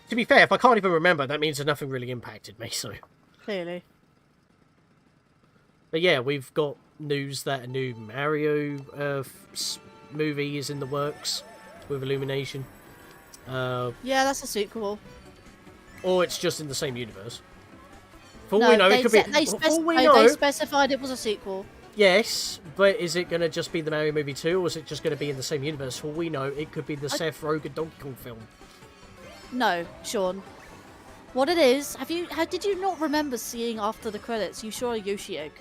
To be fair, if I can't even remember, that means that nothing really impacted me, so... Clearly. But yeah, we've got news that a new Mario movie is in the works with Illumination. Yeah, that's a sequel. Or it's just in the same universe. For No, all we know, it could be... They specified it was a sequel. Yes, but is it going to just be the Mario movie 2, or is it just going to be in the same universe? For all we know, it could be the Seth Rogen Donkey Kong film. No, Sean. What it is, did you not remember seeing after the credits, you saw a Yoshi egg?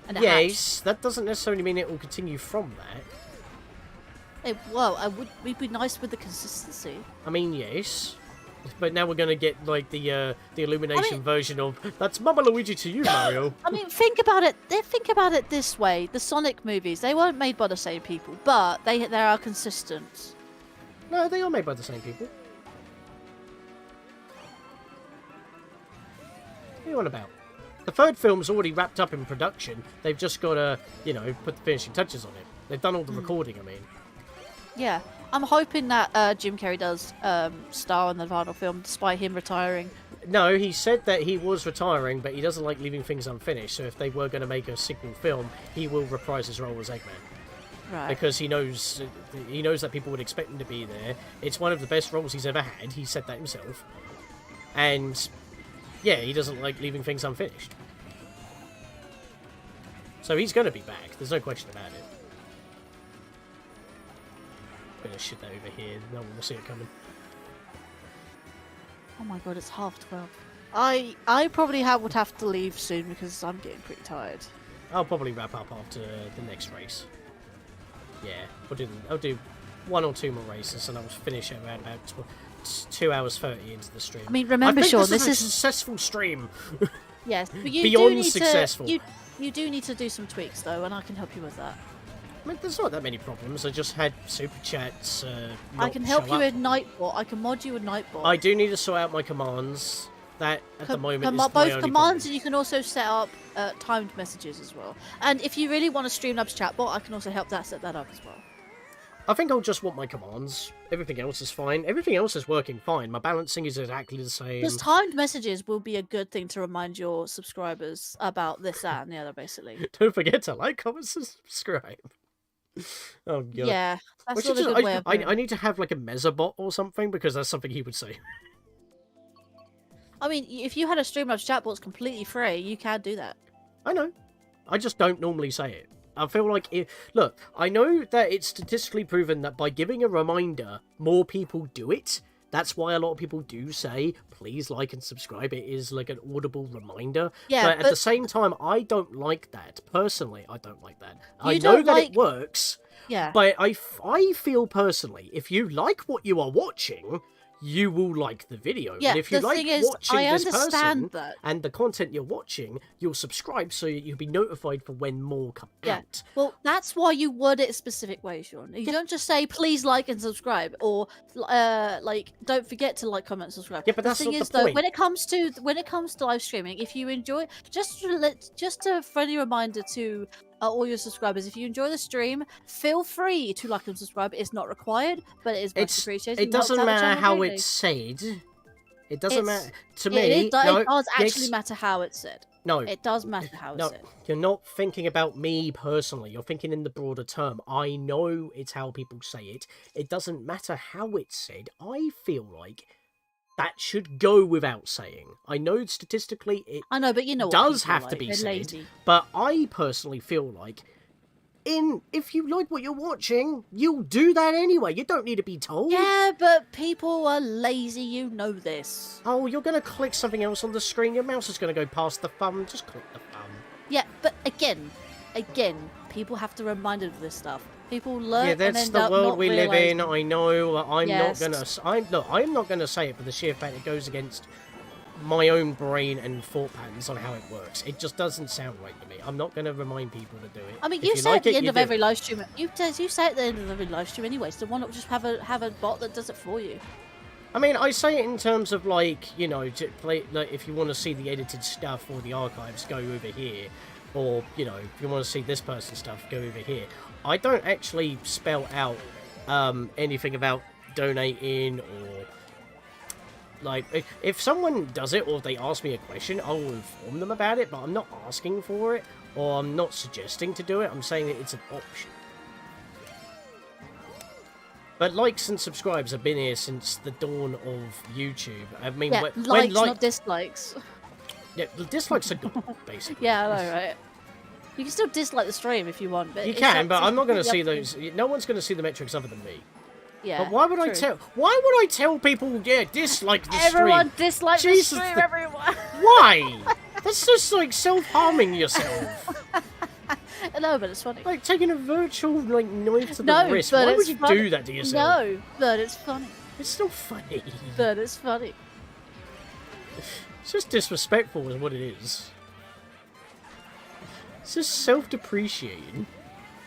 And Yes, that doesn't necessarily mean it will continue from that. We'd be nice with the consistency. I mean, yes. But now we're going to get, like, the Illumination version of, that's Mama Luigi to you, Mario. I mean, think about it this way. The Sonic movies, they weren't made by the same people, but they are consistent. No, they are made by the same people. What are you on about? The third film's already wrapped up in production. They've just got to, put the finishing touches on it. They've done all the recording, I mean. Yeah. I'm hoping that Jim Carrey does star in the final film, despite him retiring. No, he said that he was retiring, but he doesn't like leaving things unfinished. So if they were going to make a sequel film, he will reprise his role as Eggman. Right. Because he knows that people would expect him to be there. It's one of the best roles he's ever had. He said that himself. And yeah, he doesn't like leaving things unfinished. So he's going to be back. There's no question about it. Gonna shit that over here. No one will see it coming. Oh my god, it's 12:30. I probably would have to leave soon because I'm getting pretty tired. I'll probably wrap up after the next race. Yeah, I'll do 1 or 2 more races and I'll finish at around about 2 hours 30 into the stream. I mean, remember, Sean, this is a successful stream. Yes, but you Beyond do need successful. You do need to do some tweaks though, and I can help you with that. I mean, there's not that many problems. I just had super chats. I can help you with Nightbot. I can mod you with Nightbot. I do need to sort out my commands. That at the moment is both my only commands, problem. and you can also set up timed messages as well. And if you really want a Streamlabs chatbot, I can also help set that up as well. I think I'll just want my commands. Everything else is fine. Everything else is working fine. My balancing is exactly the same. Because timed messages will be a good thing to remind your subscribers about this, that, and the other, basically. Don't forget to like, comment, subscribe. Oh god. Yeah, that's not a good way of doing it. I need to have like a Mezabot or something because that's something he would say. I mean, if you had a Streamlabs chatbot that's completely free, you can do that. I know. I just don't normally say it. I feel like look, I know that it's statistically proven that by giving a reminder, more people do it. That's why a lot of people do say, please like and subscribe. It is like an audible reminder. Yeah, but at the same time, I don't like that. Personally, I don't like that. I You know don't that like- it works, Yeah. but I feel personally, if you like what you are watching, you will like the video. Yeah, And if you the like thing is, watching I this understand person that. and the content you're watching, you'll subscribe so you'll be notified for when more come Yeah. out. Well, that's why you word it a specific way, Sean. You don't just say, please like and subscribe, or don't forget to like, comment, and subscribe. Yeah, but that's the thing not is, the though, point. when it comes to live streaming, if you enjoy, just a friendly reminder to all your subscribers, if you enjoy the stream, feel free to like and subscribe. It's not required, but it is much appreciated. It doesn't matter how it's said. It doesn't matter to me. It does actually matter how it's said. No, It does matter how it's said. you're not thinking about me personally. You're thinking in the broader term. I know it's how people say it. It doesn't matter how it's said. I feel like That should go without saying. I know statistically it I know, but you know what does people have to like. be They're said, lazy. but I personally feel like if you like what you're watching, you'll do that anyway. You don't need to be told. Yeah, but people are lazy, you know this. Oh, you're going to click something else on the screen. Your mouse is going to go past the thumb. Just click the thumb. Yeah, but again, people have to be reminded of this stuff. People learn. Yeah, that's and the end up world not we live in. realising. I know. I'm Yes. not gonna. I'm not gonna say it for the sheer fact it goes against my own brain and thought patterns on how it works. It just doesn't sound right to me. I'm not gonna remind people to do it. I mean, If you say like at the it, end you of do every it. live stream. You say at the end of every live stream anyway. So why not just have a bot that does it for you? I mean, I say it in terms of like, you know, to play, like if you want to see the edited stuff or the archives, go over here, or you know, if you want to see this person's stuff, go over here. I don't actually spell out anything about donating or like if someone does it or they ask me a question, I will inform them about it. But I'm not asking for it or I'm not suggesting to do it. I'm saying that it's an option. But likes and subscribes have been here since the dawn of YouTube. I mean, Yeah, likes, not dislikes. Yeah, the dislikes are good, basically. Yeah, I know, right? You can still dislike the stream if you want, but You it's can, up- but it's I'm not going to see completely up those. No one's going to see the metrics other than me. Yeah. But why would I true. tell? Why would I tell people? Yeah, dislike the Everyone stream. dislike the Jesus, stream, everyone. Why? That's just like self-harming yourself. No, but it's funny. Like taking a virtual like knife to the No, wrist. but Why would it's you funny. do that to yourself? No, but it's funny. It's still funny. But it's funny. It's just disrespectful, is what it is. It's just self-depreciating.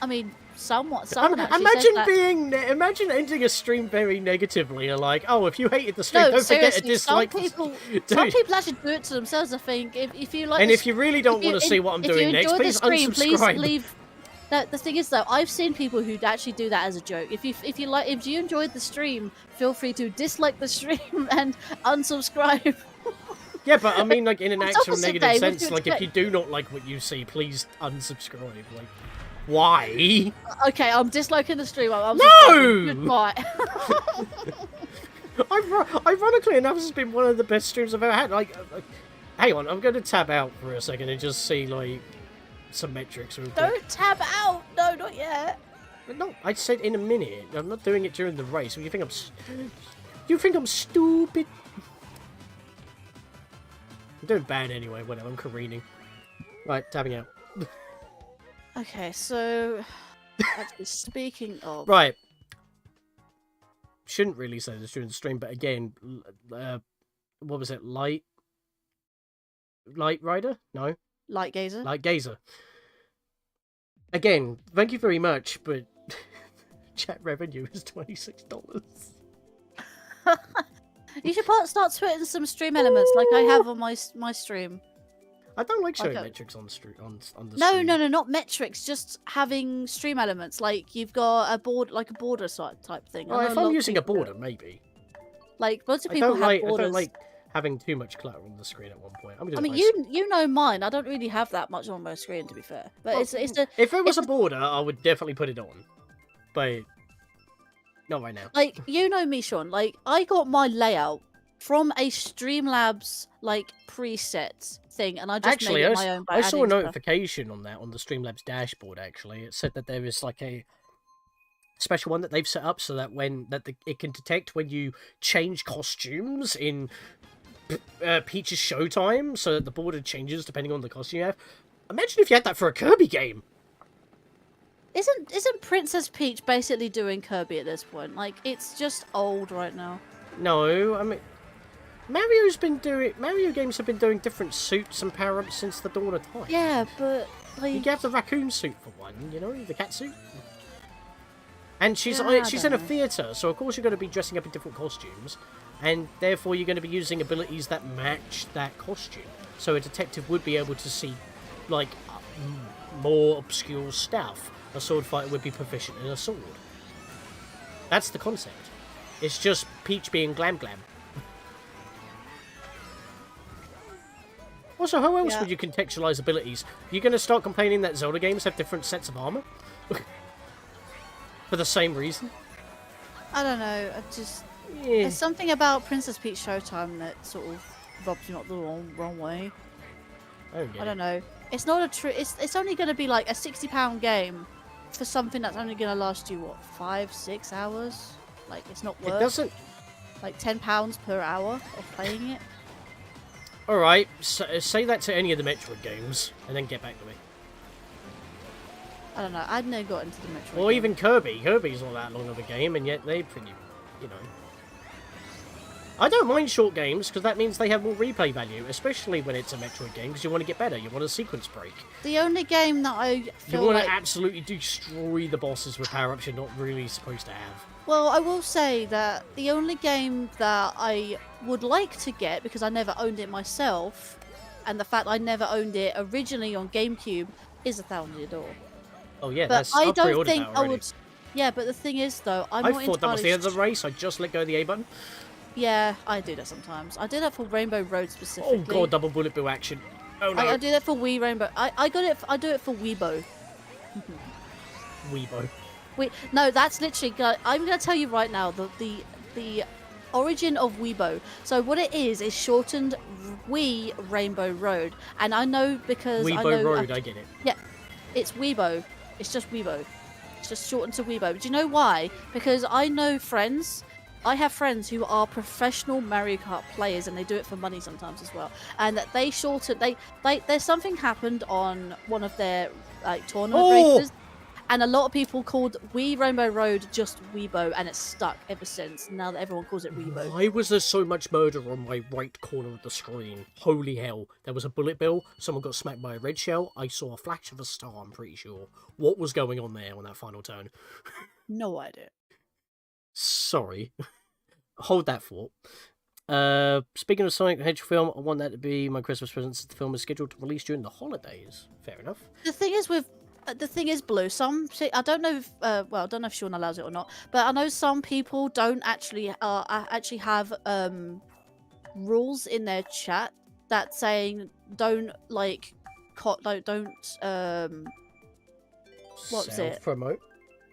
I mean, someone actually Imagine said that. imagine ending a stream very negatively and like, oh, if you hated the stream, No, don't forget to seriously, dislike. some people actually do it to themselves. I think if you like, And if you really don't want to see what I'm doing next, please stream, please unsubscribe. leave. No, the thing is though, I've seen people who actually do that as a joke. If you enjoyed the stream, feel free to dislike the stream and unsubscribe. Yeah, but I mean, like in an It's actual opposite negative day, what sense, do you like if expect? you do not like what you see, please unsubscribe. Like, why? Okay, I'm disliking the stream. I'm No! subscribing. Goodbye. Ironically enough, this has been one of the best streams I've ever had. Hang on, I'm going to tab out for a second and just see like some metrics. Real quick. Don't tab out. No, not yet. But no, I said in a minute. I'm not doing it during the race. You think I'm stupid? I'm doing bad anyway. Whatever. I'm careening. Right, tabbing out. Okay, so actually speaking of Right. Shouldn't really say this during the stream, but again, what was it? Light Rider? No, Light Gazer. Light Gazer. Again, thank you very much, but chat revenue is $26. You should start putting some stream elements like I have on my stream. I don't like showing Okay. metrics on the stream. On the No, stream. no, not metrics. Just having stream elements, like you've got a border type thing. Well, I know if a lot I'm of using a people do border, it. maybe. Like lots of I people don't have like. I borders. don't like having too much clutter on the screen at one point. I'm I doing mean, nice. you know mine. I don't really have that much on my screen, to be fair. But Well, it's a if it was it's a border, I would definitely put it on. But not right now. like you know me, Sean. Like I got my layout from a Streamlabs like preset thing, and I just Actually, made it my own. By I saw a adding stuff. notification on that on the Streamlabs dashboard. Actually, it said that there is like a special one that they've set up so that it can detect when you change costumes in Peach's Showtime, so that the border changes depending on the costume you have. Imagine if you had that for a Kirby game. Isn't Princess Peach basically doing Kirby at this point? Like it's just old right now. No, I mean. Mario games have been doing different suits and power-ups since the dawn of time. Yeah, but like You have the raccoon suit for one, you know, the cat suit. And she's Yeah, I she's don't in a know. theatre, so of course you're going to be dressing up in different costumes, and therefore you're going to be using abilities that match that costume. So a detective would be able to see, like, more obscure stuff. A sword fighter would be proficient in a sword. That's the concept. It's just Peach being glam glam. Also, how else Yeah. would you contextualize abilities? You're going to start complaining that Zelda games have different sets of armor? For the same reason? I don't know. I just Yeah. There's something about Princess Peach Showtime that sort of rubs you up the wrong way. I don't know. It's not a true. It's only going to be like a £60 game for something that's only going to last you what 5-6 hours. Like it's not worth. It doesn't. Like £10 per hour of playing it. All right, so, say that to any of the Metroid games, and then get back to me. I don't know. I'd never got into the Metroid. Or game. even Kirby. Kirby's not that long of a game, and yet they're pretty, you know. I don't mind short games, because that means they have more replay value, especially when it's a Metroid game, because you want to get better, you want a sequence break. The only game that I feel You want like... to absolutely destroy the bosses with power-ups you're not really supposed to have. Well, I will say that the only game that I would like to get, because I never owned it myself, and the fact I never owned it originally on GameCube, is A Thousand Year Door. Oh yeah, But that's I I've don't pre-ordered think that I already. would... Yeah, but the thing is, though, I'm I not thought that was the entirely end of the race, I just let go of the A button. Yeah, I do that sometimes. I do that for Rainbow Road specifically. Oh god, double bullet bill action. Oh no. I do that for Wii Rainbow. I got it. I do it for Weibo. Weebo. No, that's literally. I'm gonna tell you right now the origin of Weibo. So what it is shortened Wii Rainbow Road, and I know because I know Weebo Road, I get it. Yeah, it's Weibo. It's just Weibo. It's just shortened to Weibo. But do you know why? Because I know friends. I have friends who are professional Mario Kart players, and they do it for money sometimes as well. And that they shortened. There's something happened on one of their like tournament races, and a lot of people called Wii Rainbow Road just Weibo, and it's stuck ever since. Now that everyone calls it Weibo. Why was there so much murder on my right corner of the screen? Holy hell. There was a bullet bill, someone got smacked by a red shell, I saw a flash of a star, I'm pretty sure. What was going on there on that final turn? No idea. Sorry. Hold that thought. Speaking of Sonic the Hedgehog film, I want that to be my Christmas present since the film is scheduled to release during the holidays. Fair enough. The thing is Blue. I don't know if I don't know if Sean allows it or not, but I know some people don't actually have rules in their chat that saying don't like what's it? Self-promote?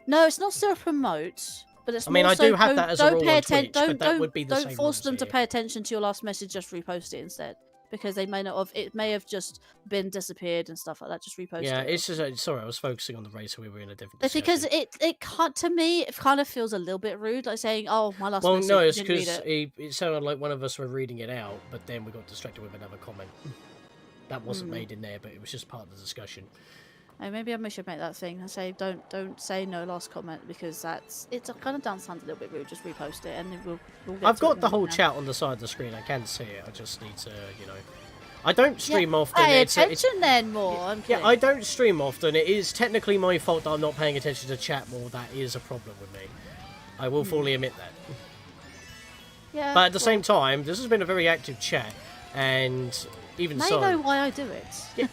No, it's not self-promote. But it's I mean, more I so do have that as a rule on Twitch, but that would be the same Don't force rules them to here. pay attention to your last message. Just repost it instead, because they may not have. It may have just been disappeared and stuff like that. Just repost Yeah, it. it's just sorry, I was focusing on the race, so we were in a different. It's because it can't. To me, it kind of feels a little bit rude, like saying, "Oh, my last message." Well, no, it's didn't read because it." it sounded like one of us were reading it out, but then we got distracted with another comment. That wasn't made in there, but it was just part of the discussion. Oh, maybe I should make that thing. I say don't say no last comment, because it's kind of down sounds a little bit rude. Just repost it, and then we'll get I've to it got the when we whole can. chat on the side of the screen. I can see it. I just need to, you know. I don't stream often. Pay It's attention then more. I'm yeah, kidding. I don't stream often. It is technically my fault that I'm not paying attention to chat more. That is a problem with me. I will fully admit that. Yeah, But at the same time, this has been a very active chat, and even now so, you know why I do it. Yeah,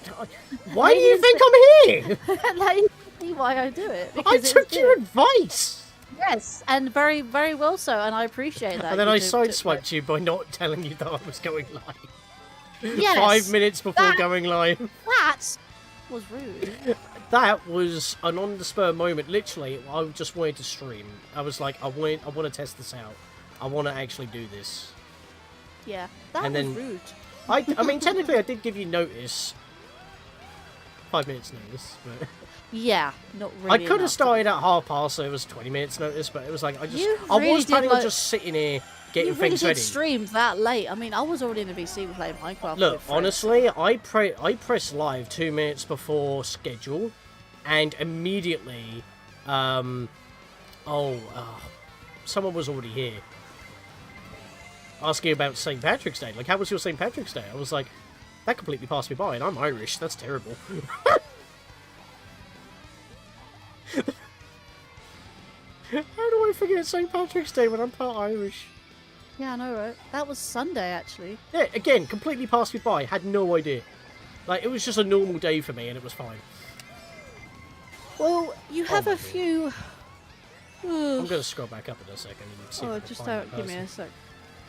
why do you think I'm here? Now you see why I do it. I Because took it's your good. advice. Yes, and very, very well so, and I appreciate that. And then you I took sideswiped you by not telling you that I was going live. Yes, 5 minutes before going live. That was rude. That was an on-the-spur moment. Literally, I just wanted to stream. I was like, I want to test this out. I want to actually do this. Yeah, that And was then- rude. I mean, technically, I did give you notice. 5 minutes notice. But Yeah, not really. I could have enough. started at 50, so it was 20 minutes notice. But it was like, I You was really planning did, on just sitting here getting You really things did ready. stream that late. I mean, I was already in the VC playing Minecraft. Look, with friends. honestly, I pressed live 2 minutes before schedule, and immediately, someone was already here. Asking about St. Patrick's Day. Like, how was your St. Patrick's Day? I was like, that completely passed me by, and I'm Irish. That's terrible. How do I forget St. Patrick's Day when I'm part Irish? Yeah, I know, right? That was Sunday, actually. Yeah, again, completely passed me by. Had no idea. Like, it was just a normal day for me, and it was fine. Well, you have my a God. few. I'm going to scroll back up in a second and see if I can Just find the give me a person. sec.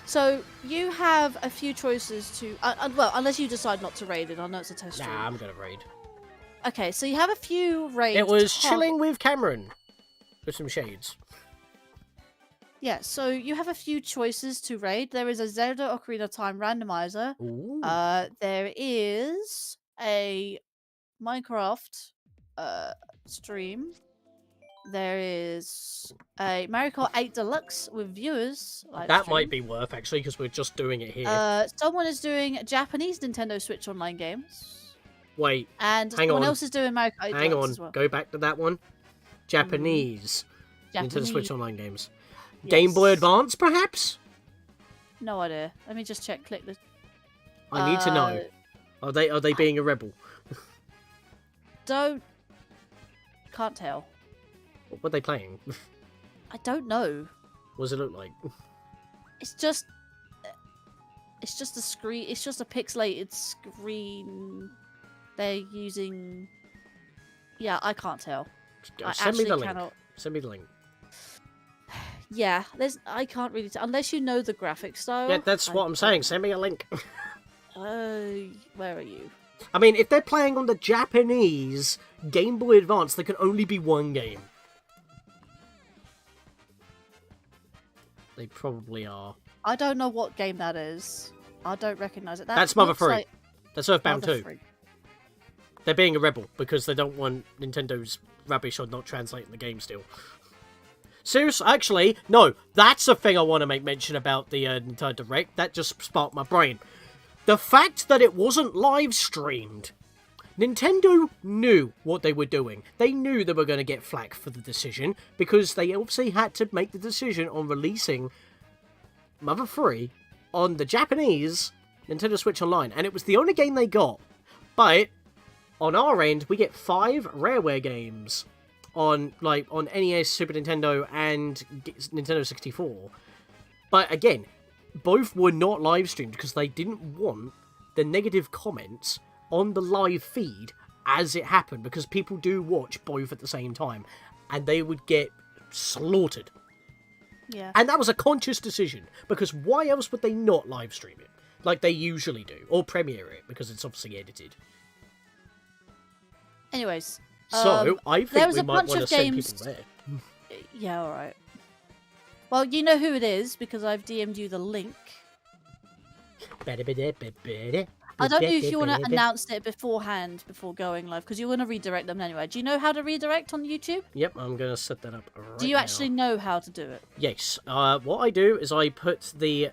So you have a few choices to. Well, unless you decide not to raid it. I know it's a test stream. Nah, I'm going to raid. Okay, so you have a few raids. It was to chilling with Cameron. With some shades. Yeah, so you have a few choices to raid. There is a Zelda Ocarina of Time randomizer. Ooh. There is a Minecraft stream. There is a Mario Kart 8 Deluxe with viewers live That stream. might be worth, actually, because we're just doing it here. Someone is doing Japanese Nintendo Switch Online games. Wait, And hang someone on. else is doing Mario Kart 8 Hang Deluxe on, as well. go back to that one. Japanese. Nintendo Japanese. Switch Online games. Game Boy Yes. Advance, perhaps? No idea. Let me just check. Click the. I need to know. Are they being a rebel? Don't. Can't tell. What are they playing? I don't know. What does it look like? It's just a screen. It's just a pixelated screen. They're using. Yeah, I can't tell. Send me the link. Cannot. Send me the link. Yeah, I can't really tell unless you know the graphic style. Yeah, that's what I'm saying. Send me a link. Where are you? I mean, if they're playing on the Japanese Game Boy Advance, there can only be one game. They probably are. I don't know what game that is. I don't recognize it. That's Mother looks 3. like That's Earthbound Mother 2. 3. They're being a rebel because they don't want Nintendo's rubbish on not translating the game still. Seriously, actually, no, that's a thing I want to make mention about the Nintendo Direct. That just sparked my brain. The fact that it wasn't live streamed. Nintendo knew what they were doing. They knew they were going to get flack for the decision because they obviously had to make the decision on releasing Mother 3 on the Japanese Nintendo Switch Online, and it was the only game they got. But on our end, we get 5 Rareware games on NES, Super Nintendo, and Nintendo 64. But again, both were not live streamed because they didn't want the negative comments on the live feed as it happened, because people do watch both at the same time, and they would get slaughtered. Yeah. And that was a conscious decision, because why else would they not live stream it like they usually do, or premiere it, because it's obviously edited. Anyways, so I think we might want to send people there. Yeah, all right. Well, you know who it is because I've DM'd you the link. I don't know if you want to announce it beforehand before going live, because you want to redirect them anyway. Do you know how to redirect on YouTube? Yep, I'm going to set that up right now. Do you actually know how to do it? Yes. What I do is I put the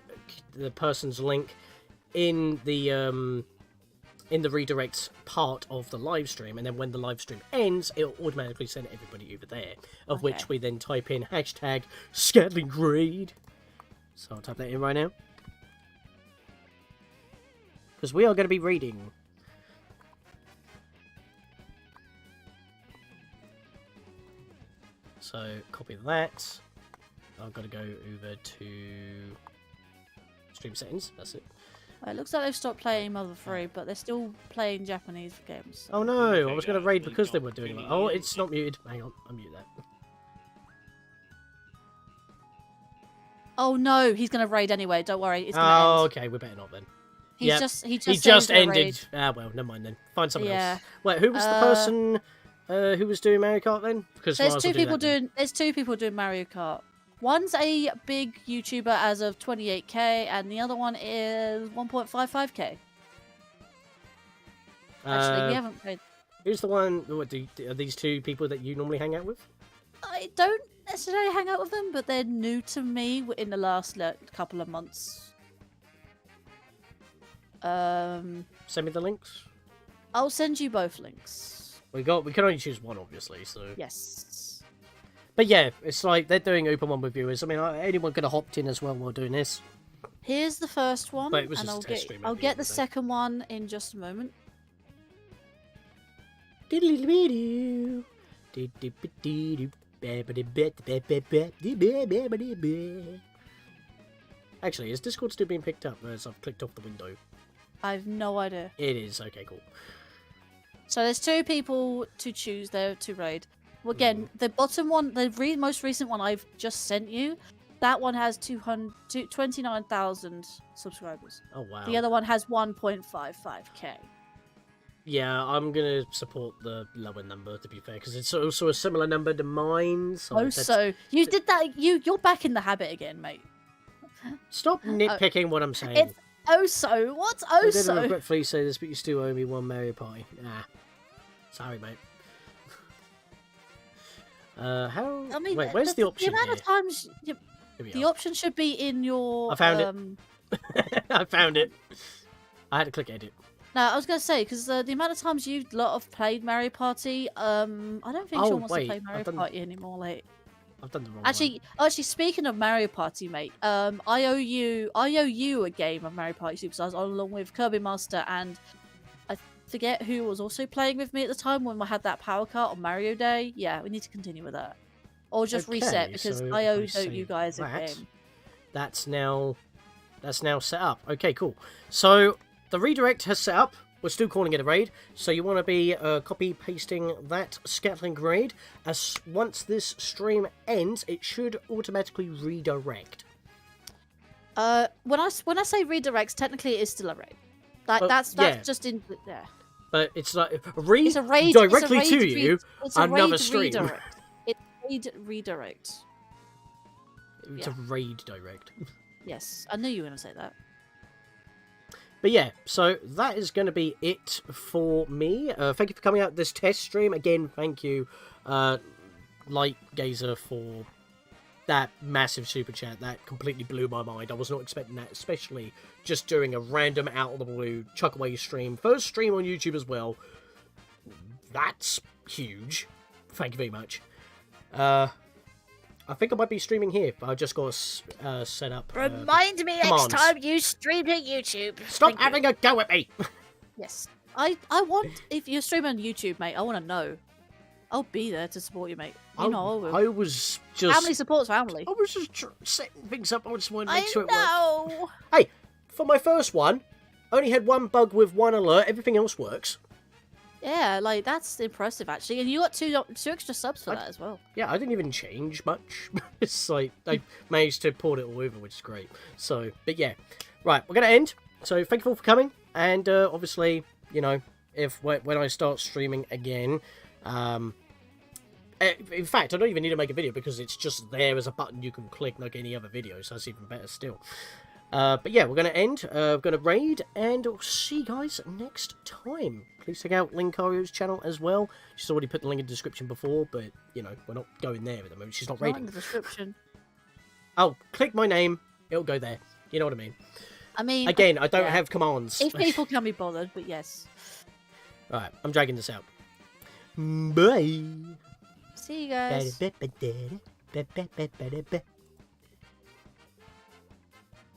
person's link in the redirect part of the live stream, and then when the live stream ends, it'll automatically send everybody over there, of which we then type in hashtag Scatlink raid. So I'll type that in right now. Because we are going to be reading. So, copy that. I've got to go over to stream settings. That's it. It looks like they've stopped playing Mother 3, but they're still playing Japanese games. So. Oh no, I was going to raid because they were doing that. Oh, it's not muted. Hang on, I'll mute that. Oh no, he's going to raid anyway. Don't worry, it's going to end. Okay, we better not then. He just ended. Raid. Ah, well, never mind then. Find someone else. Wait, who was the person who was doing Mario Kart then? Because there's two people doing. There's 2 people doing Mario Kart. One's a big YouTuber as of 28k, and the other one is 1.55k. Actually, we haven't played. Who's the one? What are these 2 people that you normally hang out with? I don't necessarily hang out with them, but they're new to me in the last couple of months. Send me the links. I'll send you both links. We can only choose one, obviously. So yes. But yeah, it's like they're doing open one with viewers. I mean, anyone could have hopped in as well while doing this. Here's the first one, but it was and just a test stream I'll get the second one in just a moment. Actually, is Discord still being picked up as I've clicked off the window? I have no idea. It is. Okay, cool. So there's 2 people to choose there to raid. Well, again, the bottom one, the most recent one I've just sent you, that one has 29,000 subscribers. Oh, wow. The other one has 1.55k. Yeah, I'm gonna support the lower number, to be fair, because it's also a similar number to mine. So Oh, that's... so you did that. You're back in the habit again, mate. Stop nitpicking what I'm saying. It's oh so. What's oh I'm going to so? regretfully say this, but you still owe me one Mario Party. Nah. Sorry, mate. How... I mean, wait, where's the option The amount here? of times the option should be in your. I found it. I found it. I had to click edit. No, I was gonna say because the amount of times you lot have played Mario Party, I don't think Oh, Sean wants wait, to play Mario I've done- Party anymore. Like, I've done the wrong actually, speaking of Mario Party, mate, I owe you a game of Mario Party Superstars along with Kirby Master and I forget who was also playing with me at the time when we had that power cart on Mario Day. Yeah, we need to continue with that, or just Okay, reset because so I if I owe you save guys a that, game. That's now set up. Okay, cool. So the redirect has set up. We're still calling it a raid. So you want to be copy pasting that Scatlink raid. As once this stream ends, it should automatically redirect. When I say redirects, technically it is still a raid. That's yeah. just in there. But it's like It's a raid directly it's a raid to you. It's a another raid stream. redirect. It's a raid redirect. It's a raid direct. Yes, I knew you were going to say that. But yeah, so that is going to be it for me. Thank you for coming out this test stream. Again, thank you, Light Gazer, for that massive super chat. That completely blew my mind. I was not expecting that, especially just during a random out of the blue chuck away stream. First stream on YouTube as well. That's huge. Thank you very much. I think I might be streaming here, but I just got to set up. Remind me commands. next time you stream to YouTube. Stop Thank you. having a go at me! Yes. I want, if you're streaming on YouTube, mate, I want to know. I'll be there to support you, mate. You know I will. I was just... Family supports family. I was just setting things up. I just wanted to I make sure it know. worked. Hey, for my first one, I only had one bug with one alert. Everything else works. Yeah, like, that's impressive, actually. And you got two extra subs for that as well. Yeah, I didn't even change much. It's like, I managed to port it all over, which is great. So, but yeah. Right, we're going to end. So, thank you all for coming. And, obviously, you know, when I start streaming again, in fact, I don't even need to make a video because it's just there as a button you can click like any other video, so that's even better still. But yeah, we're going to end, we're going to raid, and we'll see you guys next time. Please check out Linkario's channel as well. She's already put the link in the description before, but, you know, we're not going there at the moment. She's not Not raiding. in the description. Oh, click my name, it'll go there. You know what I mean? I mean... Again, I don't yeah. have commands. If people can be bothered, but yes. Alright, I'm dragging this out. Bye! See you guys.